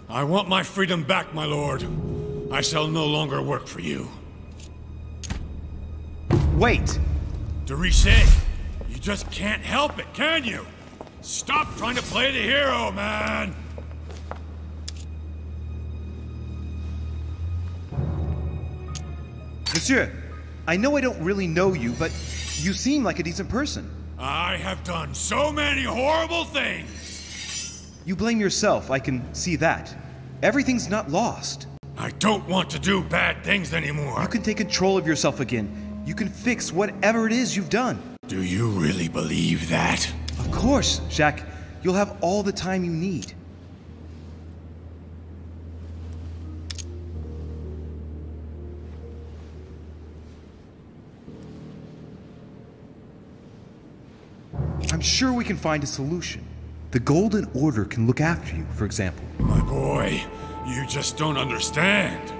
I want my freedom back, my lord. I shall no longer work for you. Wait! De Richet, you just can't help it, can you? Stop trying to play the hero, man! Monsieur, I know I don't really know you, but you seem like a decent person. I have done so many horrible things! You blame yourself, I can see that. Everything's not lost. I don't want to do bad things anymore. You can take control of yourself again. You can fix whatever it is you've done. Do you really believe that? Of course, Jacques. You'll have all the time you need. I'm sure we can find a solution. The Golden Order can look after you, for example. My boy, you just don't understand.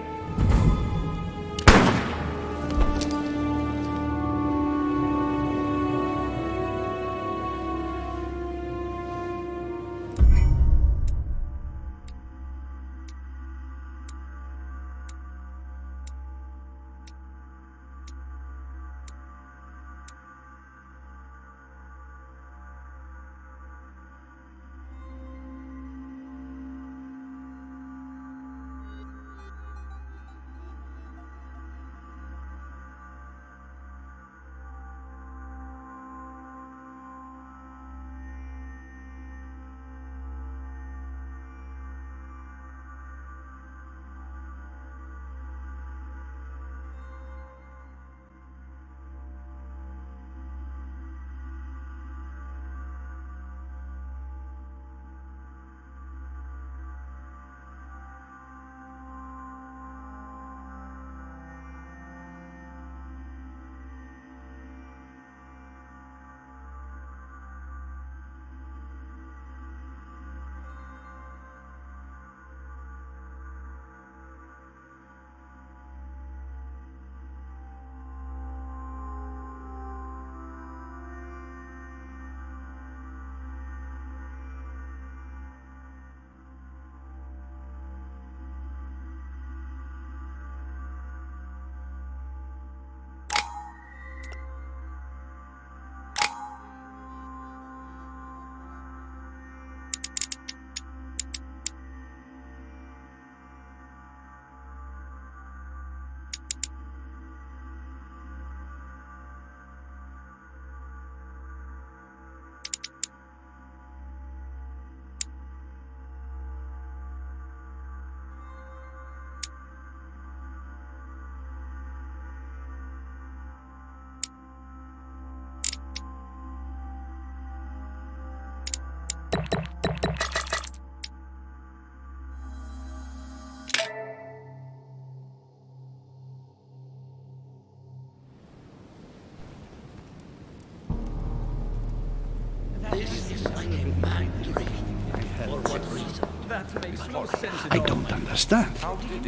I don't understand.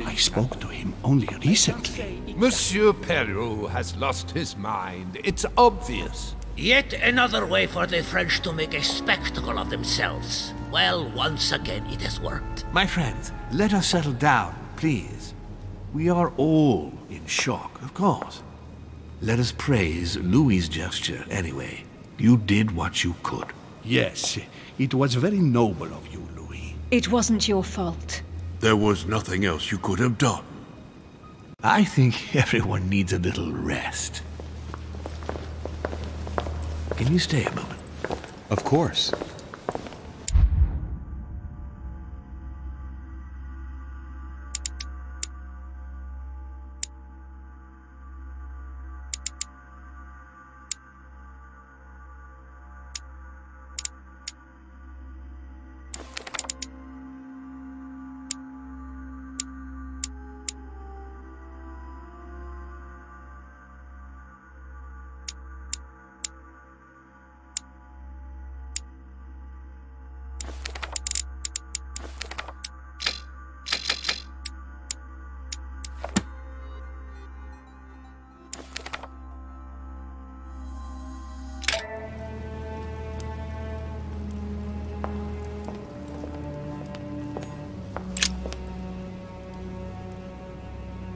I spoke to him only recently. Monsieur Perrault has lost his mind. It's obvious. Yet another way for the French to make a spectacle of themselves. Well, once again it has worked. My friends, let us settle down, please. We are all in shock, of course. Let us praise Louis's gesture anyway. You did what you could. Yes, it was very noble of you, Louis. It wasn't your fault. There was nothing else you could have done. I think everyone needs a little rest. Can you stay a moment? Of course.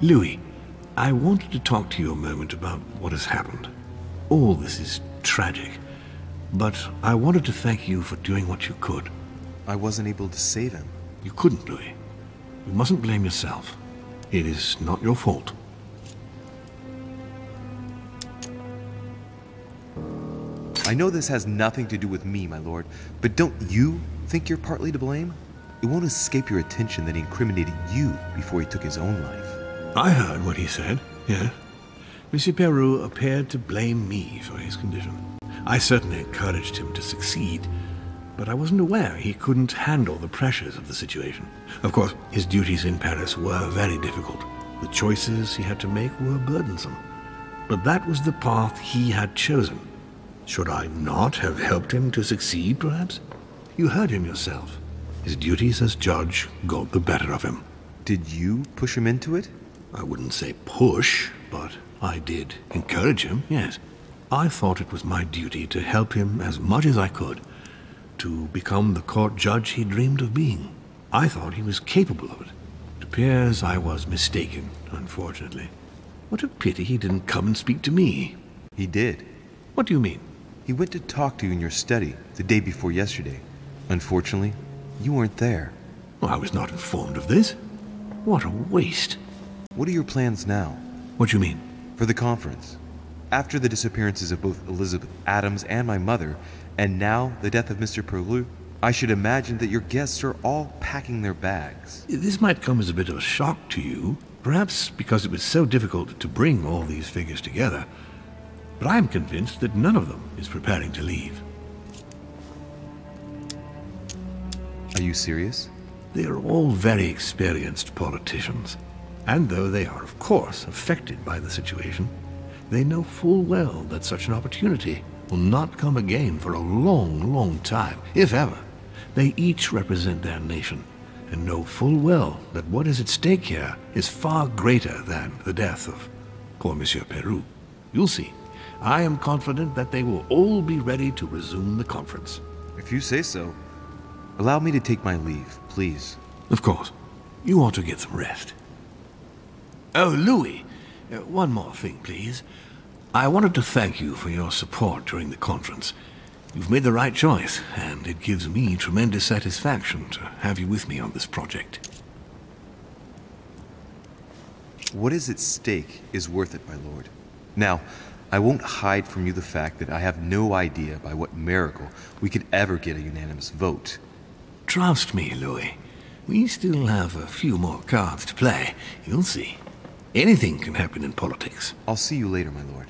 Louis, I wanted to talk to you a moment about what has happened. All this is tragic, but I wanted to thank you for doing what you could. I wasn't able to save him. You couldn't, Louis. You mustn't blame yourself. It is not your fault. I know this has nothing to do with me, my lord, but don't you think you're partly to blame? It won't escape your attention that he incriminated you before he took his own life. I heard what he said, yes. Monsieur Perrault appeared to blame me for his condition. I certainly encouraged him to succeed, but I wasn't aware he couldn't handle the pressures of the situation. Of course, his duties in Paris were very difficult. The choices he had to make were burdensome. But that was the path he had chosen. Should I not have helped him to succeed, perhaps? You heard him yourself. His duties as judge got the better of him. Did you push him into it? I wouldn't say push, but I did encourage him, yes. I thought it was my duty to help him as much as I could to become the court judge he dreamed of being. I thought he was capable of it. It appears I was mistaken, unfortunately. What a pity he didn't come and speak to me. He did. What do you mean? He went to talk to you in your study the day before yesterday. Unfortunately, you weren't there. Well, I was not informed of this. What a waste. What are your plans now? What do you mean? For the conference. After the disappearances of both Elizabeth Adams and my mother, and now the death of Mr. Perrault, I should imagine that your guests are all packing their bags. This might come as a bit of a shock to you, perhaps because it was so difficult to bring all these figures together. But I'm convinced that none of them is preparing to leave. Are you serious? They are all very experienced politicians. And though they are, of course, affected by the situation, they know full well that such an opportunity will not come again for a long, long time, if ever. They each represent their nation, and know full well that what is at stake here is far greater than the death of poor Monsieur Perrault. You'll see. I am confident that they will all be ready to resume the conference. If you say so. Allow me to take my leave, please. Of course. You ought to get some rest. Oh, Louis, one more thing, please. I wanted to thank you for your support during the conference. You've made the right choice, and it gives me tremendous satisfaction to have you with me on this project. What is at stake is worth it, my lord. Now, I won't hide from you the fact that I have no idea by what miracle we could ever get a unanimous vote. Trust me, Louis. We still have a few more cards to play. You'll see. Anything can happen in politics. I'll see you later, my lord.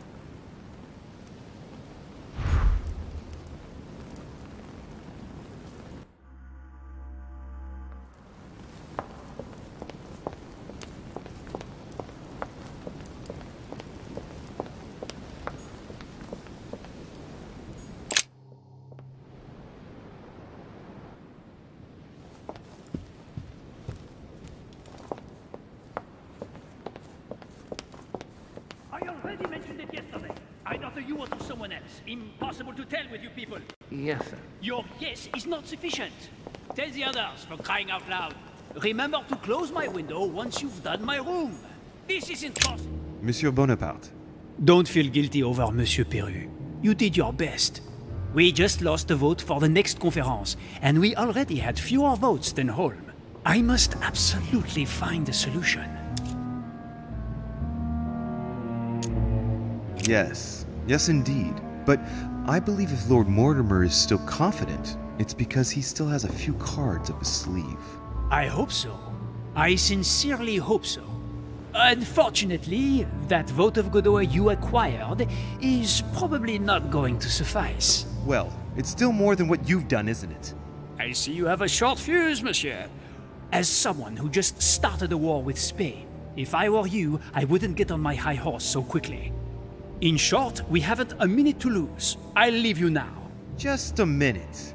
to you or to someone else? Impossible to tell with you people. Yes, sir. Your guess is not sufficient. Tell the others, for crying out loud. Remember to close my window once you've done my room. This isn't possible. Monsieur Bonaparte. Don't feel guilty over Monsieur Peru. You did your best. We just lost the vote for the next conference, and we already had fewer votes than Holm. I must absolutely find a solution. Yes. Yes, indeed. But I believe if Lord Mortimer is still confident, it's because he still has a few cards up his sleeve. I hope so. I sincerely hope so. Unfortunately, that vote of Godoy you acquired is probably not going to suffice. Well, it's still more than what you've done, isn't it? I see you have a short fuse, monsieur. As someone who just started a war with Spain, if I were you, I wouldn't get on my high horse so quickly. In short, we haven't a minute to lose. I'll leave you now. Just a minute.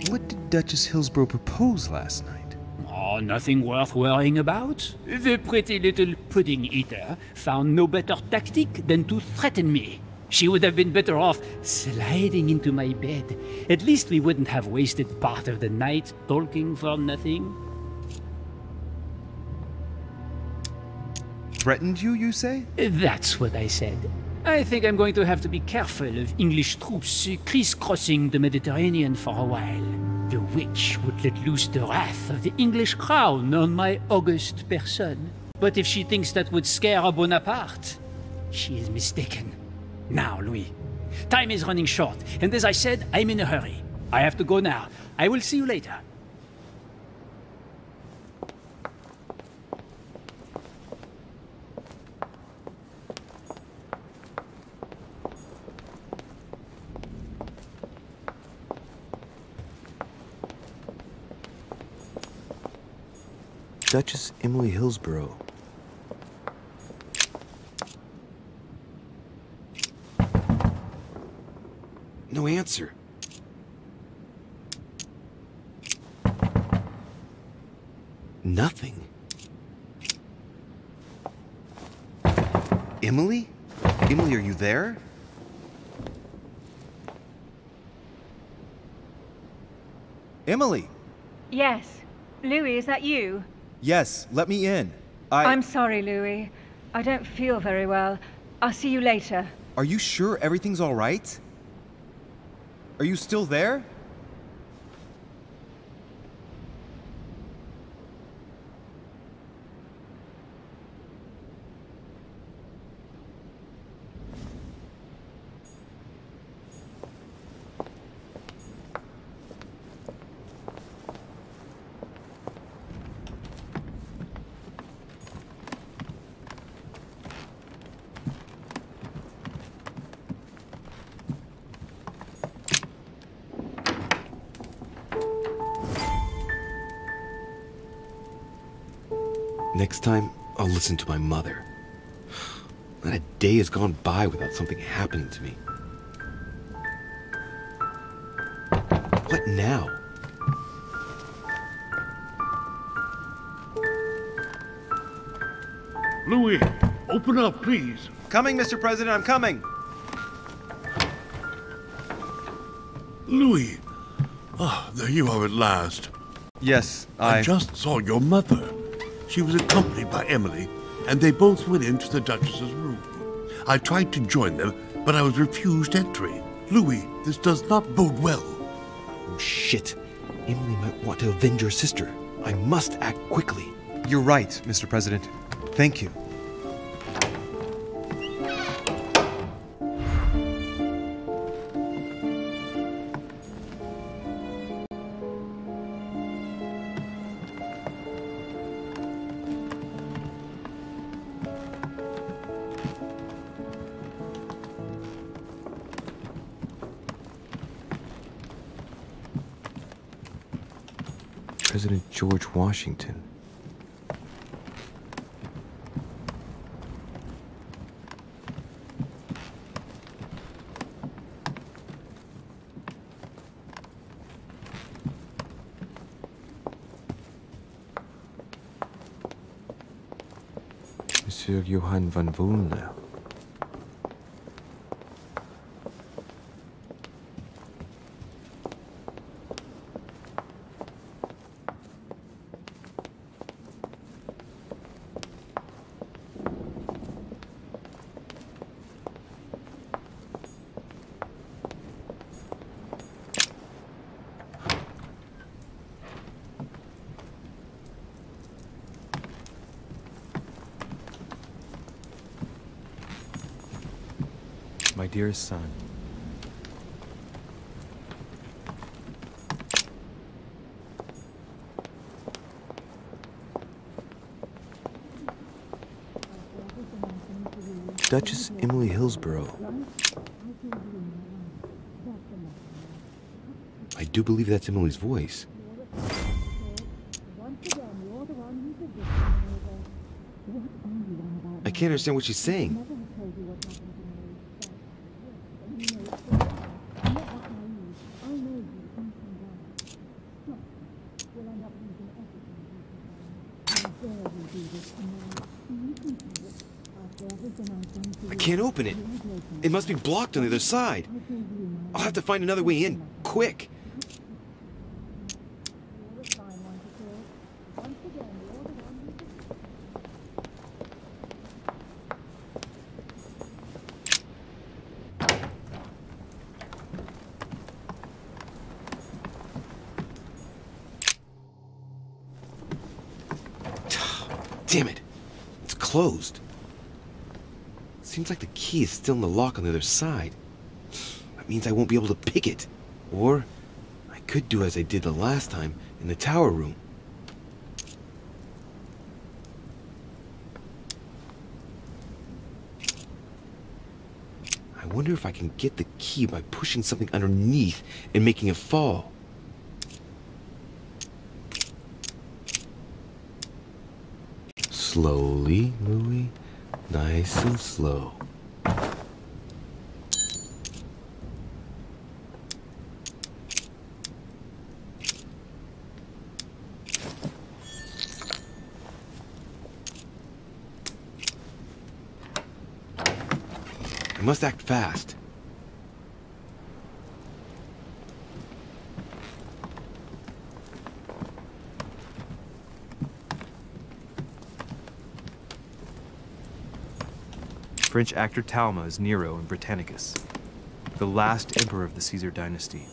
What did Duchess Hillsborough propose last night? Oh, nothing worth worrying about. The pretty little pudding eater found no better tactic than to threaten me. She would have been better off sliding into my bed. At least we wouldn't have wasted part of the night talking for nothing. Threatened you, you say? That's what I said. I think I'm going to have to be careful of English troops crisscrossing the Mediterranean for a while. The witch would let loose the wrath of the English crown on my august person. But if she thinks that would scare a Bonaparte, she is mistaken. Now, Louis, time is running short, and as I said, I'm in a hurry. I have to go now. I will see you later. Duchess Emily Hillsborough. No answer. Nothing. Emily? Emily, are you there? Emily! Yes. Louis, is that you? Yes, let me in. I'm sorry, Louis. I don't feel very well. I'll see you later. Are you sure everything's all right? Are you still there? Next time, I'll listen to my mother. Not a day has gone by without something happening to me. What now? Louis, open up, please. Coming, Mr. President, I'm coming! Louis! Ah, there you are at last. Yes, I just saw your mother. She was accompanied by Emily, and they both went into the Duchess's room. I tried to join them, but I was refused entry. Louis, this does not bode well. Oh, shit. Emily might want to avenge her sister. I must act quickly. You're right, Mr. President. Thank you. President George Washington. Monsieur Johann van Volna. My dearest son, Duchess Emily Hillsborough. I do believe that's Emily's voice. I can't understand what she's saying. I can't open it. It must be blocked on the other side. I'll have to find another way in, quick. Damn it. It's closed. Seems like the key is still in the lock on the other side. That means I won't be able to pick it. Or I could do as I did the last time in the tower room. I wonder if I can get the key by pushing something underneath and making it fall. Slowly, Louis. Nice and slow. I must act fast. French actor Talma is Nero in Britannicus, the last emperor of the Caesar dynasty.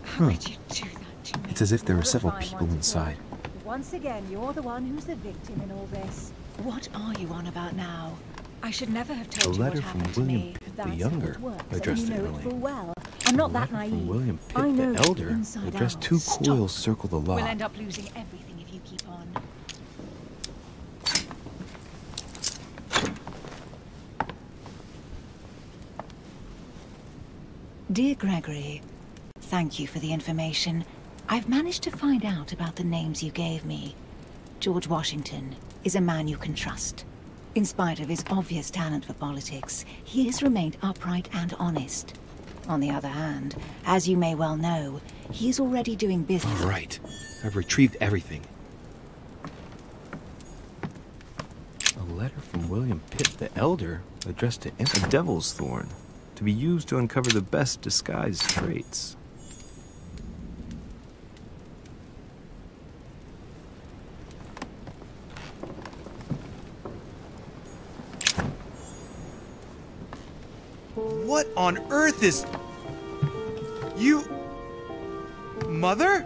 How could you do that to me? It's as if there are several people inside. Once again, you're the one who's the victim in all this. What are you on about now? I should never have told you what letter from happened to William me. Pitt That's the how Younger, it works, addressed and you to know it Emily. full well. I'm not that Letter from naive. William Pitt I know the Elder, inside addressed out. two Stop. coils circle the lock. We'll end up losing everything if you keep on. Dear Gregory, thank you for the information. I've managed to find out about the names you gave me. George Washington is a man you can trust. In spite of his obvious talent for politics, he has remained upright and honest. On the other hand, as you may well know, he is already doing business. All right. I've retrieved everything. A letter from William Pitt the Elder, addressed to Emma Devil's Thorn, to be used to uncover the best disguised traits. What on earth is... You... Mother?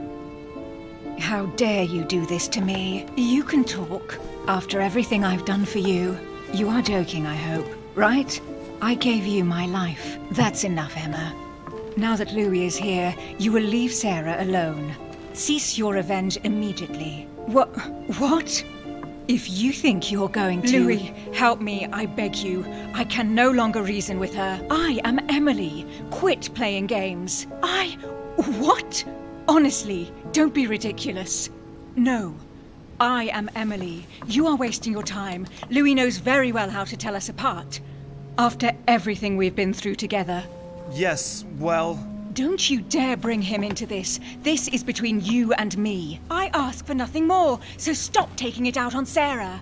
How dare you do this to me? You can talk. After everything I've done for you. You are joking, I hope, right? I gave you my life. That's enough, Emma. Now that Louis is here, you will leave Sarah alone. Cease your revenge immediately. What? If you think you're going to... Louis, help me, I beg you. I can no longer reason with her. I am Emily. Quit playing games. What? Honestly, don't be ridiculous. No. I am Emily. You are wasting your time. Louis knows very well how to tell us apart. After everything we've been through together. Yes, well... Don't you dare bring him into this. This is between you and me. I ask for nothing more, so stop taking it out on Sarah.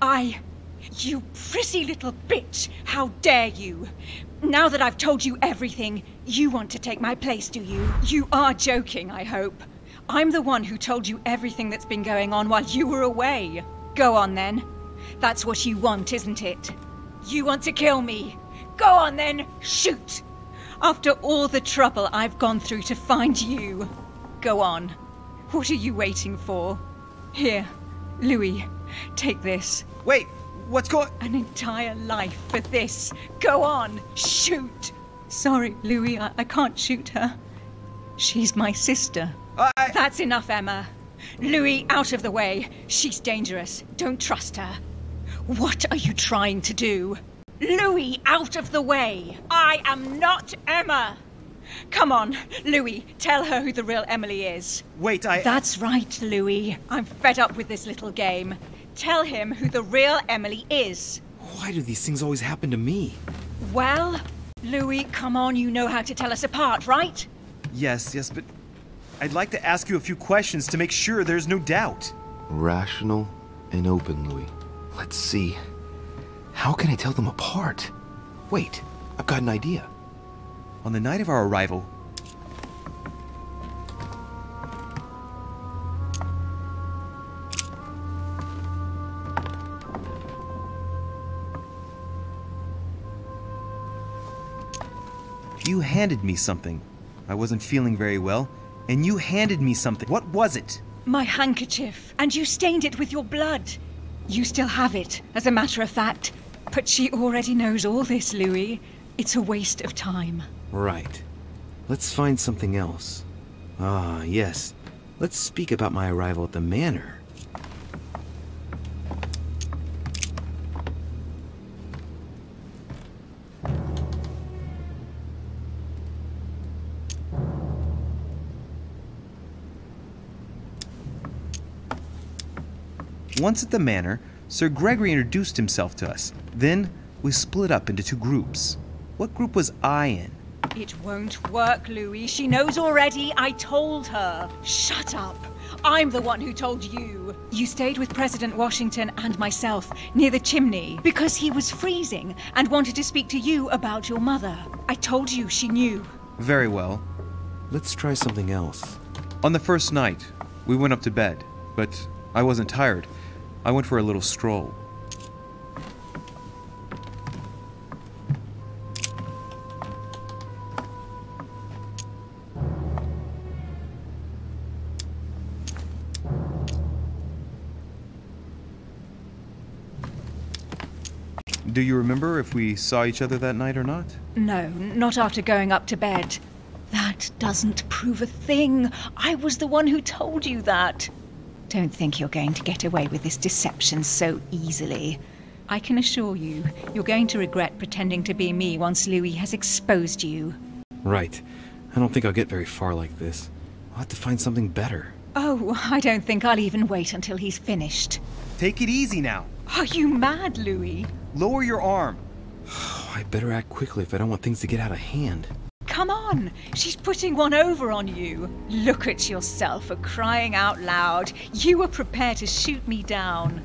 You pretty little bitch! How dare you! Now that I've told you everything, you want to take my place, do you? You are joking, I hope. I'm the one who told you everything that's been going on while you were away. Go on then. That's what you want, isn't it? You want to kill me. Go on then, shoot! After all the trouble I've gone through to find you. Go on. What are you waiting for? Here, Louis, take this. Wait, what's going... An entire life for this. Go on, shoot! Sorry, Louis, I can't shoot her. She's my sister. That's enough, Emma. Louis, out of the way. She's dangerous. Don't trust her. What are you trying to do? Louis, out of the way! I am not Emma! Come on, Louis, tell her who the real Emily is. Wait, That's right, Louis. I'm fed up with this little game. Tell him who the real Emily is. Why do these things always happen to me? Well, Louis, come on, you know how to tell us apart, right? Yes, but I'd like to ask you a few questions to make sure there's no doubt. Rational and open, Louis. Let's see. How can I tell them apart? Wait, I've got an idea. On the night of our arrival, you handed me something. I wasn't feeling very well, and you handed me something. What was it? My handkerchief, and you stained it with your blood. You still have it, as a matter of fact. But she already knows all this, Louis. It's a waste of time. Right. Let's find something else. Ah, yes. Let's speak about my arrival at the manor. Once at the manor, Sir Gregory introduced himself to us. Then, we split up into two groups. What group was I in? It won't work, Louis. She knows already. I told her. Shut up. I'm the one who told you. You stayed with President Washington and myself near the chimney because he was freezing and wanted to speak to you about your mother. I told you she knew. Very well. Let's try something else. On the first night, we went up to bed, but I wasn't tired. I went for a little stroll. Do you remember if we saw each other that night or not? No, not after going up to bed. That doesn't prove a thing. I was the one who told you that. Don't think you're going to get away with this deception so easily. I can assure you, you're going to regret pretending to be me once Louis has exposed you. Right. I don't think I'll get very far like this. I'll have to find something better. Oh, I don't think I'll even wait until he's finished. Take it easy now. Are you mad, Louis? Lower your arm. I better act quickly if I don't want things to get out of hand. Come on, she's putting one over on you. Look at yourself for crying out loud. You were prepared to shoot me down.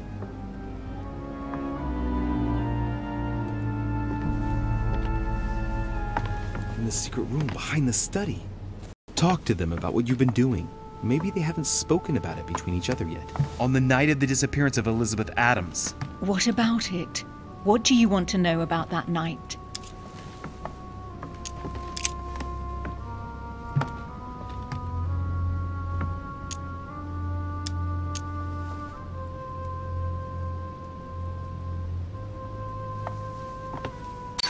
In the secret room behind the study. Talk to them about what you've been doing. Maybe they haven't spoken about it between each other yet. On the night of the disappearance of Elizabeth Adams. What about it? What do you want to know about that night?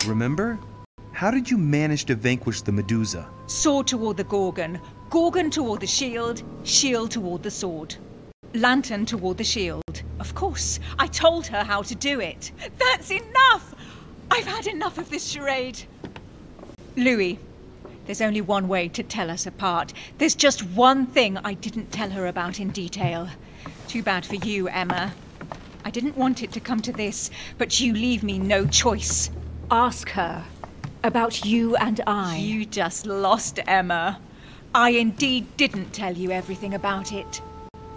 Remember? How did you manage to vanquish the Medusa? Sword toward the Gorgon, Gorgon toward the shield, shield toward the sword. Lantern toward the shield. Of course, I told her how to do it. That's enough! I've had enough of this charade. Louis, there's only one way to tell us apart. There's just one thing I didn't tell her about in detail. Too bad for you, Emma. I didn't want it to come to this, but you leave me no choice. Ask her about you and I. You just lost, Emma. I indeed didn't tell you everything about it.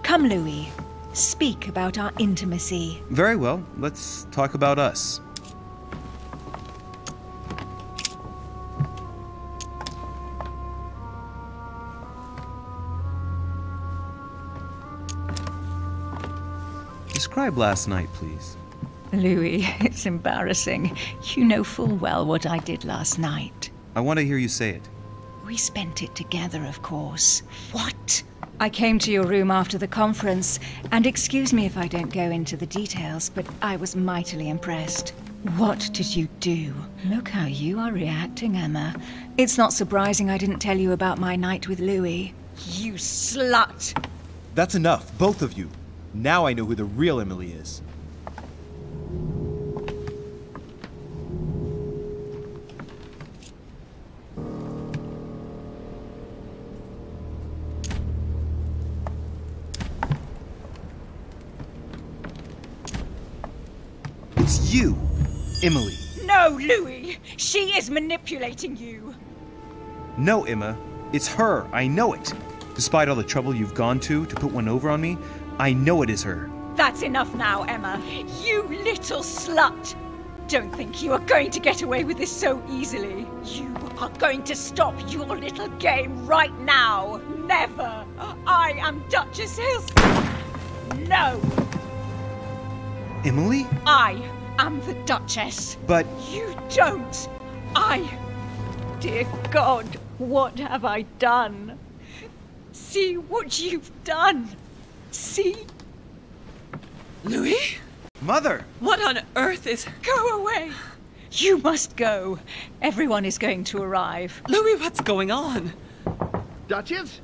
Come, Louis. Speak about our intimacy. Very well, let's talk about us. Describe last night, please. Louis, it's embarrassing. You know full well what I did last night. I want to hear you say it. We spent it together, of course. What? I came to your room after the conference, and excuse me if I don't go into the details, but I was mightily impressed. What did you do? Look how you are reacting, Emma. It's not surprising I didn't tell you about my night with Louis. You slut! That's enough, both of you. Now I know who the real Emily is. It's you, Emily. No, Louis! She is manipulating you! No, Emma. It's her. I know it. Despite all the trouble you've gone to put one over on me, I know it is her. That's enough now, Emma. You little slut! Don't think you are going to get away with this so easily. You are going to stop your little game right now. Never! I am Duchess Hills. No! Emily? I am the Duchess. But... You don't. Dear God, what have I done? See what you've done. See? Louis? Mother! What on earth is... Go away! You must go. Everyone is going to arrive. Louis, what's going on? Duchess?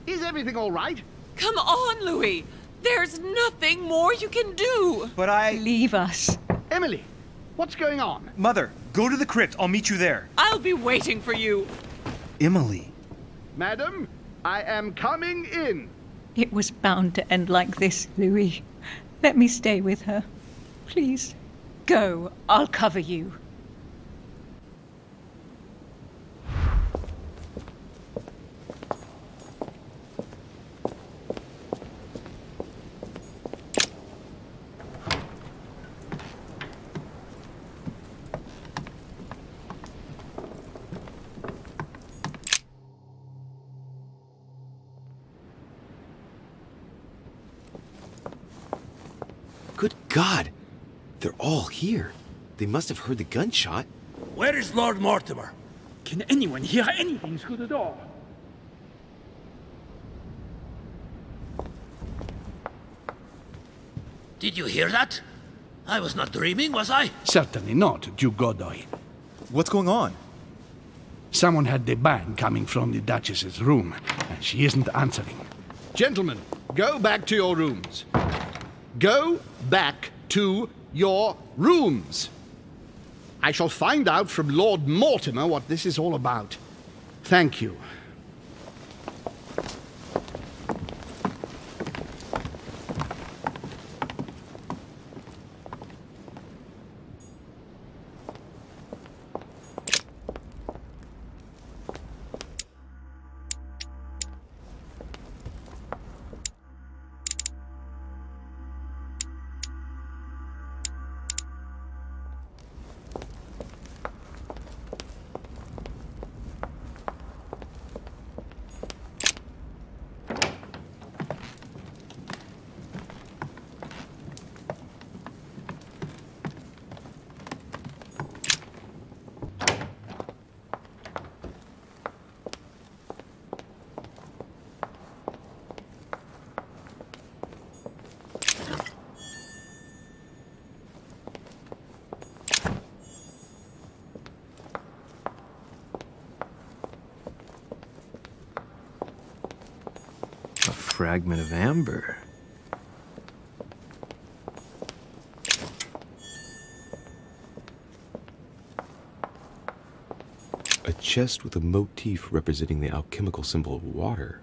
Is everything all right? Come on, Louis. There's nothing more you can do. But I... Leave us. Emily, what's going on? Mother, go to the crypt. I'll meet you there. I'll be waiting for you. Emily. Madam, I am coming in. It was bound to end like this, Louis. Let me stay with her. Please. Go. I'll cover you. Good God! They're all here. They must have heard the gunshot. Where is Lord Mortimer? Can anyone hear anything through the door? Did you hear that? I was not dreaming, was I? Certainly not, Duke Godoy. What's going on? Someone had the bang coming from the Duchess's room, and she isn't answering. Gentlemen, go back to your rooms. Go back to your rooms. I shall find out from Lord Mortimer what this is all about. Thank you. Fragment of amber. A chest with a motif representing the alchemical symbol of water.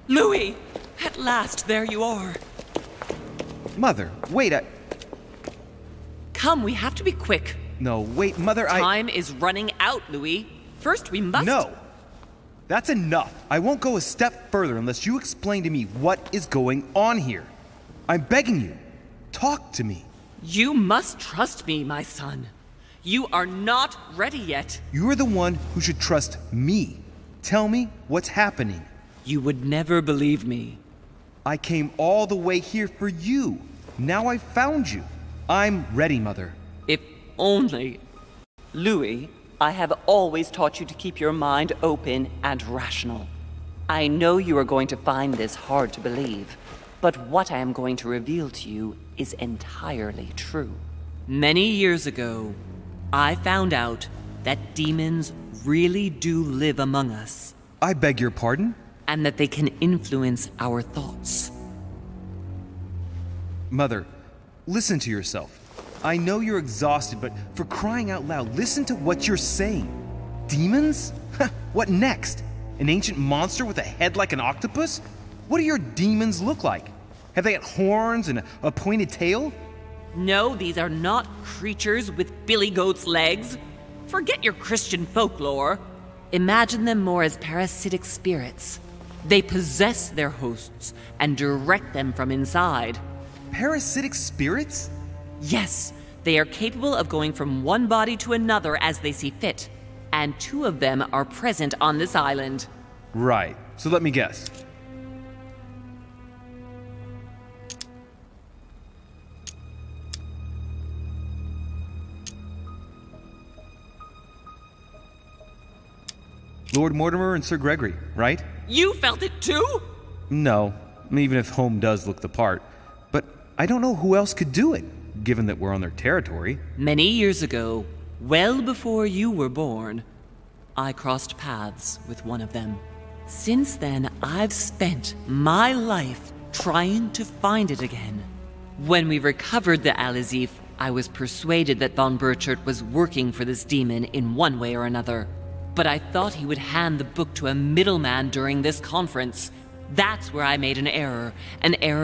Louis! At last, there you are. Mother, wait, Come, we have to be quick. No, wait, Mother, Time is running out, Louis. First, we must... No! That's enough. I won't go a step further unless you explain to me what is going on here. I'm begging you. Talk to me. You must trust me, my son. You are not ready yet. You are the one who should trust me. Tell me what's happening. You would never believe me. I came all the way here for you. Now I've found you. I'm ready, Mother. If only... Louis, I have always taught you to keep your mind open and rational. I know you are going to find this hard to believe, but what I am going to reveal to you is entirely true. Many years ago, I found out that demons really do live among us. I beg your pardon? And that they can influence our thoughts. Mother, listen to yourself. I know you're exhausted, but for crying out loud, listen to what you're saying. Demons? What next? An ancient monster with a head like an octopus? What do your demons look like? Have they got horns and a pointed tail? No, these are not creatures with billy goat's legs. Forget your Christian folklore. Imagine them more as parasitic spirits. They possess their hosts and direct them from inside. Parasitic spirits? Yes, they are capable of going from one body to another as they see fit. And 2 of them are present on this island. Right, so let me guess. Lord Mortimer and Sir Gregory, right? You felt it too? No, even if Home does look the part. But I don't know who else could do it, given that we're on their territory. Many years ago, well before you were born, I crossed paths with one of them. Since then, I've spent my life trying to find it again. When we recovered the Alizif, I was persuaded that von Burchard was working for this demon in one way or another. But I thought he would hand the book to a middleman during this conference. That's where I made an error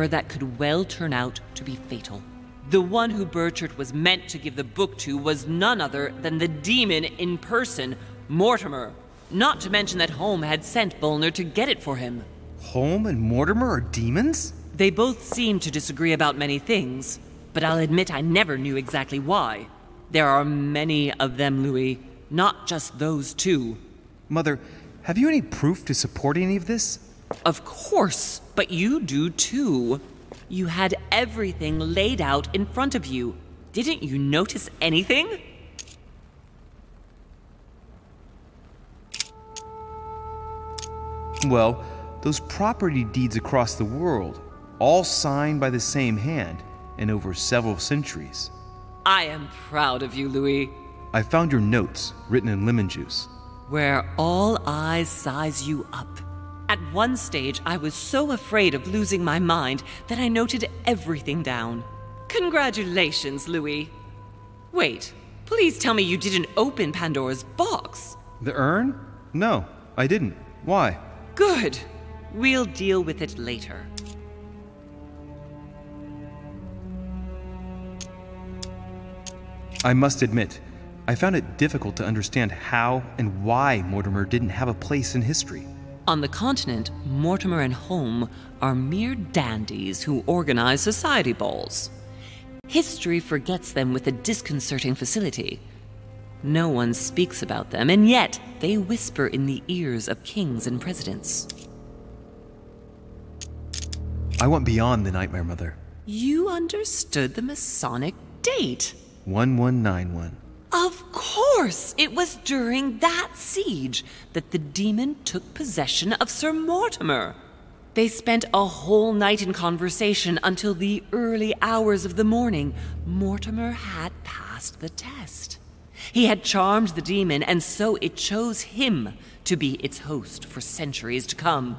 that could well turn out to be fatal. The one who Burchard was meant to give the book to was none other than the demon in person, Mortimer. Not to mention that Home had sent Volner to get it for him. Home and Mortimer are demons? They both seem to disagree about many things, but I'll admit I never knew exactly why. There are many of them, Louis. Not just those 2. Mother, have you any proof to support any of this? Of course, but you do too. You had everything laid out in front of you. Didn't you notice anything? Well, those property deeds across the world, all signed by the same hand and over several centuries. I am proud of you, Louis. I found your notes, written in lemon juice. Where all eyes size you up. At one stage, I was so afraid of losing my mind that I noted everything down. Congratulations, Louis. Wait, please tell me you didn't open Pandora's box. The urn? No, I didn't. Why? Good. We'll deal with it later. I must admit, I found it difficult to understand how and why Mortimer didn't have a place in history. On the continent, Mortimer and Home are mere dandies who organize society balls. History forgets them with a disconcerting facility. No one speaks about them, and yet they whisper in the ears of kings and presidents. I went beyond the Nightmare Mother. You understood the Masonic date. 1191. Of course! It was during that siege that the demon took possession of Sir Mortimer. They spent a whole night in conversation until the early hours of the morning. Mortimer had passed the test. He had charmed the demon, and so it chose him to be its host for centuries to come.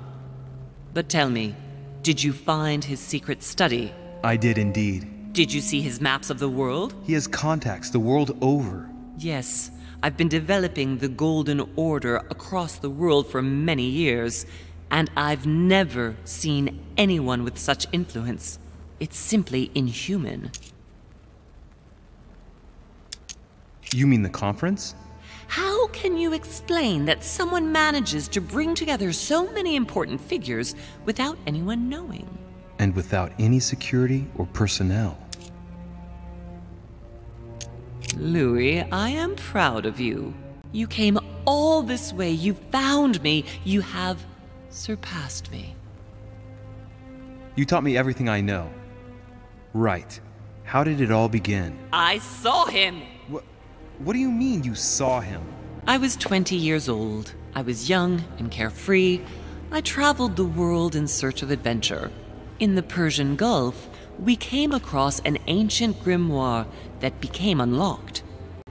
But tell me, did you find his secret study? I did indeed. Did you see his maps of the world? He has contacts the world over. Yes, I've been developing the Golden Order across the world for many years, and I've never seen anyone with such influence. It's simply inhuman. You mean the conference? How can you explain that someone manages to bring together so many important figures without anyone knowing? And without any security or personnel. Louis, I am proud of you. You came all this way, you found me, you have surpassed me. You taught me everything I know. Right. How did it all begin? I saw him! What do you mean you saw him? I was 20 years old. I was young and carefree. I traveled the world in search of adventure. In the Persian Gulf, we came across an ancient grimoire that became unlocked.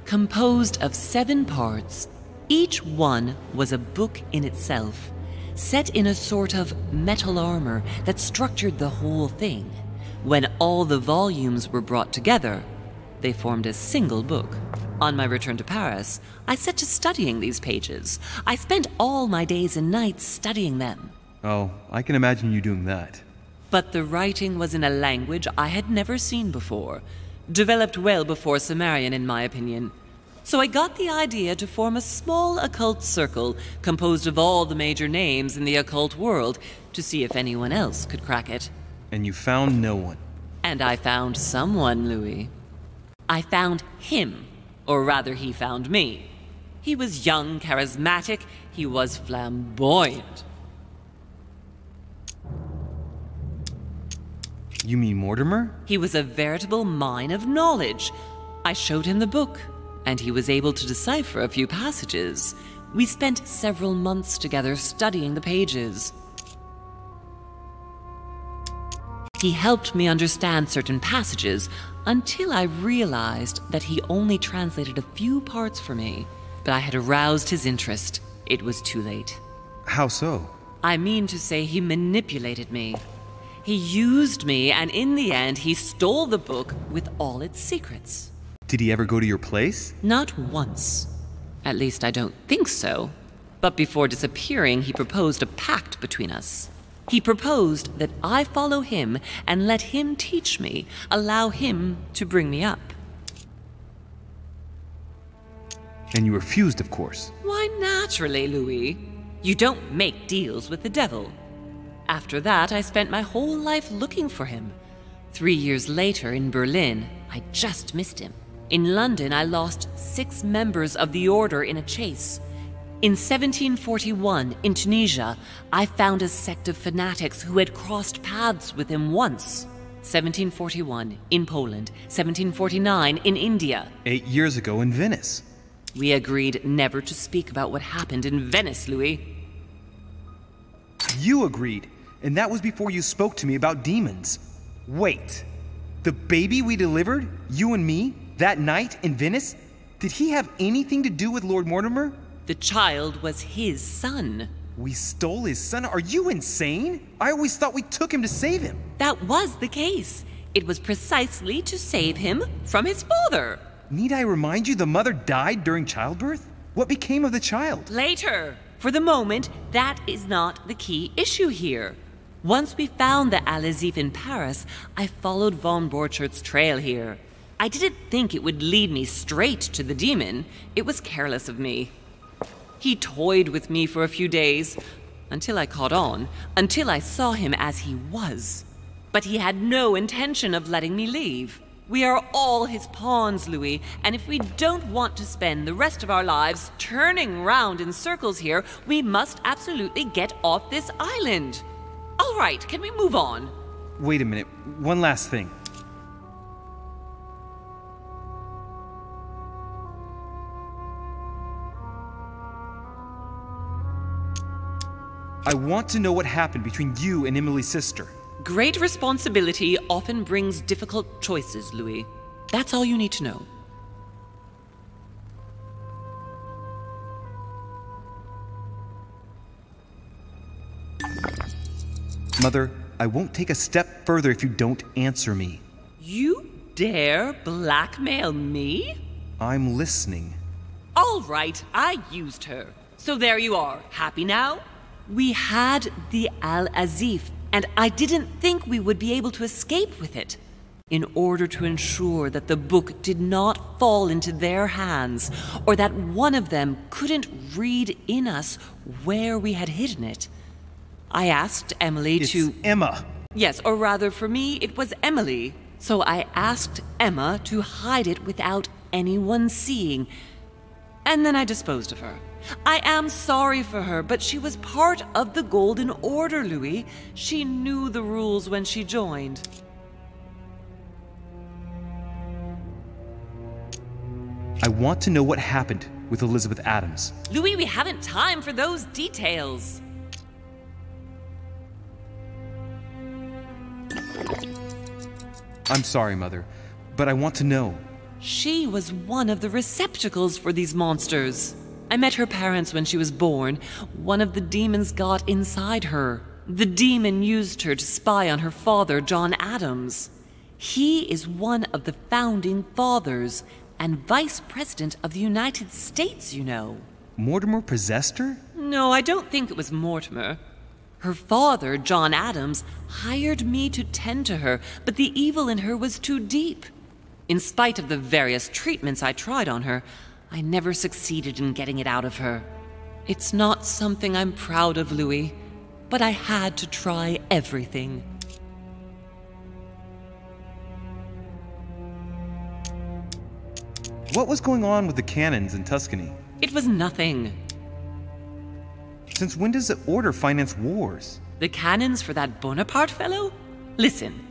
Composed of 7 parts, each one was a book in itself, set in a sort of metal armor that structured the whole thing. When all the volumes were brought together, they formed a single book. On my return to Paris, I set to studying these pages. I spent all my days and nights studying them. Oh, I can imagine you doing that. But the writing was in a language I had never seen before, developed well before Sumerian, in my opinion. So I got the idea to form a small occult circle composed of all the major names in the occult world to see if anyone else could crack it. And you found no one. And I found someone, Louis. I found him, or rather he found me. He was young, charismatic, he was flamboyant. You mean Mortimer? He was a veritable mine of knowledge. I showed him the book, and he was able to decipher a few passages. We spent several months together studying the pages. He helped me understand certain passages until I realized that he only translated a few parts for me. But I had aroused his interest. It was too late. How so? I mean to say he manipulated me. He used me, and in the end, he stole the book with all its secrets. Did he ever go to your place? Not once. At least I don't think so. But before disappearing, he proposed a pact between us. He proposed that I follow him and let him teach me, allow him to bring me up. And you refused, of course. Why, naturally, Louis. You don't make deals with the devil. After that, I spent my whole life looking for him. 3 years later, in Berlin, I just missed him. In London, I lost 6 members of the order in a chase. In 1741, in Tunisia, I found a sect of fanatics who had crossed paths with him once. 1741, in Poland. 1749, in India. 8 years ago in Venice. We agreed never to speak about what happened in Venice, Louis. You agreed, and that was before you spoke to me about demons. Wait, the baby we delivered, you and me, that night in Venice, did he have anything to do with Lord Mortimer? The child was his son. We stole his son? Are you insane? I always thought we took him to save him. That was the case. It was precisely to save him from his father. Need I remind you the mother died during childbirth? What became of the child? Later. For the moment, that is not the key issue here. Once we found the Al-Azif in Paris, I followed von Borchart's trail here. I didn't think it would lead me straight to the demon. It was careless of me. He toyed with me for a few days, until I caught on, until I saw him as he was. But he had no intention of letting me leave. We are all his pawns, Louis, and if we don't want to spend the rest of our lives turning round in circles here, we must absolutely get off this island. All right, can we move on? Wait a minute, one last thing. I want to know what happened between you and Emily's sister. Great responsibility often brings difficult choices, Louis. That's all you need to know. Mother, I won't take a step further if you don't answer me. You dare blackmail me? I'm listening. All right, I used her. So there you are. Happy now? We had the Al-Azif, and I didn't think we would be able to escape with it. In order to ensure that the book did not fall into their hands, or that one of them couldn't read in us where we had hidden it, I asked Emily to... It's Emma! Yes, or rather for me, it was Emily. So I asked Emma to hide it without anyone seeing, and then I disposed of her. I am sorry for her, but she was part of the Golden Order, Louis. She knew the rules when she joined. I want to know what happened with Elizabeth Adams. Louis, we haven't time for those details. I'm sorry, Mother, but I want to know. She was one of the receptacles for these monsters. I met her parents when she was born. One of the demons got inside her. The demon used her to spy on her father, John Adams. He is one of the founding fathers and vice president of the United States, you know. Mortimer possessed her? No, I don't think it was Mortimer. Her father, John Adams, hired me to tend to her, but the evil in her was too deep. In spite of the various treatments I tried on her, I never succeeded in getting it out of her. It's not something I'm proud of, Louis, but I had to try everything. What was going on with the cannons in Tuscany? It was nothing. Since when does the Order finance wars? The cannons for that Bonaparte fellow? Listen,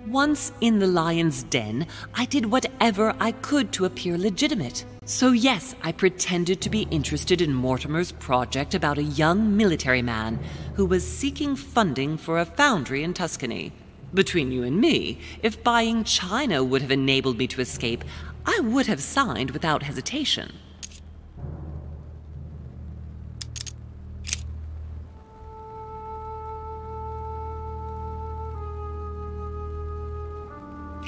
once in the lion's den, I did whatever I could to appear legitimate. So yes, I pretended to be interested in Mortimer's project about a young military man who was seeking funding for a foundry in Tuscany. Between you and me, if buying China would have enabled me to escape, I would have signed without hesitation.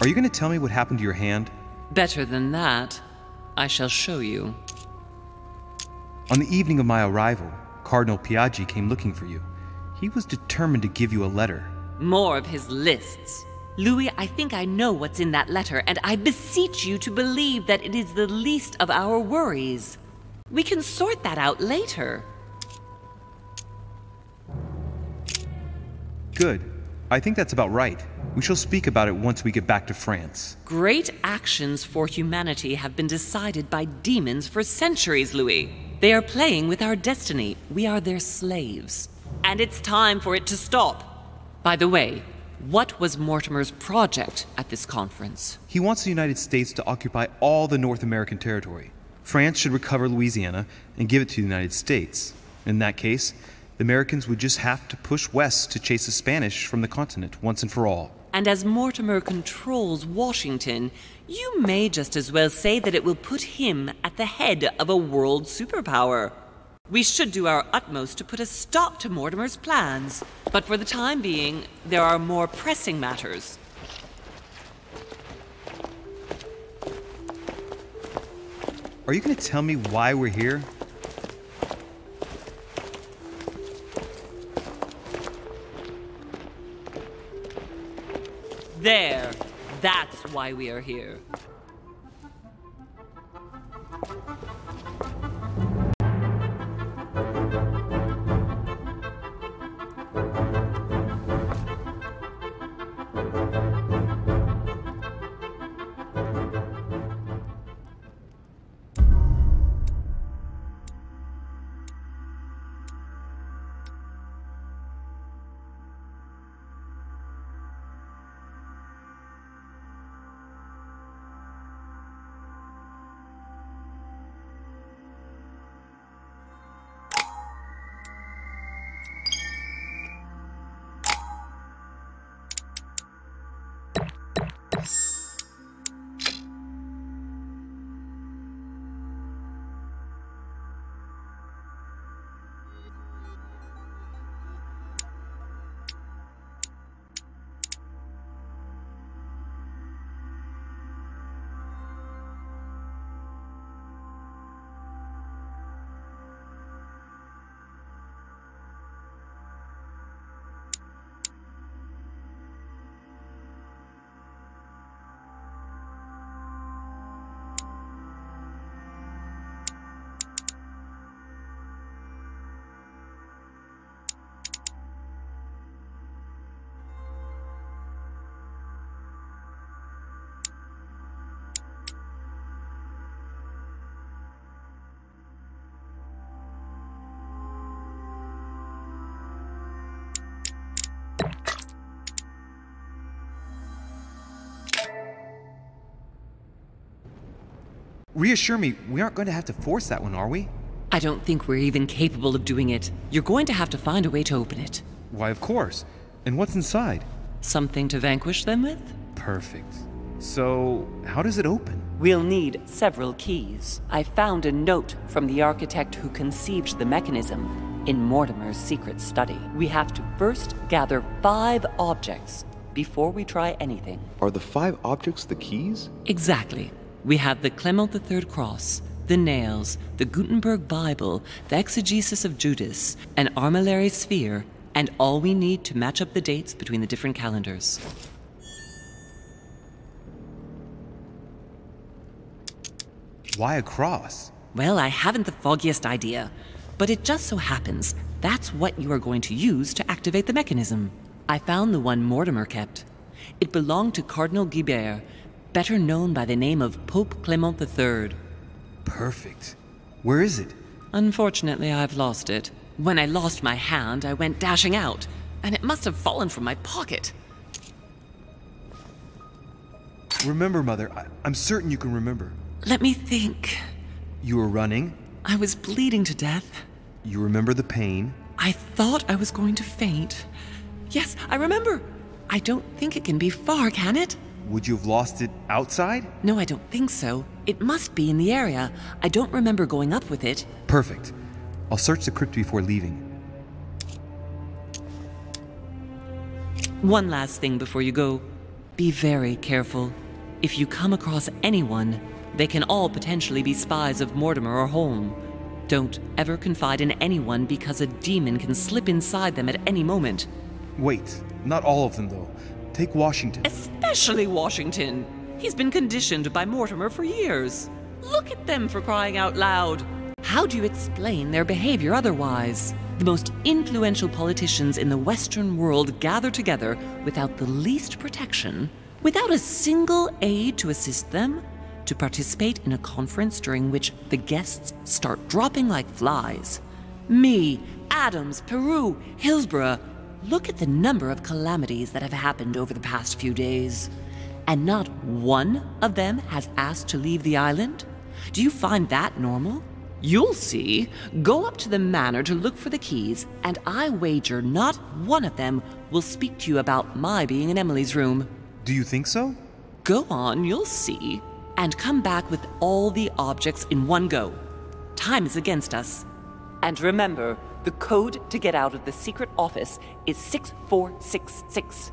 Are you going to tell me what happened to your hand? Better than that. I shall show you. On the evening of my arrival, Cardinal Piaggi came looking for you. He was determined to give you a letter. More of his lists. Louis, I think I know what's in that letter, and I beseech you to believe that it is the least of our worries. We can sort that out later. Good. I think that's about right. We shall speak about it once we get back to France. Great actions for humanity have been decided by demons for centuries, Louis. They are playing with our destiny. We are their slaves. And it's time for it to stop. By the way, what was Mortimer's project at this conference? He wants the United States to occupy all the North American territory. France should recover Louisiana and give it to the United States. In that case, the Americans would just have to push west to chase the Spanish from the continent once and for all. And as Mortimer controls Washington, you may just as well say that it will put him at the head of a world superpower. We should do our utmost to put a stop to Mortimer's plans. But for the time being, there are more pressing matters. Are you going to tell me why we're here? There. That's why we are here. Reassure me, we aren't going to have to force that one, are we? I don't think we're even capable of doing it. You're going to have to find a way to open it. Why, of course. And what's inside? Something to vanquish them with? Perfect. So, how does it open? We'll need several keys. I found a note from the architect who conceived the mechanism in Mortimer's secret study. We have to first gather 5 objects before we try anything. Are the 5 objects the keys? Exactly. We have the Clement III cross, the nails, the Gutenberg Bible, the exegesis of Judas, an armillary sphere, and all we need to match up the dates between the different calendars. Why a cross? Well, I haven't the foggiest idea, but it just so happens that's what you are going to use to activate the mechanism. I found the one Mortimer kept. It belonged to Cardinal Guibert, better known by the name of Pope Clement III. Perfect. Where is it? Unfortunately, I've lost it. When I lost my hand, I went dashing out, and it must have fallen from my pocket. Remember, Mother. I'm certain you can remember. Let me think. You were running. I was bleeding to death. You remember the pain. I thought I was going to faint. Yes, I remember. I don't think it can be far, can it? Would you have lost it outside? No, I don't think so. It must be in the area. I don't remember going up with it. Perfect. I'll search the crypt before leaving. One last thing before you go. Be very careful. If you come across anyone, they can all potentially be spies of Mortimer or Holm. Don't ever confide in anyone because a demon can slip inside them at any moment. Wait, not all of them though. Take Washington. Especially Washington. He's been conditioned by Mortimer for years. Look at them, for crying out loud. How do you explain their behavior otherwise? The most influential politicians in the Western world gather together without the least protection, without a single aid to assist them, to participate in a conference during which the guests start dropping like flies. Me, Adams, Peru, Hillsborough. Look at the number of calamities that have happened over the past few days. And not one of them has asked to leave the island? Do you find that normal? You'll see. Go up to the manor to look for the keys, and I wager not one of them will speak to you about my being in Emily's room. Do you think so? Go on, you'll see. And come back with all the objects in one go. Time is against us. And remember, the code to get out of the secret office is 6466.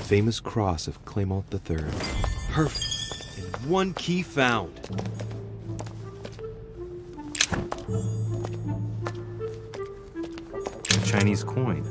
Famous cross of Clement III. Perfect. And one key found. A Chinese coin.